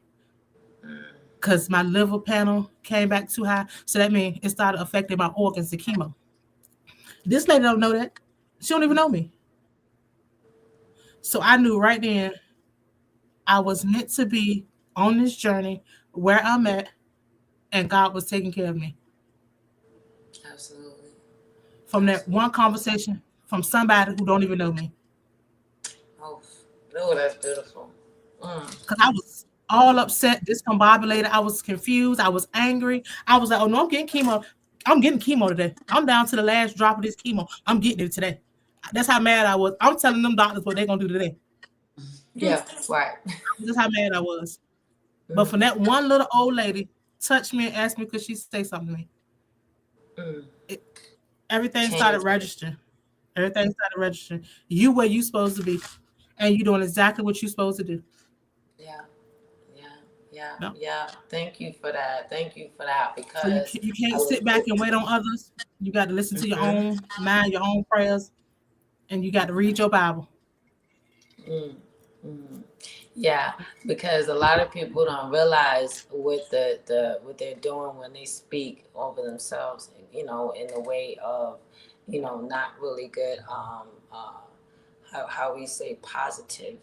Because my liver panel came back too high. So that means it started affecting my organs, the chemo. This lady don't know that. She don't even know me. So I knew right then I was meant to be on this journey where I'm at, and God was taking care of me. Absolutely. From that one conversation from somebody who don't even know me. Oh, no, that's beautiful. Because I was all upset, discombobulated. I was confused. I was angry. I was like, oh no, I'm getting chemo. I'm getting chemo today. I'm down to the last drop of this chemo. I'm getting it today. That's how mad I was. I'm telling them doctors what they're going to do today. Yeah, right. That's how mad I was. But from that one little old lady touched me and asked me, could she say something to me? Everything started registering. Everything started registering. You where you supposed to be. And you doing exactly what you're supposed to do. Yeah. Yeah. No. Yeah. Thank you for that. Thank you for that. So Because you can't sit back and wait on others. You got to listen to your own mind, your own prayers, and you got to read your Bible. Yeah, because a lot of people don't realize what what they're doing when they speak over themselves, in the way of, not really good, how we say positive.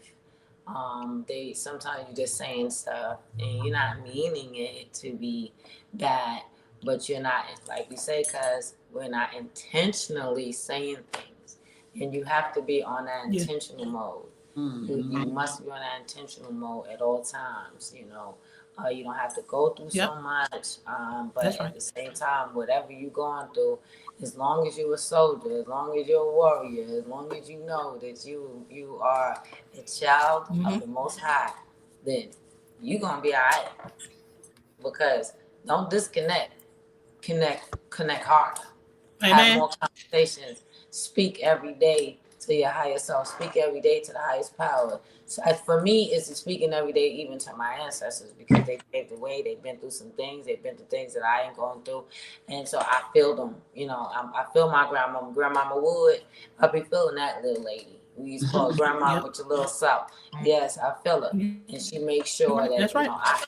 They sometimes you're just saying stuff and you're not meaning it to be bad, but you're not, like we say, because we're not intentionally saying things, and you have to be on that intentional mode. You must be on that intentional mode at all times. You don't have to go through so much, but at the same time, whatever you're going through, as long as you're a soldier, as long as you're a warrior, as long as you know that you are a child of the Most High, then you're gonna be all right. Because don't disconnect, connect harder. Amen. Have more conversations. Speak every day to your higher self. Speak every day to the highest power. So for me, it's speaking every day, even to my ancestors, because they paved the way. They've been through some things. They've been through things that I ain't going through, and so I feel them. I feel my grandmama. Grandmama Wood. I be feeling that little lady. We used to call her grandma with your little self. Yes, I feel her, and she makes sure that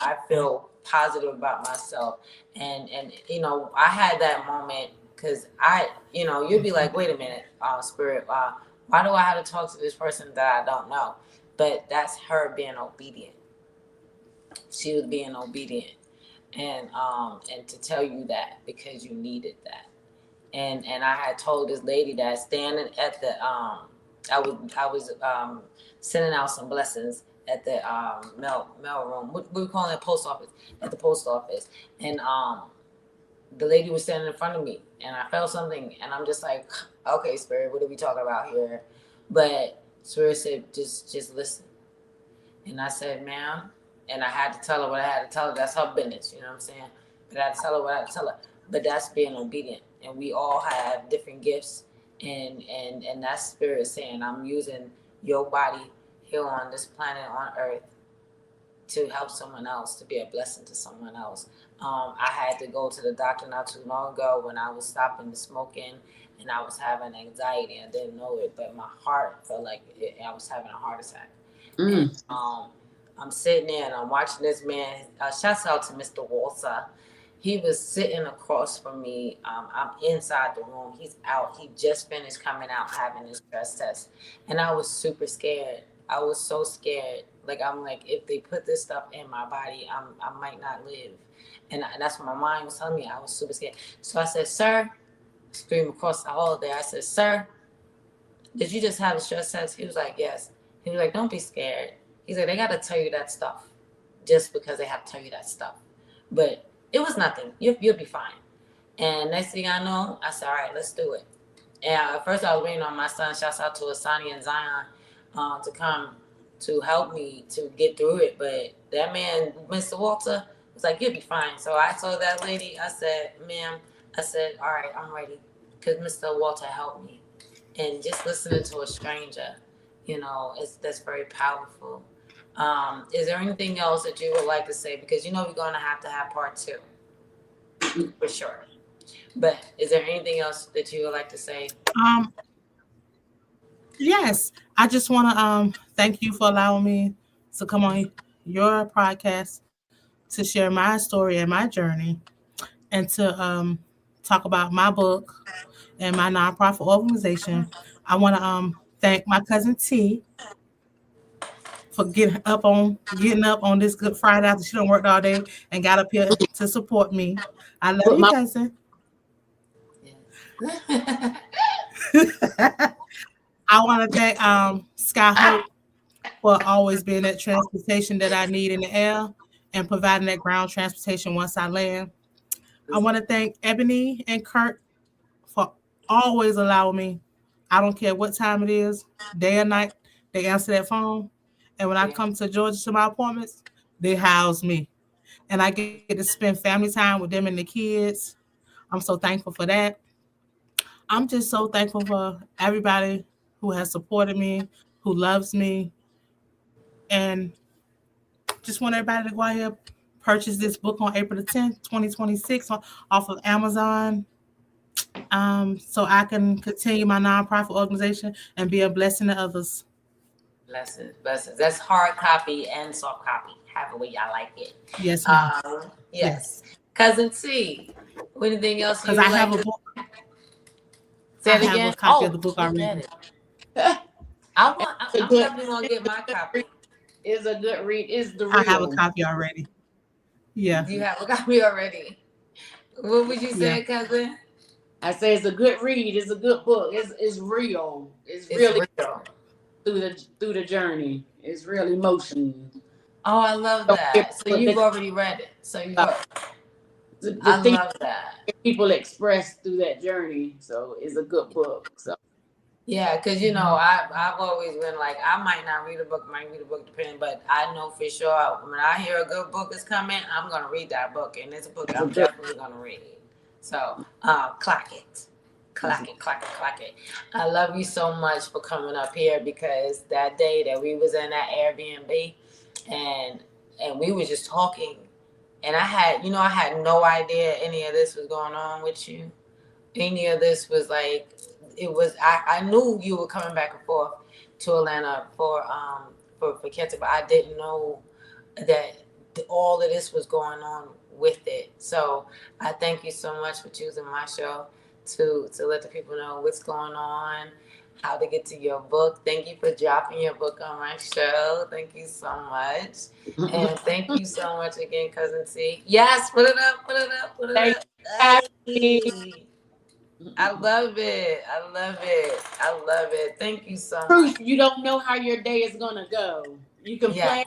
I feel positive about myself, and I had that moment. Because you'd be like, wait a minute, spirit, why do I have to talk to this person that I don't know? But that's her being obedient. She was being obedient, and to tell you that because you needed that. And I had told this lady that standing at the I was sending out some blessings at the mail room. What we calling it, post office, at the post office, and the lady was standing in front of me, and I felt something, and I'm just like, okay, Spirit, what are we talking about here? But Spirit said, just listen. And I said, ma'am, and I had to tell her what I had to tell her. That's her business, you know what I'm saying? But I had to tell her what I had to tell her. But that's being obedient, and we all have different gifts, and that Spirit is saying, I'm using your body here on this planet on Earth to help someone else, to be a blessing to someone else. I had to go to the doctor not too long ago when I was stopping the smoking and I was having anxiety. I didn't know it, but my heart felt like I was having a heart attack. And I'm sitting there and I'm watching this man. Shouts out to Mr. Walter. He was sitting across from me. I'm inside the room. He's out. He just finished coming out having his stress test. And I was super scared. I was so scared. Like, I'm like, if they put this stuff in my body, I might not live. And that's what my mind was telling me. I was super scared. So I said, sir, scream across the hall there. I said, sir, did you just have a stress test? He was like, yes. He was like, don't be scared. He's like, they got to tell you that stuff just because they have to tell you that stuff. But it was nothing. You'll be fine. And next thing I know, I said, all right, let's do it. And at first I was waiting on my son, shouts out to Asani and Zion, to come to help me to get through it. But that man, Mr. Walter, was like, you'll be fine. So I told that lady, I said, ma'am, I said, all right, I'm ready. Because Mr. Walter helped me. And just listening to a stranger, that's very powerful. Is there anything else that you would like to say? Because we're going to have part 2 for sure. But is there anything else that you would like to say? Yes, I just want to thank you for allowing me to come on your podcast to share my story and my journey, and to talk about my book and my nonprofit organization. I want to thank my cousin T for getting up on this Good Friday after she done worked all day and got up here to support me. I love you, cousin. Yes. I want to thank Sky Hope for always being that transportation that I need in the air and providing that ground transportation once I land. I want to thank Ebony and Kurt for always allowing me. I don't care what time it is, day or night, they answer that phone. And when I come to Georgia to my appointments, they house me. And I get to spend family time with them and the kids. I'm so thankful for that. I'm just so thankful for everybody who has supported me, who loves me, and just want everybody to go out here, purchase this book on April the 10th, 2026 off of Amazon, so I can continue my nonprofit organization and be a blessing to others. Blessings. That's hard copy and soft copy. Have it way y'all like it. Yes, ma'am. Yes. Cousin T, anything else you Because would I have like a book. Say it I again. have a copy of the book already. I'm definitely gonna get my copy. Is a good read. Is the real. I have a copy already. Yeah. You have a copy already. What would you say, cousin? I say it's a good read. It's a good book. It's real. It's really real. through the journey. It's real emotional. Oh, I love that. So you've already read it. So you I love that. People express through that journey. So it's a good book. So yeah, because I've always been like, I might not read a book, depending, but I know for sure when I hear a good book is coming, I'm gonna read that book, and it's a book I'm definitely gonna read. So clock it. I love you so much for coming up here, because that day that we was in that Airbnb and we were just talking, and I had no idea any of this was going on with you. Any of this was like, it was, I knew you were coming back and forth to Atlanta for cancer, but I didn't know that all of this was going on with it. So I thank you so much for choosing my show to let the people know what's going on, how to get to your book. Thank you for dropping your book on my show. Thank you so much. And thank you so much again, Cousin T. Yes, put it up. Hey. I love it. Thank you so much. You don't know how your day is gonna go. You can plan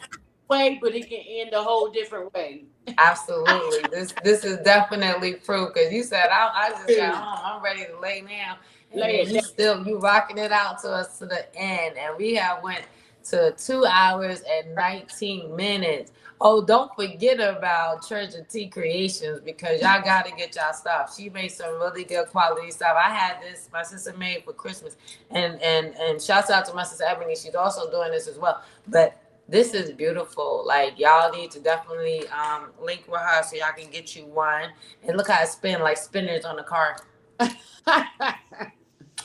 way, but it can end a whole different way. Absolutely. This is definitely proof because you said I just got home. I'm ready to lay down. And Lay then it you rocking it out to us to the end. And we have went to 2 hours and 19 minutes. Oh, don't forget about Treasure T Creations because y'all gotta get y'all stuff. She made some really good quality stuff. I had this my sister made for Christmas. And shouts out to my sister Ebony. She's also doing this as well. But this is beautiful. Like y'all need to definitely link with her so y'all can get you one. And look how it spin like spinners on the car.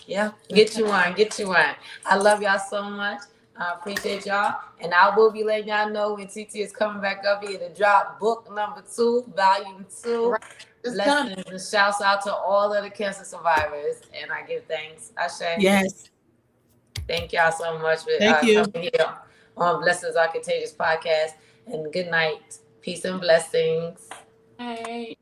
Yeah, get you one. Get you one. I love y'all so much. I appreciate y'all. And I will be letting y'all know when TT is coming back up here to drop book number 2, volume 2. Right. Blessings and shouts out to all of the cancer survivors. And I give thanks. Ashe. Yes. Thank y'all so much for Thank you. coming here on Blessings Are Contagious podcast. And good night. Peace and blessings. Hey.